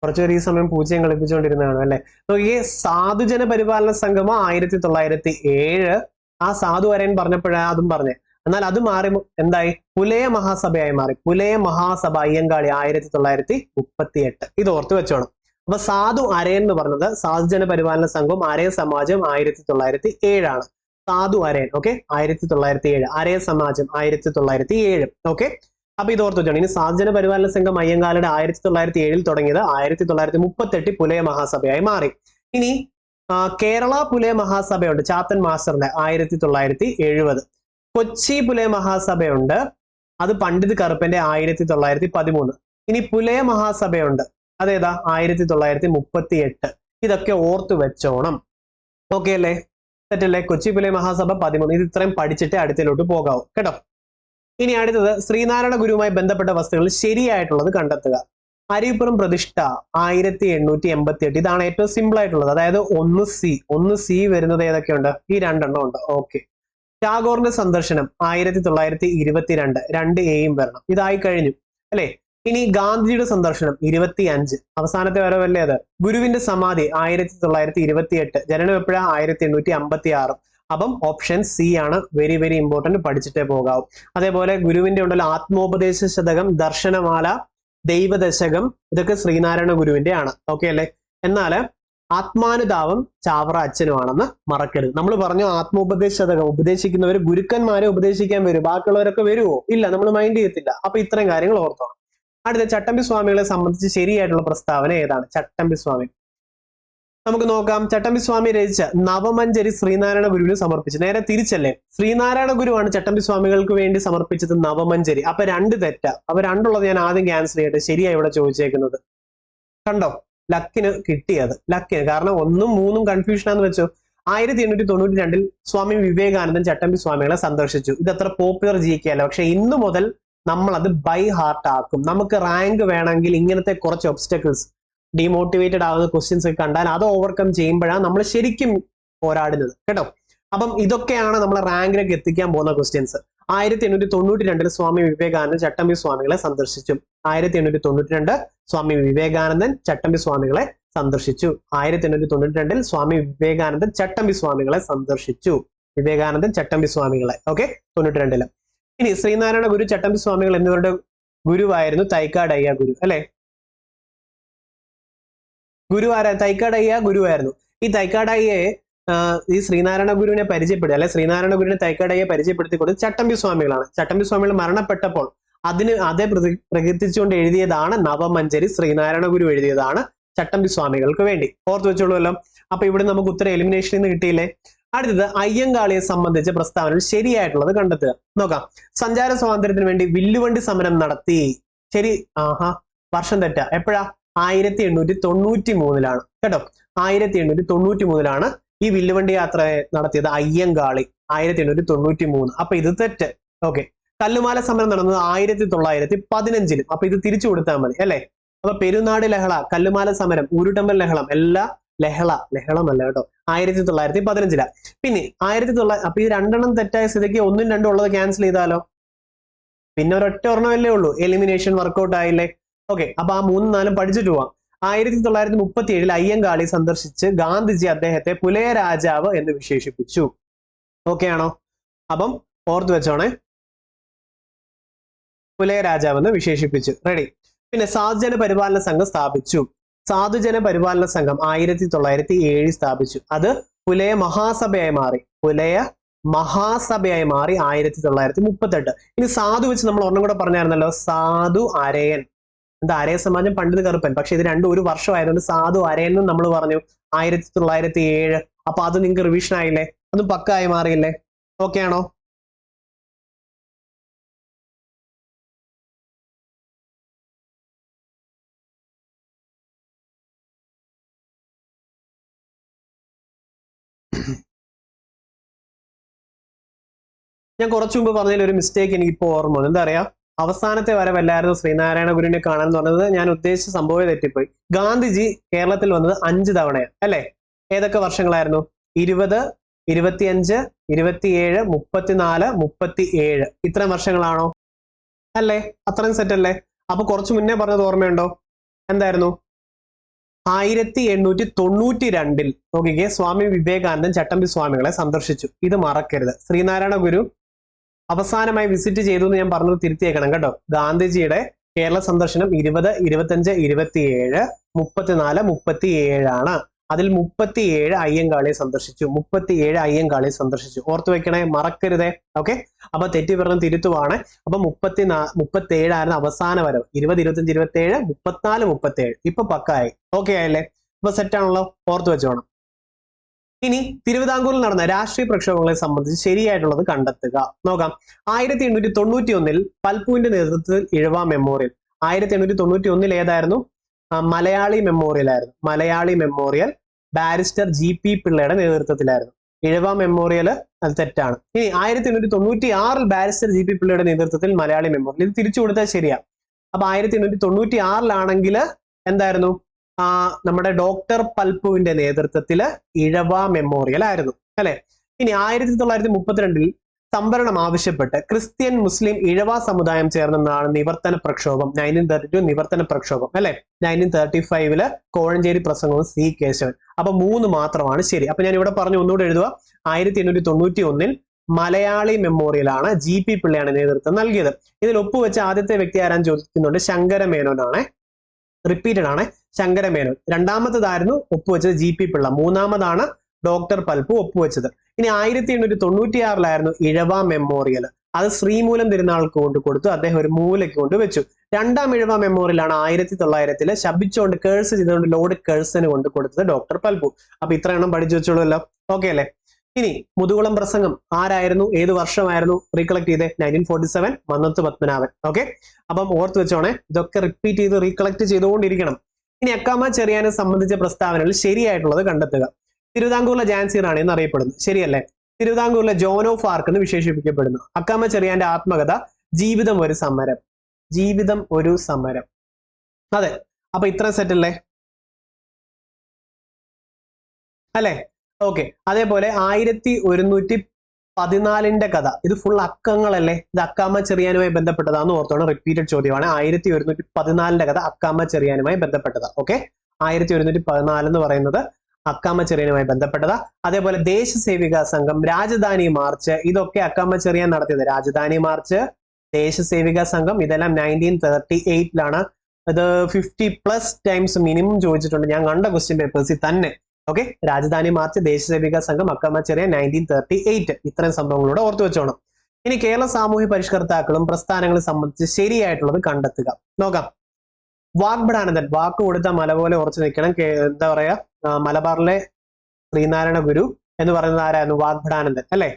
കുറച്ചുപേർ ഈ സമയം പൂച്ചയും കളിപ്പിച്ചുകൊണ്ടിരുന്നതാണ് അല്ലെ. നോക്കിയേ, സാധുജന പരിപാലന സംഘം 1907. ആ സാധു അരയൻ പറഞ്ഞപ്പോഴാ അതും പറഞ്ഞേ. എന്നാൽ അത് മാറി എന്തായി? പുലയ മഹാസഭയായി മാറി. പുലയ മഹാസഭ അയ്യങ്കാളി 1938. ഇത് ഓർത്ത് വെച്ചോണം. അപ്പൊ സാധു അരയൻ എന്ന് പറഞ്ഞത് സാധുജന പരിപാലന സംഘം അരയ സമാജം 1907 ആണ്. സാധു അരയൻ ഓക്കെ 1907. അരയ സമാജം 1907. ഓക്കെ, അപ്പൊ ഇത് ഓർത്ത് വെച്ചോണം. ഇനി സാധുജന പരിപാലന സംഘം അയ്യങ്കാളിയുടെ 1907 തുടങ്ങിയത് 1938 പുലയ മഹാസഭയായി മാറി. ഇനി കേരള പുലയ മഹാസഭയുണ്ട്, ചാത്തൻ മാസ്റ്ററിന്റെ 1970. കൊച്ചി പുലയ മഹാസഭയുണ്ട്, അത് പണ്ഡിത് കറുപ്പന്റെ 1913. ഇനി പുലയ മഹാസഭയുണ്ട്, അതേതാ? 1938. ഇതൊക്കെ ഓർത്തു വെച്ചോണം. ഓക്കെ അല്ലേ? തെറ്റല്ലേ? കൊച്ചി പുലയ മഹാസഭ 13. ഇത് ഇത്രയും പഠിച്ചിട്ട് അടുത്തിലോട്ട് പോകാവൂ കേട്ടോ. ഇനി അടുത്തത്, ശ്രീനാരായണ ഗുരുവുമായി ബന്ധപ്പെട്ട വസ്തുക്കൾ ശരിയായിട്ടുള്ളത് കണ്ടെത്തുക. അരിപ്പുറം പ്രതിഷ്ഠ 1888. ഇതാണ് ഏറ്റവും സിമ്പിൾ ആയിട്ടുള്ളത്. അതായത് 1C വരുന്നത് ഏതൊക്കെയുണ്ട്? ഈ 2 എണ്ണം ഉണ്ട്. ഓക്കെ. ടാഗോറിന്റെ സന്ദർശനം 1922. 2 Aയും വരണം. ഇതായി കഴിഞ്ഞു അല്ലെ. ഇനി ഗാന്ധിജിയുടെ സന്ദർശനം 25. അവസാനത്തെ വരവല്ലേ അത്. ഗുരുവിന്റെ സമാധി 1928. ജനനം എപ്പോഴാ? 1856. അപ്പം ഓപ്ഷൻ C ആണ്. വെരി വെരി ഇമ്പോർട്ടന്റ്, പഠിച്ചിട്ടേ പോകാവൂ. അതേപോലെ ഗുരുവിന്റെ ഉണ്ടല്ലോ ആത്മോപദേശ ശതകം, ദർശനമാല, ദൈവദശകം, ഇതൊക്കെ ശ്രീനാരായണ ഗുരുവിന്റെ ആണ്. ഓക്കെ അല്ലെ. എന്നാല് ആത്മാനുതാപം ചാവറ അച്ഛനുമാണെന്ന് മറക്കരുത്. നമ്മൾ പറഞ്ഞു ആത്മോപദേശ ശതകം ഉപദേശിക്കുന്നവർ ഗുരുക്കന്മാരെ ഉപദേശിക്കാൻ വരും, ബാക്കിയുള്ളവരൊക്കെ വരുമോ? ഇല്ല, നമ്മൾ മൈൻഡ് ചെയ്യത്തില്ല. അപ്പൊ ഇത്രയും കാര്യങ്ങൾ ഓർത്തോണം. അടുത്ത, ചട്ടമ്പി സ്വാമികളെ സംബന്ധിച്ച് ശരിയായിട്ടുള്ള പ്രസ്താവന ഏതാണ്? ചട്ടമ്പി സ്വാമി നമുക്ക് നോക്കാം. ചട്ടമ്പി സ്വാമി രചിച്ച നവമഞ്ജരി ശ്രീനാരായണ ഗുരുവിന് സമർപ്പിച്ചു. നേരെ തിരിച്ചല്ലേ, ശ്രീനാരായണ ഗുരുവാണ് ചട്ടമ്പി സ്വാമികൾക്ക് വേണ്ടി സമർപ്പിച്ചത് നവമഞ്ജരി. അപ്പൊ 2 തെറ്റാ. അപ്പൊ 2 ഉള്ളത് ഞാൻ ആദ്യം ക്യാൻസൽ ചെയ്യട്ടെ. ശരിയാ ഇവിടെ ചോദിച്ചേക്കുന്നത്. കണ്ടോ, ലക്കിന് കിട്ടിയത്, ലക്കിന്. കാരണം 1ഉം 3ഉം കൺഫ്യൂഷനാന്ന് വെച്ചോ. 1892 സ്വാമി വിവേകാനന്ദൻ ചട്ടമ്പി സ്വാമികളെ സന്ദർശിച്ചു. ഇത് അത്ര പോപ്പുലർ GK അല്ല. പക്ഷെ ഇന്നു മുതൽ നമ്മൾ അത് ബൈ ഹാർട്ട് ആക്കും. നമുക്ക് റാങ്ക് വേണമെങ്കിൽ ഇങ്ങനത്തെ കുറച്ച് ഒബ്സ്റ്റക്കിൾസ്, ഡിമോട്ടിവേറ്റഡ് ആവുന്ന ക്വസ്റ്റ്യൻസ് ഒക്കെ കണ്ടാൽ അത് ഓവർകം ചെയ്യുമ്പോഴാണ് നമ്മൾ ശരിക്കും പോരാടുന്നത് കേട്ടോ. അപ്പം ഇതൊക്കെയാണ് നമ്മളെ റാങ്കിലേക്ക് എത്തിക്കാൻ പോകുന്ന ക്വസ്റ്റ്യൻസ്. 1892 സ്വാമി വിവേകാനന്ദൻ ചട്ടമ്പി സ്വാമികളെ സന്ദർശിച്ചു. 1892 സ്വാമി വിവേകാനന്ദൻ ചട്ടമ്പി സ്വാമികളെ സന്ദർശിച്ചു. 1892 സ്വാമി വിവേകാനന്ദൻ ചട്ടമ്പി സ്വാമികളെ സന്ദർശിച്ചു. വിവേകാനന്ദൻ ചട്ടമ്പി സ്വാമികളെ. ഓക്കെ, 92. ഇനി ശ്രീനാരായണ ഗുരു, ചട്ടമ്പി സ്വാമികൾ എന്നിവരുടെ ഗുരുവായിരുന്നു തൈക്കാടയ്യ ഗുരു അല്ലെ. ഗുരു ആരാ? തൈക്കാടയ്യ ഗുരുവായിരുന്നു. ഈ തൈക്കാടയ്യയെ ഈ ശ്രീനാരായണ ഗുരുവിനെ പരിചയപ്പെടുക, അല്ലെ ശ്രീനാരായണ ഗുരുവിനെ തൈക്കാടയ്യെ പരിചയപ്പെടുത്തി കൊടുത്തത് ചട്ടമ്പി സ്വാമികളാണ്. ചട്ടമ്പി സ്വാമികൾ മരണപ്പെട്ടപ്പോൾ അതേ പ്രകീർത്തിച്ചുകൊണ്ട് എഴുതിയതാണ് നവമഞ്ചരി. ശ്രീനാരായണ ഗുരു എഴുതിയതാണ് ചട്ടമ്പി സ്വാമികൾക്ക് വേണ്ടി. ഓർത്ത് വെച്ചോളൂല്ലോ. അപ്പൊ ഇവിടെ നമുക്ക് ഉത്തരം എലിമിനേഷനിൽ നിന്ന് കിട്ടിയില്ലേ. അടുത്തത് അയ്യങ്കാളിയെ സംബന്ധിച്ച പ്രസ്താവനകൾ ശരിയായിട്ടുള്ളത് കണ്ടെത്തുക. നോക്കാം. സഞ്ചാര സ്വാതന്ത്ര്യത്തിന് വേണ്ടി വില്ലുവണ്ടി സമരം നടത്തി. ശരി. വർഷം തെറ്റ. എപ്പോഴാ? 1893 കേട്ടോ. 1893 ഈ വില്ലുവണ്ടി യാത്ര നടത്തിയത് അയ്യങ്കാളി. 1893. അപ്പൊ ഇത് തെറ്റ്. ഓക്കെ. കല്ലുമാല സമരം നടന്നത് 1915. അപ്പൊ ഇത് തിരിച്ചു കൊടുത്താൽ മതി അല്ലെ. അപ്പൊ പെരുന്നാട് ലഹള, കല്ലുമാല സമരം, ഊരുട്ടമ്പൽ ലഹളം എല്ലാം ലഹളമല്ല കേട്ടോ, 1915. പിന്നെ 1900. അപ്പൊ ഈ രണ്ടെണ്ണം തെറ്റായ സ്ഥിതിക്ക് 1ഉം 2ഉം ഉള്ളത് ക്യാൻസൽ ചെയ്താലോ? പിന്നെ ഒരൊറ്റ ഒരെണ്ണമല്ലേ ഉള്ളൂ. എലിമിനേഷൻ വർക്ക്ഔട്ട് ആയില്ലേ. ഓക്കെ. അപ്പൊ ആ 3ഉം 4ഉം പഠിച്ചിട്ട് പോവാം. 1937 അയ്യങ്കാളി സന്ദർശിച്ച് ഗാന്ധിജി അദ്ദേഹത്തെ പുലയ രാജാവ് എന്ന് വിശേഷിപ്പിച്ചു. ഓക്കെ ആണോ? അപ്പം ഓർത്ത് വെച്ചോണേ, പുലയ രാജാവ് എന്ന് വിശേഷിപ്പിച്ചു. റെഡി. പിന്നെ സാധുജന പരിപാലന സംഘം സ്ഥാപിച്ചു. സാധുജന പരിപാലന സംഘം 1907 സ്ഥാപിച്ചു. അത് പുലയ മഹാസഭയായി മാറി. പുലയ മഹാസഭയായി മാറി 1938. ഇനി സാധു വെച്ച് നമ്മൾ ഒരെണ്ണം കൂടെ പറഞ്ഞായിരുന്നല്ലോ, സാധു അരയൻ. എന്താ? അരയ സമാജം, പണ്ഡിത് കറുപ്പൻ. പക്ഷെ ഇത് രണ്ടും ഒരു വർഷമായതുകൊണ്ട് സാധു അരയൻ എന്നും നമ്മൾ പറഞ്ഞു 1907. അപ്പൊ അത് നിങ്ങൾക്ക് റിവിഷൻ ആയില്ലേ? അതും പക്കായി മാറിയില്ലേ? ഓക്കെ ആണോ? ഞാൻ കുറച്ചു മുമ്പ് പറഞ്ഞതിൽ ഒരു മിസ്റ്റേക്ക് എനിക്ക് ഇപ്പോൾ ഓർമ്മ വന്നു. എന്താ പറയാ, അവസാനത്തെ വരവല്ലായിരുന്നു ശ്രീനാരായണ ഗുരുവിനെ കാണാൻ എന്ന് പറഞ്ഞത്. ഞാൻ ഉദ്ദേശിച്ച സംഭവം തെറ്റിപ്പോയി. ഗാന്ധിജി കേരളത്തിൽ വന്നത് 5 തവണയാണ് അല്ലെ. ഏതൊക്കെ വർഷങ്ങളായിരുന്നു? 20, 25, 27, 34, 37. ഇത്രയും വർഷങ്ങളാണോ? അല്ലേ? അത്രയും സെറ്റ് അല്ലേ? അപ്പൊ കുറച്ചു മുന്നേ പറഞ്ഞത് ഓർമ്മയുണ്ടോ? എന്തായിരുന്നു? 1892 നോക്കിക്കേ, സ്വാമി വിവേകാനന്ദൻ ചട്ടമ്പി സ്വാമികളെ സന്ദർശിച്ചു. ഇത് മറക്കരുത്. ശ്രീനാരായണ ഗുരു അവസാനമായി വിസിറ്റ് ചെയ്തു എന്ന് ഞാൻ പറഞ്ഞത് തിരുത്തിയേക്കണം കേട്ടോ. ഗാന്ധിജിയുടെ കേരള സന്ദർശനം 20, 25, 27, 34, 37 ആണ്. അതിൽ 37 അയ്യങ്കാളിയെ സന്ദർശിച്ചു. 37 അയ്യങ്കാളിയെ സന്ദർശിച്ചു. ഓർത്തു വെക്കണേ, മറക്കരുതേ. ഓക്കെ. അപ്പൊ തെറ്റി പറഞ്ഞ തിരുത്തുവാണ്. അപ്പൊ 37 ആയിരുന്നു അവസാന വരവ്. 20, 25, 27, 34, 37. ഇപ്പൊ പക്കായി. ഓക്കെ ആയല്ലേ? അപ്പൊ സെറ്റ് ആണല്ലോ. ഓർത്തു വെച്ചോണം. ഇനി തിരുവിതാംകൂറിൽ നടന്ന രാഷ്ട്രീയ പ്രക്ഷോഭങ്ങളെ സംബന്ധിച്ച് ശരിയായിട്ടുള്ളത് കണ്ടെത്തുക. നോക്കാം. 1891 പൽപുവിന്റെ നേതൃത്വത്തിൽ ഇഴവ മെമ്മോറിയൽ. 1891 ഏതായിരുന്നു? മലയാളി മെമ്മോറിയൽ ആയിരുന്നു. മലയാളി മെമ്മോറിയൽ ബാരിസ്റ്റർ GP പിള്ളയുടെ നേതൃത്വത്തിലായിരുന്നു. ഇഴവ മെമ്മോറിയൽ അത് തെറ്റാണ്. ഇനി 1896 ബാരിസ്റ്റർ GP പിള്ളയുടെ നേതൃത്വത്തിൽ മലയാളി മെമ്മോറിയൽ. ഇത് തിരിച്ചു കൊടുത്താൽ ശരിയാ. അപ്പൊ 1896 എന്തായിരുന്നു? നമ്മുടെ ഡോക്ടർ പൽപുവിന്റെ നേതൃത്വത്തില് ഇഴവ മെമ്മോറിയൽ ആയിരുന്നു അല്ലെ. ഇനി 1932 സംവരണം ആവശ്യപ്പെട്ട് ക്രിസ്ത്യൻ മുസ്ലിം ഇഴവ സമുദായം ചേർന്നതാണ് നിവർത്തന പ്രക്ഷോഭം. 1932 നിവർത്തന പ്രക്ഷോഭം അല്ലെ. 1935 കോഴഞ്ചേരി പ്രസംഗവും C കേശവൻ. അപ്പൊ 3 മാത്രമാണ് ശരി. അപ്പൊ ഞാൻ ഇവിടെ പറഞ്ഞു, ഒന്നുകൂടെ എഴുതുക. 1891 മലയാളി മെമ്മോറിയൽ ആണ്. GP പിള്ളയാണ് നേതൃത്വം നൽകിയത്. ഇതിൽ ഒപ്പുവെച്ച ആദ്യത്തെ വ്യക്തി ആരാൻ ചോദിക്കുന്നുണ്ട്. ശങ്കരമേനോനാണ്. റിപ്പീറ്റഡ് ആണ്, ശങ്കരമേനോൻ. രണ്ടാമത്തേതായിരുന്നു ഒപ്പുവെച്ചത് GP പിള്ള. മൂന്നാമതാണ് ഡോക്ടർ പൽപു ഒപ്പുവെച്ചത്. ഇനി 1896 ഇഴവ മെമ്മോറിയൽ. അത് ശ്രീമൂലം തിരുനാൾക്ക് കൊണ്ട് കൊടുത്തു. അദ്ദേഹം ഒരു മൂലയ്ക്ക് കൊണ്ട് വെച്ചു. രണ്ടാം ഇഴവ മെമ്മോറിയലാണ് 1900 ശപിച്ചുകൊണ്ട് കേഴ്സ് ചെയ്തുകൊണ്ട് ലോർഡ് കേഴ്സന് കൊണ്ട് കൊടുത്തത് ഡോക്ടർ പൽപു. അപ്പൊ ഇത്ര എണ്ണം പഠിച്ചു വെച്ചോളൂല്ലോ. ഓക്കെ അല്ലേ? ഇനി മുതുകുളം പ്രസംഗം ആരായിരുന്നു? ഏത് വർഷമായിരുന്നു? റീകളക്ട് ചെയ്തേ. 1947 മന്നത്ത് പത്മനാഭൻ. ഓക്കെ. അപ്പം ഓർത്ത് വെച്ചോണേ, ഇതൊക്കെ റിപ്പീറ്റ് ചെയ്ത് റീകളക്ട് ചെയ്തുകൊണ്ടിരിക്കണം. ഇനി അക്കാമ ചെറിയാനെ സംബന്ധിച്ച പ്രസ്താവനകൾ ശരിയായിട്ടുള്ളത് കണ്ടെത്തുക. തിരുവിതാംകൂറിലെ ഝാൻസി റാണി എന്ന് അറിയപ്പെടുന്നു. ശരിയല്ലേ? തിരുവിതാംകൂറിലെ ജോൻ ഓഫ് ആർക്ക് എന്ന് വിശേഷിപ്പിക്കപ്പെടുന്നു. അക്കാമ ചെറിയാന്റെ ആത്മകഥ ജീവിതം ഒരു സമരം. ജീവിതം ഒരു സമരം. അതെ, അപ്പൊ ഇത്ര സെറ്റ് അല്ലേ അല്ലെ? ഓക്കെ. അതേപോലെ 1114 കഥ, ഇത് ഫുൾ അക്കങ്ങളല്ലേ? ഇത് അക്കാമ ചെറിയാനുമായി ബന്ധപ്പെട്ടതാന്ന് ഓർത്തോണം. റിപ്പീറ്റഡ് ചോദ്യമാണ്. 1114 കഥ അക്കാമ ചെറിയാനുമായി ബന്ധപ്പെട്ടതാ. ഓക്കെ, 1114 എന്ന് പറയുന്നത് അക്കാമ ചെറിയാനുമായി ബന്ധപ്പെട്ടതാ. അതേപോലെ ദേശസേവിക സംഘം, രാജധാനി മാർച്ച്, ഇതൊക്കെ അക്കാമ ചെറിയാൻ നടത്തിയത്. രാജധാനി മാർച്ച്, ദേശസേവിക സംഘം, ഇതെല്ലാം 1938 ഇത് 50+ ടൈംസ് മിനിമം ചോദിച്ചിട്ടുണ്ട് ഞാൻ കണ്ട ക്വസ്റ്റ്യൻ പേപ്പേഴ്സിൽ തന്നെ. ഓക്കെ, രാജധാനി മാർച്ച്, ദേശസേവിക സംഘം, അക്കാമ ചെറിയ 1938, ഇത്തരം സംഭവങ്ങളോട് ഓർത്തു വെച്ചോണം. ഇനി കേരള സാമൂഹ്യ പരിഷ്കർത്താക്കളും പ്രസ്ഥാനങ്ങളെ സംബന്ധിച്ച് ശരിയായിട്ടുള്ളത് കണ്ടെത്തുക. നോക്കാം. വാഗ്ഭടാനന്ദൻ, വാക്ക് കൊടുത്ത മല പോലെ ഉറച്ചു നിൽക്കണം. എന്താ പറയാ, മലബാറിലെ ശ്രീനാരായണ ഗുരു എന്ന് പറയുന്നത് ആരായിരുന്നു? വാഗ്ഭടാനന്ദൻ അല്ലെ?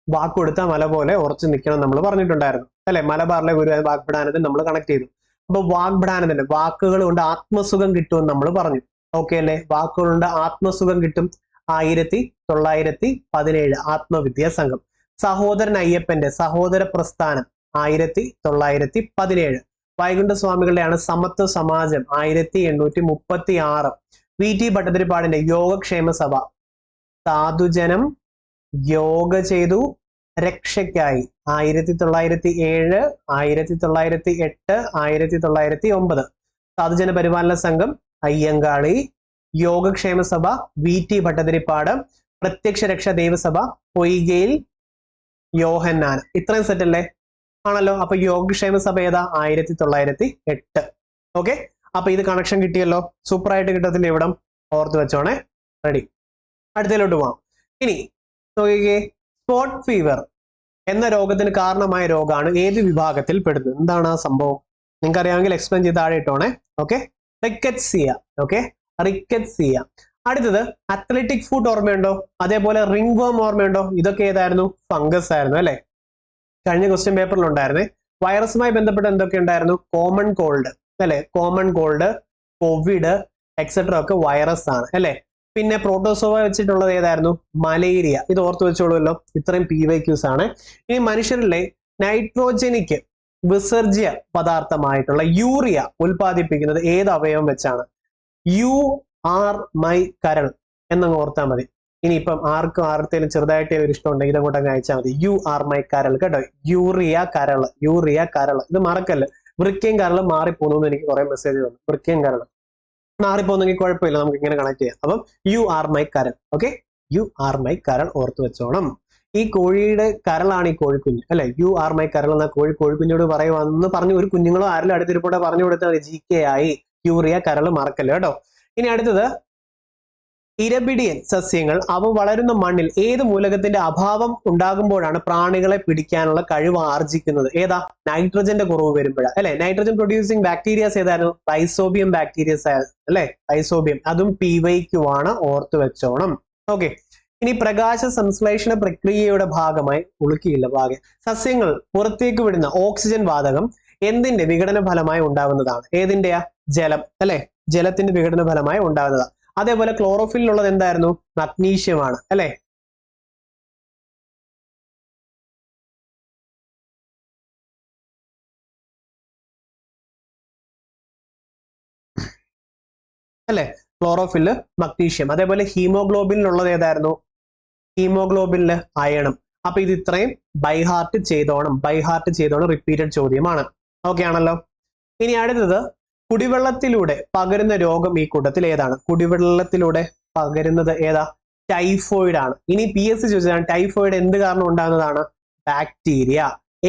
വാക്ക് കൊടുത്ത മല പോലെ ഉറച്ചു നിൽക്കണം നമ്മൾ പറഞ്ഞിട്ടുണ്ടായിരുന്നു അല്ലെ? മലബാറിലെ ഗുരു വാഗ്ഭടാനന്ദൻ നമ്മൾ കണക്ട് ചെയ്തു. അപ്പൊ വാഗ്ഭടാനന്ദന്റെ വാക്കുകൾ കൊണ്ട് ആത്മസുഖം കിട്ടുമെന്ന് നമ്മൾ പറഞ്ഞു. ഓക്കെ അല്ലെ? വാക്കുകൾ കൊണ്ട് ആത്മസുഖം കിട്ടും. 1917 ആത്മവിദ്യാ സംഘം. സഹോദരൻ അയ്യപ്പന്റെ സഹോദര പ്രസ്ഥാനം 1917. വൈകുണ്ഠസ്വാമികളുടെയാണ് സമത്വ സമാജം 1836. VT ഭട്ടതിരിപ്പാടിന്റെ യോഗക്ഷേമ സഭ, സാധുജനം യോഗ ചെയ്തു രക്ഷയ്ക്കായി 1907, 1908, 1909. സാധുജന പരിപാലന സംഘം അയ്യങ്കാളി. യോഗക്ഷേമ സഭ VT ഭട്ടതിരിപ്പാട്. പ്രത്യക്ഷ രക്ഷ ദേവസഭ പൊയ്കയിൽ യോഹന്നാൻ. ഇത്രയും സെറ്റ് അല്ലേ? ആണല്ലോ. അപ്പൊ യോഗക്ഷേമ സഭ ഏതാ? 1908. ഓക്കെ, അപ്പൊ ഇത് കണക്ഷൻ കിട്ടിയല്ലോ. സൂപ്പർ ആയിട്ട് കിട്ടത്തില്ല ഇവിടം, ഓർത്ത് വെച്ചോണേ. റെഡി, അടുത്തതിലോട്ട് പോവാം. ഇനി നോക്കിക്കേ, സ്പോട്ട് ഫീവർ എന്ന രോഗത്തിന് കാരണമായ രോഗമാണ് ഏത് വിഭാഗത്തിൽ പെടുന്നത്? എന്താണ് ആ സംഭവം? നിങ്ങൾക്ക് അറിയാമെങ്കിൽ എക്സ്പ്ലെയിൻ ചെയ്ത് താഴെ ഇട്ടോണേ. Okay, Rickettsia. Okay, Rickettsia. അടുത്തത് അത്ലറ്റിക് ഫുഡ് ഓർമ്മയുണ്ടോ? അതേപോലെ റിംഗ് വർം ഓർമ്മയുണ്ടോ? ഇതൊക്കെ ഏതായിരുന്നു? ഫംഗസ് ആയിരുന്നു അല്ലെ? കഴിഞ്ഞ ക്വസ്റ്റ്യൻ പേപ്പറിൽ ഉണ്ടായിരുന്നേ. വൈറസുമായി ബന്ധപ്പെട്ട് എന്തൊക്കെ ഉണ്ടായിരുന്നു? കോമൺ കോൾഡ് അല്ലെ? കോമൺ കോൾഡ്, കോവിഡ് എക്സെട്ര ഒക്കെ വൈറസ് ആണ് അല്ലെ? പിന്നെ പ്രോട്ടോസോവ വെച്ചിട്ടുള്ളത് ഏതായിരുന്നു? മലേറിയ. ഇത് ഓർത്ത് വെച്ചോളൂല്ലോ. ഇത്രയും PYQs ആണ്. ഇനി മനുഷ്യരിലെ നൈട്രോജനിക് വിസർജ്യ പദാർത്ഥമായിട്ടുള്ള യൂറിയ ഉൽപ്പാദിപ്പിക്കുന്നത് ഏത് അവയവം വെച്ചാണ്? UR മൈ കരൾ എന്നങ്ങ് ഓർത്താൽ മതി. ഇനിയിപ്പം ആർത്തേലും ചെറുതായിട്ട് ഒരു ഇഷ്ടം ഉണ്ടെങ്കിൽ ഇതങ്ങോട്ടങ്ങ് അയച്ചാൽ മതി. UR മൈ കരൾ കേട്ടോ. യൂറിയ കരൾ, യൂറിയ കരൾ. ഇത് മറക്കല്ല. വൃക്കയും കരളും മാറിപ്പോന്നു എനിക്ക് കുറെ മെസ്സേജ് വന്നു. വൃക്കയും കരളും മാറിപ്പോന്നെങ്കിൽ കുഴപ്പമില്ല, നമുക്ക് ഇങ്ങനെ കണക്ട് ചെയ്യാം. അപ്പം UR മൈ കരൾ. ഓക്കെ, UR മൈ കരൾ ഓർത്ത് വെച്ചോണം. ഈ കോഴിയുടെ കരളാണ് ഈ കോഴിക്കുഞ്ഞ് അല്ലെ? UR മൈ കരൾ എന്ന കോഴിക്കുഞ്ഞോട് പറയുവാന്ന് പറഞ്ഞു ഒരു കുഞ്ഞുങ്ങളോ ആരെങ്കിലും അടുത്തിരിപ്പോടെ പറഞ്ഞു കൊടുത്താൽ GK ആയി. യൂറിയ കരൾ മറക്കല്ല കേട്ടോ. ഇനി അടുത്തത് ഇരപിടിയൻ സസ്യങ്ങൾ അവ വളരുന്ന മണ്ണിൽ ഏത് മൂലകത്തിന്റെ അഭാവം ഉണ്ടാകുമ്പോഴാണ് പ്രാണികളെ പിടിക്കാനുള്ള കഴിവ് ആർജിക്കുന്നത്? ഏതാ? നൈട്രജന്റെ കുറവ് വരുമ്പോഴാണ് അല്ലെ? നൈട്രജൻ പ്രൊഡ്യൂസിങ് ബാക്ടീരിയാസ് ഏതായിരുന്നു? റൈസോബിയം ബാക്ടീരിയസ് അല്ലെ? റൈസോബിയം. അതും PYQ ആണ്, ഓർത്ത് വെച്ചോണം. ഓക്കെ, ഇനി പ്രകാശ സംശ്ലേഷണ പ്രക്രിയയുടെ ഭാഗമായി ഉളുക്കിയില്ല ഭാഗ്യം സസ്യങ്ങൾ പുറത്തേക്ക് വിടുന്ന ഓക്സിജൻ വാതകം എന്തിന്റെ വിഘടന ഫലമായി ഉണ്ടാകുന്നതാണ്? ഏതിന്റെയാ? ജലം അല്ലെ? ജലത്തിന്റെ വിഘടന ഫലമായി ഉണ്ടാകുന്നതാണ്. അതേപോലെ ക്ലോറോഫിൽ ഉള്ളത് എന്തായിരുന്നു? മഗ്നീഷ്യമാണ് അല്ലെ? അല്ലെ? Chlorophyll magnesium. അതേപോലെ ഹീമോഗ്ലോബിനുള്ളത് ഏതായിരുന്നു? ഹീമോഗ്ലോബിനില് അയണും. അപ്പൊ ഇത് ഇത്രയും ബൈഹാർട്ട് ചെയ്തോണം. റിപ്പീറ്റഡ് ചോദ്യമാണ്. ഓക്കെ ആണല്ലോ. ഇനി അടുത്തത് കുടിവെള്ളത്തിലൂടെ പകരുന്ന രോഗം ഈ കൂട്ടത്തിൽ ഏതാണ്? കുടിവെള്ളത്തിലൂടെ പകരുന്നത് ഏതാ? ടൈഫോയിഡ് ആണ്. ഇനി PS ചോദിച്ചതാണ് ടൈഫോയിഡ് എന്ത് കാരണം ഉണ്ടാകുന്നതാണ്? ബാക്ടീരിയ.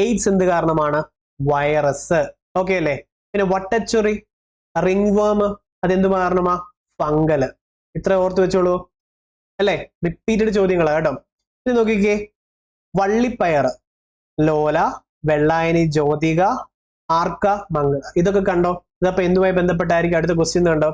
എയ്ഡ്സ് എന്ത് കാരണമാണ്? വൈറസ്. ഓക്കെ അല്ലേ? പിന്നെ വട്ടച്ചൊറി, റിംഗ് വേം അതെന്ത് കാരണമാ? ഫംഗല്. ഇത്ര ഓർത്ത് വെച്ചോളൂ അല്ലെ? റിപ്പീറ്റഡ് ചോദ്യങ്ങളാ കേട്ടോ. ഇത് നോക്കിക്കേ, വള്ളിപ്പയർ, ലോല, വെള്ളായനി ജ്യോതിക, ആർക്ക, മംഗള. ഇതൊക്കെ കണ്ടോ? ഇതപ്പോ എന്തുമായി ബന്ധപ്പെട്ടായിരിക്കും? അടുത്ത ക്വസ്റ്റ്യൻ കണ്ടോ?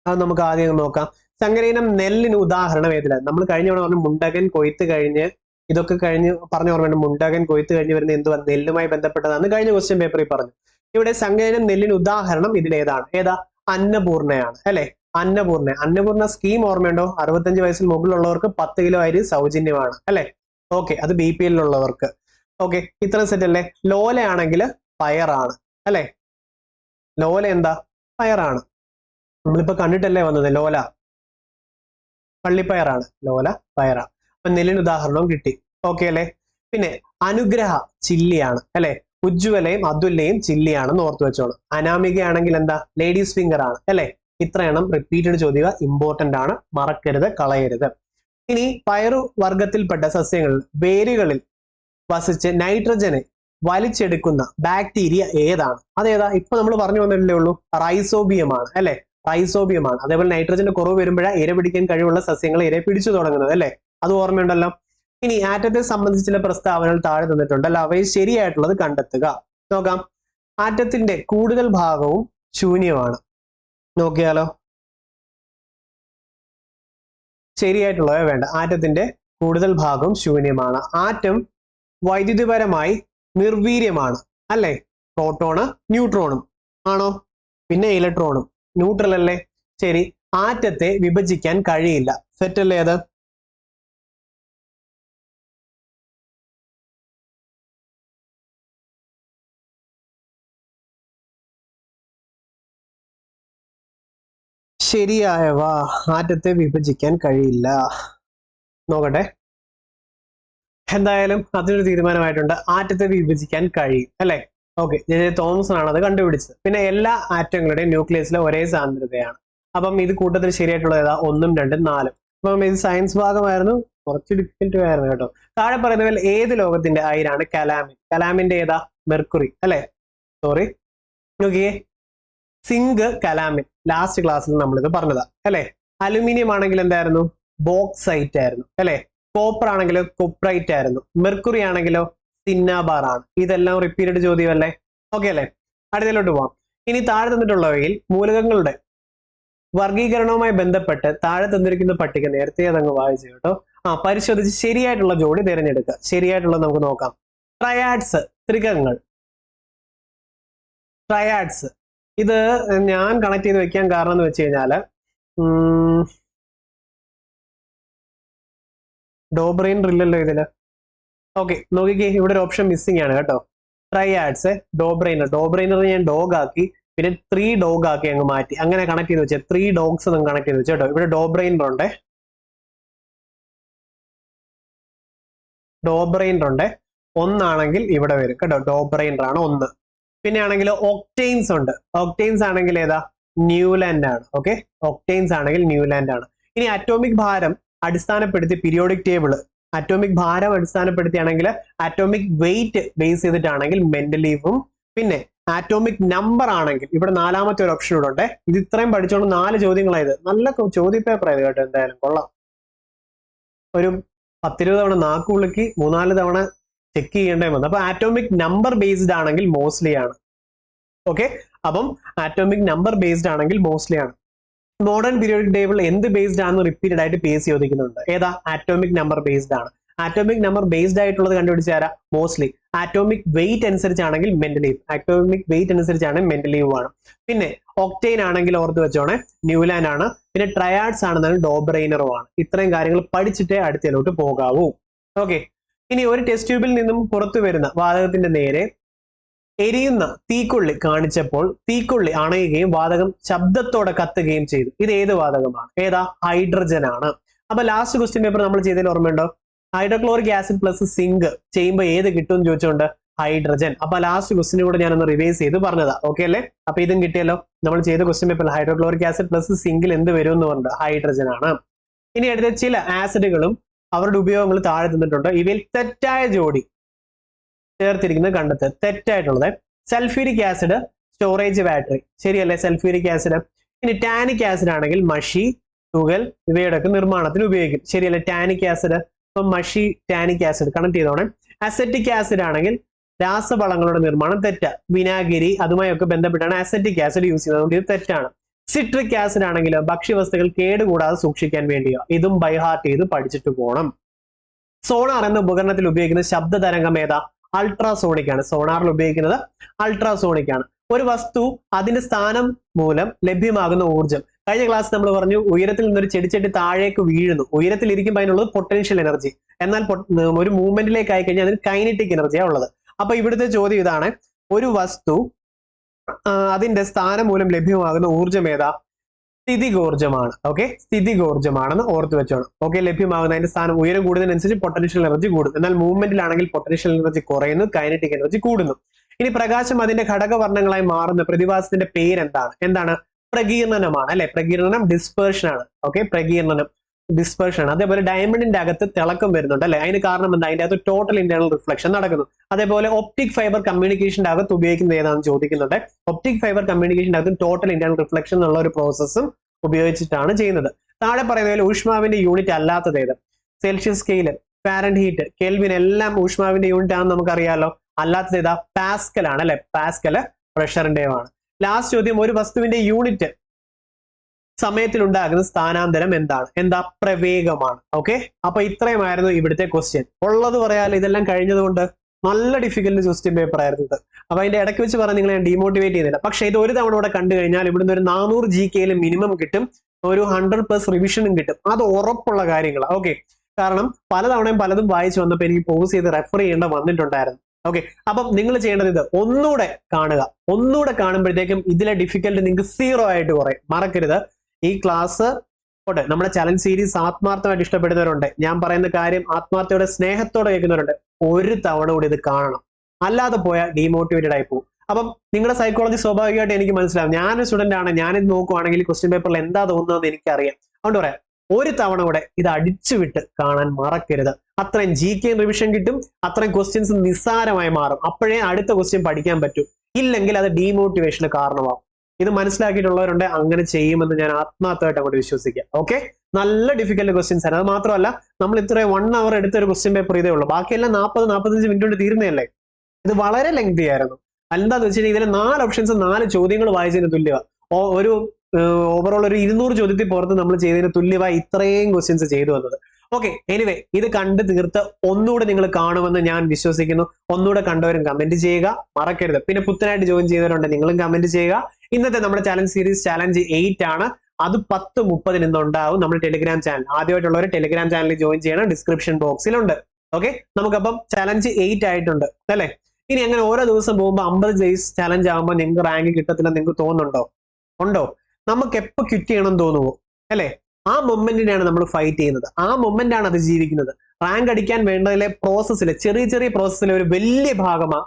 അത് നമുക്ക് ആദ്യം നോക്കാം. സങ്കരയിനം നെല്ലിന് ഉദാഹരണം ഏതിലാണ്? നമ്മൾ കഴിഞ്ഞ തവണ പറഞ്ഞു മുണ്ടകൻ കൊയ്ത്ത് കഴിഞ്ഞ്, ഇതൊക്കെ കഴിഞ്ഞ് പറഞ്ഞ ഓർമ്മയുണ്ട്. മുണ്ടകൻ കൊയ്ത്ത് കഴിഞ്ഞ് വരുന്ന എന്തുവാ? നെല്ലുമായി ബന്ധപ്പെട്ടതാണ് കഴിഞ്ഞ ക്വസ്റ്റ്യൻ പേപ്പറിൽ പറഞ്ഞു. ഇവിടെ സങ്കരയിനം നെല്ലിന് ഉദാഹരണം ഇതിലേതാണ്? ഏതാ? അന്നപൂർണയാണ് അല്ലെ? അന്നപൂർണ സ്കീം ഓർമ്മയുണ്ടോ? 65 വയസ്സിൽ മുകളിലുള്ളവർക്ക് 10 കിലോ അരി സൗജന്യമാണ് അല്ലെ? ഓക്കെ, അത് BPL ഉള്ളവർക്ക്. ഓക്കെ, ഇത്ര സെറ്റ് അല്ലേ. ലോലയാണെങ്കിൽ പയറാണ് അല്ലെ. ലോല എന്താ? പയറാണ്. നമ്മളിപ്പോ കണ്ടിട്ടല്ലേ വന്നത് ലോല, പള്ളിപ്പയറാണ്. ലോല പയറാണ്. അപ്പൊ നെല്ലിന് ഉദാഹരണവും കിട്ടി. ഓക്കെ അല്ലെ. പിന്നെ അനുഗ്രഹ ചില്ലിയാണ് അല്ലെ. ഉജ്ജ്വലയും അതുല്യയും ചില്ലിയാണെന്ന് ഓർത്തു വെച്ചോളൂ. അനാമിക ആണെങ്കിൽ എന്താ? ലേഡീസ് ഫിംഗർ ആണ് അല്ലെ. ഇത്ര എണ്ണം റിപ്പീറ്റഡ് ചോദ്യം ഇമ്പോർട്ടന്റ് ആണ്, മറക്കരുത്, കളയരുത്. ഇനി പയറു വർഗത്തിൽപ്പെട്ട സസ്യങ്ങളിൽ വേരുകളിൽ വസിച്ച് നൈട്രജനെ വലിച്ചെടുക്കുന്ന ബാക്ടീരിയ ഏതാണ്? അതേതാ? ഇപ്പൊ നമ്മൾ പറഞ്ഞു വന്നിട്ടല്ലേ ഉള്ളൂ, റൈസോബിയമാണ് അല്ലെ. റൈസോബിയമാണ്. അതേപോലെ നൈട്രജന്റെ കുറവ് വരുമ്പോഴാണ് ഇര പിടിക്കാൻ കഴിവുള്ള സസ്യങ്ങൾ ഇര പിടിച്ചു തുടങ്ങുന്നത് അല്ലെ. അത് ഓർമ്മയുണ്ടല്ലോ. ഇനി ആറ്റത്തെ സംബന്ധിച്ച് ചില പ്രസ്താവനകൾ താഴെ തന്നിട്ടുണ്ട് അല്ല, അവയിൽ ശരിയായിട്ടുള്ളത് കണ്ടെത്തുക. നോക്കാം. ആറ്റത്തിന്റെ കൂടുതൽ ഭാഗവും ശൂന്യമാണ്. നോക്കിയാലോ. ശരിയായിട്ടുള്ളവ വേണ്ട. ആറ്റത്തിന്റെ കൂടുതൽ ഭാഗവും ശൂന്യമാണ്. ആറ്റം വൈദ്യുതിപരമായി നിർവീര്യമാണ് അല്ലെ. പ്രോട്ടോണ് ന്യൂട്രോണും ആണോ? പിന്നെ ഇലക്ട്രോണും. ന്യൂട്രൽ അല്ലേ. ശരി. ആറ്റത്തെ വിഭജിക്കാൻ കഴിയില്ല. സെറ്റ് അല്ലേ അത്? ശരിയായവ. ആറ്റത്തെ വിഭജിക്കാൻ കഴിയില്ല. നോക്കട്ടെ. എന്തായാലും അതിനൊരു തീരുമാനമായിട്ടുണ്ട്. ആറ്റത്തെ വിഭജിക്കാൻ കഴിയും അല്ലെ. ഓക്കെ, ജെ തോമസൺ ആണ് അത് കണ്ടുപിടിച്ചത്. പിന്നെ എല്ലാ ആറ്റങ്ങളുടെയും ന്യൂക്ലിയസിലെ ഒരേ സാന്ദ്രതയാണ്. അപ്പം ഇത് കൂട്ടത്തിൽ ശരിയായിട്ടുള്ളത് ഏതാ? 1, 2, 4. അപ്പം ഇത് സയൻസ് ഭാഗമായിരുന്നു, കുറച്ച് ഡിഫിക്കൽട്ട് ആയിരുന്നു കേട്ടോ. താഴെ പറയുന്നതിൽ ഏത് ലോകത്തിന്റെ അയിരാണ് കലാമിൻ? കലാമിന്റെ ഏതാ? മെർക്കുറി അല്ലെ. സോറി, നോക്കിയേ. സിങ്ക്, കലാമിൻ ലാസ്റ്റ് ക്ലാസ്സിൽ നമ്മളിത് പറഞ്ഞതാ അല്ലെ. അലുമിനിയം ആണെങ്കിൽ എന്തായിരുന്നു? ബോക്സൈറ്റ് ആയിരുന്നു അല്ലെ. കോപ്പർ ആണെങ്കിലോ കൊപ്രൈറ്റ് ആയിരുന്നു. മെർക്കുറി ആണെങ്കിലോ സിന്നാബാർ ആണ്. ഇതെല്ലാം റിപ്പീറ്റഡ് ചോദ്യമല്ലേ. ഓക്കെ അല്ലെ. അടുത്തതിലോട്ട് പോവാം. ഇനി താഴെ തന്നിട്ടുള്ളവയിൽ മൂലകങ്ങളുടെ വർഗീകരണവുമായി ബന്ധപ്പെട്ട് താഴെ തന്നിരിക്കുന്ന പട്ടിക നേരത്തെ അതങ്ങ് വായിച്ചു കേട്ടോ. പരിശോധിച്ച് ശരിയായിട്ടുള്ള ജോഡി തിരഞ്ഞെടുക്കുക. ശരിയായിട്ടുള്ളത് നമുക്ക് നോക്കാം. ട്രയാഡ്സ്, ത്രികങ്ങൾ. ട്രയാഡ്സ് ഇത് ഞാൻ കണക്ട് ചെയ്ത് വെക്കാൻ കാരണം എന്ന് വെച്ച് കഴിഞ്ഞാല് ഡോബ്രെയിനർ ഇല്ലല്ലോ ഇതില്. ഓക്കെ, നോക്കിക്കേ, ഇവിടെ ഒരു ഓപ്ഷൻ മിസ്സിംഗ് ആണ് കേട്ടോ. ട്രയാഡ്സ്, ഡോബ്രെയിനർ. ഡോബ്രെയിനർ ഞാൻ ഡോഗ് ആക്കി, പിന്നെ 3 ഡോഗ് ആക്കി അങ്ങ് മാറ്റി. അങ്ങനെ കണക്ട് ചെയ്ത് വെച്ചേ. 3 ഡോഗ്സ് നിങ്ങൾ കണക്ട് ചെയ്ത് വെച്ചു കേട്ടോ. ഇവിടെ ഡോബ്രെയിനർ ഉണ്ട്, ഡോബ്രെയിനർ ഉണ്ട്. ഒന്നാണെങ്കിൽ ഇവിടെ വരും കേട്ടോ. ഡോബ്രെയിനർ ആണ് 1. പിന്നെ ആണെങ്കിൽ ഒക്ടെയിൻസ് ഉണ്ട്. ഒക്ടെയിൻസ് ആണെങ്കിൽ ഏതാ? ന്യൂലാൻഡ് ആണ്. ഓക്കെ, ഒക്ടെയിൻസ് ആണെങ്കിൽ ന്യൂലാൻഡ് ആണ്. ഇനി അറ്റോമിക് ഭാരം അടിസ്ഥാനപ്പെടുത്തി പീരിയോഡിക് ടേബിൾ, അറ്റോമിക് ഭാരം അടിസ്ഥാനപ്പെടുത്തിയാണെങ്കിൽ അറ്റോമിക് വെയിറ്റ് ബേസ് ചെയ്തിട്ടാണെങ്കിൽ മെന്റലീവും, പിന്നെ ആറ്റോമിക് നമ്പർ ആണെങ്കിൽ ഇവിടെ 4ാമത്തെ ഒരു ഓപ്ഷൻ ഇവിടെ ഉണ്ട്. ഇത് ഇത്രയും പഠിച്ചോണ്ട് 4 ചോദ്യങ്ങളായത്. നല്ല ചോദ്യ പേപ്പർ ആയത് കേട്ടോ. എന്തായാലും കൊള്ളാം. ഒരു 10-20 തവണ നാക്ക് വിളിക്ക് 3-4 തവണ ചെക്ക് ചെയ്യേണ്ടേ വന്നു. അപ്പൊ ആറ്റോമിക് നമ്പർ ബേസ്ഡ് ആണെങ്കിൽ മോസ്റ്റ്ലി ആണ്. ഓക്കെ, അപ്പം ആറ്റോമിക് നമ്പർ ബേസ്ഡ് ആണെങ്കിൽ മോസ്റ്റ്ലി ആണ്. മോഡേൺ പീരിയോഡിക് ടേബിൾ എന്ത് ബേസ്ഡ് ആണെന്ന് റിപ്പീറ്റഡ് ആയിട്ട് പേസ് ചോദിക്കുന്നുണ്ട്. ഏതാ? ആറ്റോമിക് നമ്പർ ബേസ്ഡ് ആണ്. ആറ്റോമിക് നമ്പർ ബേസ്ഡ് ആയിട്ടുള്ളത് കണ്ടുപിടിച്ചാരാ? മോസ്റ്റ്ലി. ആറ്റോമിക് വെയിറ്റ് അനുസരിച്ചാണെങ്കിൽ മെന്റലീവ്. ആറ്റോമിക് വെയിറ്റ് അനുസരിച്ചാണെങ്കിൽ മെന്റലീവ് ആണ്. പിന്നെ ഒക്ടെയിൻ ആണെങ്കിൽ ഓർത്ത് വെച്ചോണേ ന്യൂലാൻഡ് ആണ്. പിന്നെ ട്രയാഡ്സ് ആണെന്നാൽ ഡോബ്രെയിനറും ആണ്. ഇത്രയും കാര്യങ്ങൾ പഠിച്ചിട്ടേ അടുത്തതിലോട്ട് പോകാവൂ. ഓക്കെ, ഇനി ഒരു ടെസ്റ്റ് ട്യൂബിൽ നിന്നും പുറത്തു വരുന്ന വാതകത്തിന്റെ നേരെ എരിയുന്ന തീക്കൊള്ളി കാണിച്ചപ്പോൾ തീക്കൊള്ളി അണയുകയും വാതകം ശബ്ദത്തോടെ കത്തുകയും ചെയ്തു. ഇത് ഏത് വാതകമാണ്? ഏതാ? ഹൈഡ്രജൻ ആണ്. അപ്പൊ ലാസ്റ്റ് ക്വസ്റ്റ്യൻ പേപ്പർ നമ്മൾ ചെയ്തതിൽ ഓർമ്മയുണ്ടോ? ഹൈഡ്രോക്ലോറിക് ആസിഡ് പ്ലസ് സിങ്ക് ചെയ്യുമ്പോൾ ഏത് കിട്ടും എന്ന് ചോദിച്ചുകൊണ്ട് ഹൈഡ്രജൻ. അപ്പൊ ലാസ്റ്റ് ക്വസ്റ്റിനും കൂടെ ഞാനൊന്ന് റിവൈസ് ചെയ്ത് പറഞ്ഞതാ. ഓക്കെ അല്ലേ. അപ്പൊ ഇതും കിട്ടിയല്ലോ. നമ്മൾ ചെയ്ത question paper hydrochloric acid plus സിങ്കിൽ എന്ത് വരും എന്ന് പറഞ്ഞത് ഹൈഡ്രജൻ ആണ്. ഇനി അടുത്ത ചില ആസിഡുകളും അവരുടെ ഉപയോഗങ്ങൾ താഴെ തന്നിട്ടുണ്ട്. ഇവയിൽ തെറ്റായ ജോഡി ചേർത്തിരിക്കുന്നത് കണ്ടെത്തുക. തെറ്റായിട്ടുള്ളത് സൾഫ്യൂരിക് ആസിഡ് സ്റ്റോറേജ് ബാറ്ററി. ശരിയല്ലേ സൾഫ്യൂരിക് ആസിഡ്. ഇനി ടാനിക് ആസിഡ് ആണെങ്കിൽ മഷി, തുകൽ ഇവയുടെ ഒക്കെ നിർമ്മാണത്തിന് ഉപയോഗിക്കും. ശരിയല്ലേ ടാനിക് ആസിഡ്. അപ്പൊ മഷി, ടാനിക് ആസിഡ് കണക്ട് ചെയ്തോണേ. അസറ്റിക് ആസിഡ് ആണെങ്കിൽ രാസവളങ്ങളുടെ നിർമ്മാണം. തെറ്റാ. വിനാഗിരി അതുമായൊക്കെ ബന്ധപ്പെട്ടാണ് അസറ്റിക് ആസിഡ് യൂസ് ചെയ്യുന്നത്. ഇത് തെറ്റാണ്. സിട്രിക് ആസിഡ് ആണെങ്കിലോ ഭക്ഷ്യവസ്തുക്കൾ കേടുകൂടാതെ സൂക്ഷിക്കാൻ വേണ്ടിയോ. ഇതും ബൈഹാർട്ട് ചെയ്ത് പഠിച്ചിട്ട് പോകണം. സോണാർ എന്ന ഉപകരണത്തിൽ ഉപയോഗിക്കുന്ന ശബ്ദ തരംഗം ഏതാ? അൾട്രാസോണിക് ആണ്. സോണാറിൽ ഉപയോഗിക്കുന്നത് അൾട്രാസോണിക് ആണ്. ഒരു വസ്തു അതിന്റെ സ്ഥാനം മൂലം ലഭ്യമാകുന്ന ഊർജം കഴിഞ്ഞ ക്ലാസ് നമ്മൾ പറഞ്ഞു ഉയരത്തിൽ നിന്നൊരു ചെടിച്ചട്ടി താഴേക്ക് വീഴുന്നു. ഉയരത്തിൽ ഇരിക്കുമ്പോൾ അതിനുള്ളത് പൊട്ടൻഷ്യൽ എനർജി. എന്നാൽ ഒരു മൂവ്മെന്റിലേക്ക് ആയി കഴിഞ്ഞാൽ അതിന് കൈനറ്റിക് എനർജിയാണ് ഉള്ളത്. അപ്പൊ ഇവിടുത്തെ ചോദ്യം ഇതാണ്, ഒരു വസ്തു അതിന്റെ സ്ഥാനം മൂലം ലഭ്യമാകുന്ന ഊർജ്ജം ഏതാ? സ്ഥിതികോർജ്ജമാണ്. ഓക്കെ, സ്ഥിതികോർജ്ജമാണെന്ന് ഓർത്ത് വെച്ചോണം. ഓക്കെ, ലഭ്യമാകുന്ന അതിന്റെ സ്ഥാനം ഉയരം കൂടുന്നതിനനുസരിച്ച് പൊട്ടൻഷ്യൽ എനർജി കൂടും. എന്നാൽ മൂവ്മെന്റിലാണെങ്കിൽ പൊട്ടൻഷ്യൽ എനർജി കുറയുന്നു, കൈനറ്റിക് എനർജി കൂടുന്നു. ഇനി പ്രകാശം അതിന്റെ ഘടകവർണ്ണങ്ങളായി മാറുന്ന പ്രതിഭാസത്തിന്റെ പേരെന്താണ്? എന്താണ്? പ്രകീർണനമാണ് അല്ലെ? പ്രകീർണനം ഡിസ്പേർഷൻ ആണ്. ഓക്കെ, പ്രകീർണനം ഡിസ്പേർഷൻ ആണ്. അതേപോലെ ഡയമണ്ടിന്റെ അകത്ത് തിളക്കം വരുന്നുണ്ട് അല്ലെ? അതിന് കാരണം എന്താ? അതിന്റെ അകത്ത് ടോട്ടൽ ഇന്റേണൽ റിഫ്ലക്ഷൻ നടക്കുന്നു. അതേപോലെ ഒപ്റ്റിക് ഫൈബർ കമ്മ്യൂണിക്കേഷന്റെ അകത്ത് ഉപയോഗിക്കുന്നത് ഏതാണെന്ന് ചോദിക്കുന്നുണ്ട്. ഒപ്റ്റിക് ഫൈബർ കമ്മ്യൂണിക്കേഷന്റെ അകത്ത് ടോട്ടൽ ഇന്റേണൽ റിഫ്ലക്ഷൻ എന്നുള്ള ഒരു പ്രോസസ്സും ഉപയോഗിച്ചിട്ടാണ് ചെയ്യുന്നത്. താഴെ പറയുന്നതിൽ ഊഷ്മാവിന്റെ യൂണിറ്റ് അല്ലാത്തത് ഏത്? സെൽഷ്യസ് സ്കെയില്, ഫാരൻഹീറ്റ്, കെൽവിൻ എല്ലാം ഊഷ്മാവിന്റെ യൂണിറ്റ് ആണെന്ന് നമുക്കറിയാലോ. അല്ലാത്തത് ഏതാ? പാസ്കൽ ആണ് അല്ലെ? പാസ്കല് പ്രഷറിന്റെയുമാണ്. ലാസ്റ്റ് ചോദ്യം, ഒരു വസ്തുവിന്റെ യൂണിറ്റ് സമയത്തിൽ ഉണ്ടാകുന്ന സ്ഥാനാന്തരം എന്താണ്? എന്താ? പ്രവേഗമാണ്. ഓക്കെ, അപ്പൊ ഇത്രയുമായിരുന്നു ഇവിടുത്തെ ക്വസ്റ്റ്യൻ. ഉള്ളത് പറയാലോ, ഇതെല്ലാം കഴിഞ്ഞതുകൊണ്ട് നല്ല ഡിഫിക്കൽട്ട് ക്വസ്റ്റ്യൻ പേപ്പർ ആയിരുന്നു ഇത്. അപ്പൊ അതിന്റെ ഇടയ്ക്ക് വെച്ച് പറഞ്ഞ് നിങ്ങളെ ഞാൻ ഡീമോട്ടിവേറ്റ് ചെയ്യുന്നില്ല. പക്ഷെ ഇത് ഒരു തവണ ഇവിടെ കണ്ടു കഴിഞ്ഞാൽ ഇവിടുന്ന് ഒരു 400 GK മിനിമം കിട്ടും, ഒരു 100+ റിവിഷനും കിട്ടും. അത് ഉറപ്പുള്ള കാര്യങ്ങളാണ്. ഓക്കെ, കാരണം പലതവണയും പലതും വായിച്ചു വന്നപ്പോൾ എനിക്ക് പോസ് ചെയ്ത് റെഫർ ചെയ്യേണ്ട വന്നിട്ടുണ്ടായിരുന്നു. ഓക്കെ, അപ്പം നിങ്ങൾ ചെയ്യേണ്ടത് ഇത് ഒന്നുകൂടെ കാണുക. ഒന്നുകൂടെ കാണുമ്പോഴത്തേക്കും ഇതിലെ ഡിഫിക്കൽട്ട് നിങ്ങൾക്ക് 0 ആയിട്ട് കുറയും. മറക്കരുത്, ഈ ക്ലാസ് പോട്ടെ, നമ്മുടെ ചലഞ്ച് സീരീസ് ആത്മാർത്ഥമായിട്ട് ഇഷ്ടപ്പെടുന്നവരുണ്ട്, ഞാൻ പറയുന്ന കാര്യം ആത്മാർത്ഥയോടെ സ്നേഹത്തോടെ കേൾക്കുന്നവരുണ്ട്. ഒരു തവണ കൂടി ഇത് കാണണം, അല്ലാതെ പോയാൽ ഡീമോട്ടിവേറ്റഡ് ആയി പോകും. അപ്പം നിങ്ങളുടെ സൈക്കോളജി സ്വാഭാവികമായിട്ട് എനിക്ക് മനസ്സിലാവും. ഞാനൊരു സ്റ്റുഡന്റ് ആണ്, ഞാനിത് നോക്കുവാണെങ്കിൽ ക്വസ്റ്റ്യൻ പേപ്പറിൽ എന്താ തോന്നുന്നതെന്ന് എനിക്കറിയാം. അതുകൊണ്ട് പറയാം, ഒരു തവണ കൂടെ ഇത് അടിച്ചുവിട്ട് കാണാൻ മറക്കരുത്. അത്രയും GK റിവിഷൻ കിട്ടും, അത്രയും ക്വസ്റ്റ്യൻസ് നിസ്സാരമായി മാറും. അപ്പോഴേ അടുത്ത ക്വസ്റ്റ്യൻ പഠിക്കാൻ പറ്റൂ. ഇല്ലെങ്കിൽ അത് ഡീമോട്ടിവേഷന് കാരണമാവും. ഇത് മനസ്സിലാക്കിയിട്ടുള്ളവരുണ്ട്, അങ്ങനെ ചെയ്യുമെന്ന് ഞാൻ ആത്മാർത്ഥമായിട്ട് അങ്ങോട്ട് വിശ്വസിക്കാം. ഓക്കെ, നല്ല ഡിഫിക്കൽട്ട് ക്വസ്റ്റ്യൻസ് ആണ്. അത് മാത്രമല്ല, നമ്മൾ ഇത്രയും 1 hour എടുത്ത ഒരു ക്വസ്റ്റ്യൻ പേപ്പർ ഇതേ ഉള്ളൂ. ബാക്കിയെല്ലാം 40-45 മിനിറ്റ് കൊണ്ട് തീരുന്നതല്ലേ. ഇത് വളരെ ലെങ്തി ആയിരുന്നു. എന്താന്ന് വെച്ചിട്ടുണ്ടെങ്കിൽ ഇതിലെ 4 ഓപ്ഷൻസ് 4 ചോദ്യങ്ങൾ വായിച്ചതിന് തുല്യമാണ്. ഒരു ഓവറോൾ ഒരു 200 ചോദ്യത്തിൽ പുറത്ത് നമ്മൾ ചെയ്തതിന് തുല്യമായി ഇത്രയും ക്വസ്റ്റ്യൻസ് ചെയ്തു വന്നത്. ഓക്കെ, എനിവേ ഇത് കണ്ട് തീർത്ത് ഒന്നുകൂടെ നിങ്ങൾ കാണുമെന്ന് ഞാൻ വിശ്വസിക്കുന്നു. ഒന്നുകൂടെ കണ്ടവരും കമന്റ് ചെയ്യുക, മറക്കരുത്. പിന്നെ പുത്തനായിട്ട് ജോയിൻ ചെയ്തവരുണ്ട്, നിങ്ങളും കമന്റ് ചെയ്യുക. ഇന്നത്തെ നമ്മുടെ ചലഞ്ച് സീരീസ് ചലഞ്ച് 8 ആണ്. അത് 10:30 ഇന്നുണ്ടാവും നമ്മുടെ ടെലിഗ്രാം ചാനൽ. ആദ്യമായിട്ടുള്ളവർ ടെലിഗ്രാം ചാനലിൽ ജോയിൻ ചെയ്യണം, ഡിസ്ക്രിപ്ഷൻ ബോക്സിലുണ്ട്. ഓക്കെ, നമുക്കപ്പം ചലഞ്ച് 8 ആയിട്ടുണ്ട് അല്ലെ? ഇനി അങ്ങനെ ഓരോ ദിവസം പോകുമ്പോൾ 50 ഡേയ്സ് ചലഞ്ച് ആകുമ്പോൾ നിങ്ങൾക്ക് റാങ്ക് കിട്ടത്തില്ല നിങ്ങൾക്ക് തോന്നുന്നുണ്ടോ? ഉണ്ടോ? നമുക്ക് എപ്പോൾ ക്വിറ്റ് ചെയ്യണം തോന്നുമോ അല്ലെ? ആ മൊമെന്റിനെയാണ് നമ്മൾ ഫൈറ്റ് ചെയ്യുന്നത്, ആ മൊമെന്റ് ആണ് അതിജീവിക്കുന്നത്. റാങ്ക് അടിക്കാൻ വേണ്ടതിലെ പ്രോസസ്സിലെ ചെറിയ ചെറിയ പ്രോസസ്സിലെ ഒരു വലിയ ഭാഗമാ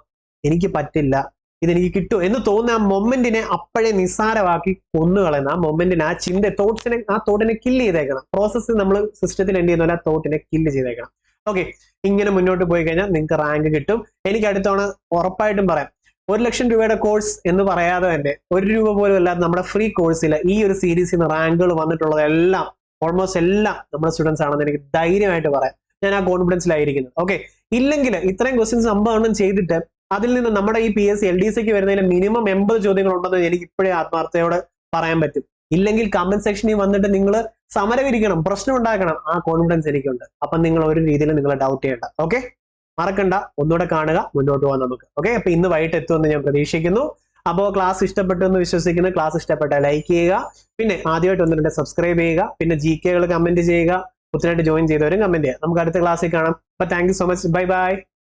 എനിക്ക് പറ്റില്ല, ഇതെനിക്ക് കിട്ടും എന്ന് തോന്നുന്ന ആ മൊമെന്റിനെ അപ്പോഴേ നിസ്സാരമാക്കി കൊന്നുകളയുന്ന ആ മൊമെന്റിനെ, ആ തോട്ടിനെ കില്ല് ചെയ്തേക്കണം. പ്രോസസ്സ് നമ്മൾ സിസ്റ്റത്തിൽ എൻഡ് ചെയ്യുന്ന ആ തോട്ടിനെ കില്ല് ചെയ്തേക്കണം. ഓക്കെ, ഇങ്ങനെ മുന്നോട്ട് പോയി കഴിഞ്ഞാൽ നിങ്ങൾക്ക് റാങ്ക് കിട്ടും. എനിക്ക് അടുത്തവണ ഉറപ്പായിട്ടും പറയാം, 1 ലക്ഷം രൂപയുടെ കോഴ്സ് എന്ന് പറയാതെ തന്നെ 1 രൂപ പോലും അല്ലാതെ നമ്മുടെ ഫ്രീ കോഴ്സിൽ ഈ ഒരു സീരീസിൽ നിന്ന് റാങ്കുകൾ വന്നിട്ടുള്ളതെല്ലാം ഓൾമോസ്റ്റ് എല്ലാം നമ്മുടെ സ്റ്റുഡൻസ് ആണെന്ന് എനിക്ക് ധൈര്യമായിട്ട് പറയാം. ഞാൻ ആ കോൺഫിഡൻസിലായിരിക്കുന്നത്. ഓക്കെ, ഇല്ലെങ്കിൽ ഇത്രയും ക്വസ്റ്റ്യൻസ് 50 ചെയ്തിട്ട് അതിൽ നിന്ന് നമ്മുടെ ഈ PSC LDCക്ക് വരുന്നതിന് മിനിമം 80 ചോദ്യങ്ങൾ ഉണ്ടെന്ന് എനിക്ക് ഇപ്പോഴേ ആത്മാർത്ഥയോടെ പറയാൻ പറ്റും. ഇല്ലെങ്കിൽ കമന്റ് സെക്ഷനിൽ വന്നിട്ട് നിങ്ങൾ സമരവിരിക്കണം, പ്രശ്നം ഉണ്ടാക്കണം. ആ കോൺഫിഡൻസ് എനിക്കുണ്ട്. അപ്പം നിങ്ങൾ ഒരു രീതിയിൽ നിങ്ങൾ ഡൗട്ട് ചെയ്യണ്ട. ഓക്കെ, മറക്കണ്ട, ഒന്നുകൂടെ കാണുക, മുന്നോട്ട് പോകാൻ നമുക്ക്. ഓക്കെ, അപ്പൊ ഇന്ന് വൈകിട്ട് എത്തുമെന്ന് ഞാൻ പ്രതീക്ഷിക്കുന്നു. അപ്പോൾ ക്ലാസ് ഇഷ്ടപ്പെട്ടു എന്ന് വിശ്വസിക്കുന്നു. ക്ലാസ് ഇഷ്ടപ്പെട്ടാൽ ലൈക്ക് ചെയ്യുക, പിന്നെ ആദ്യമായിട്ട് 1-2 സബ്സ്ക്രൈബ് ചെയ്യുക, പിന്നെ GK കമന്റ് ചെയ്യുക, പുതിയതായിട്ട് ജോയിൻ ചെയ്തവരും കമന്റ് ചെയ്യുക. നമുക്ക് അടുത്ത ക്ലാസ്സിൽ കാണാം. അപ്പൊ thank you so much, bye bye.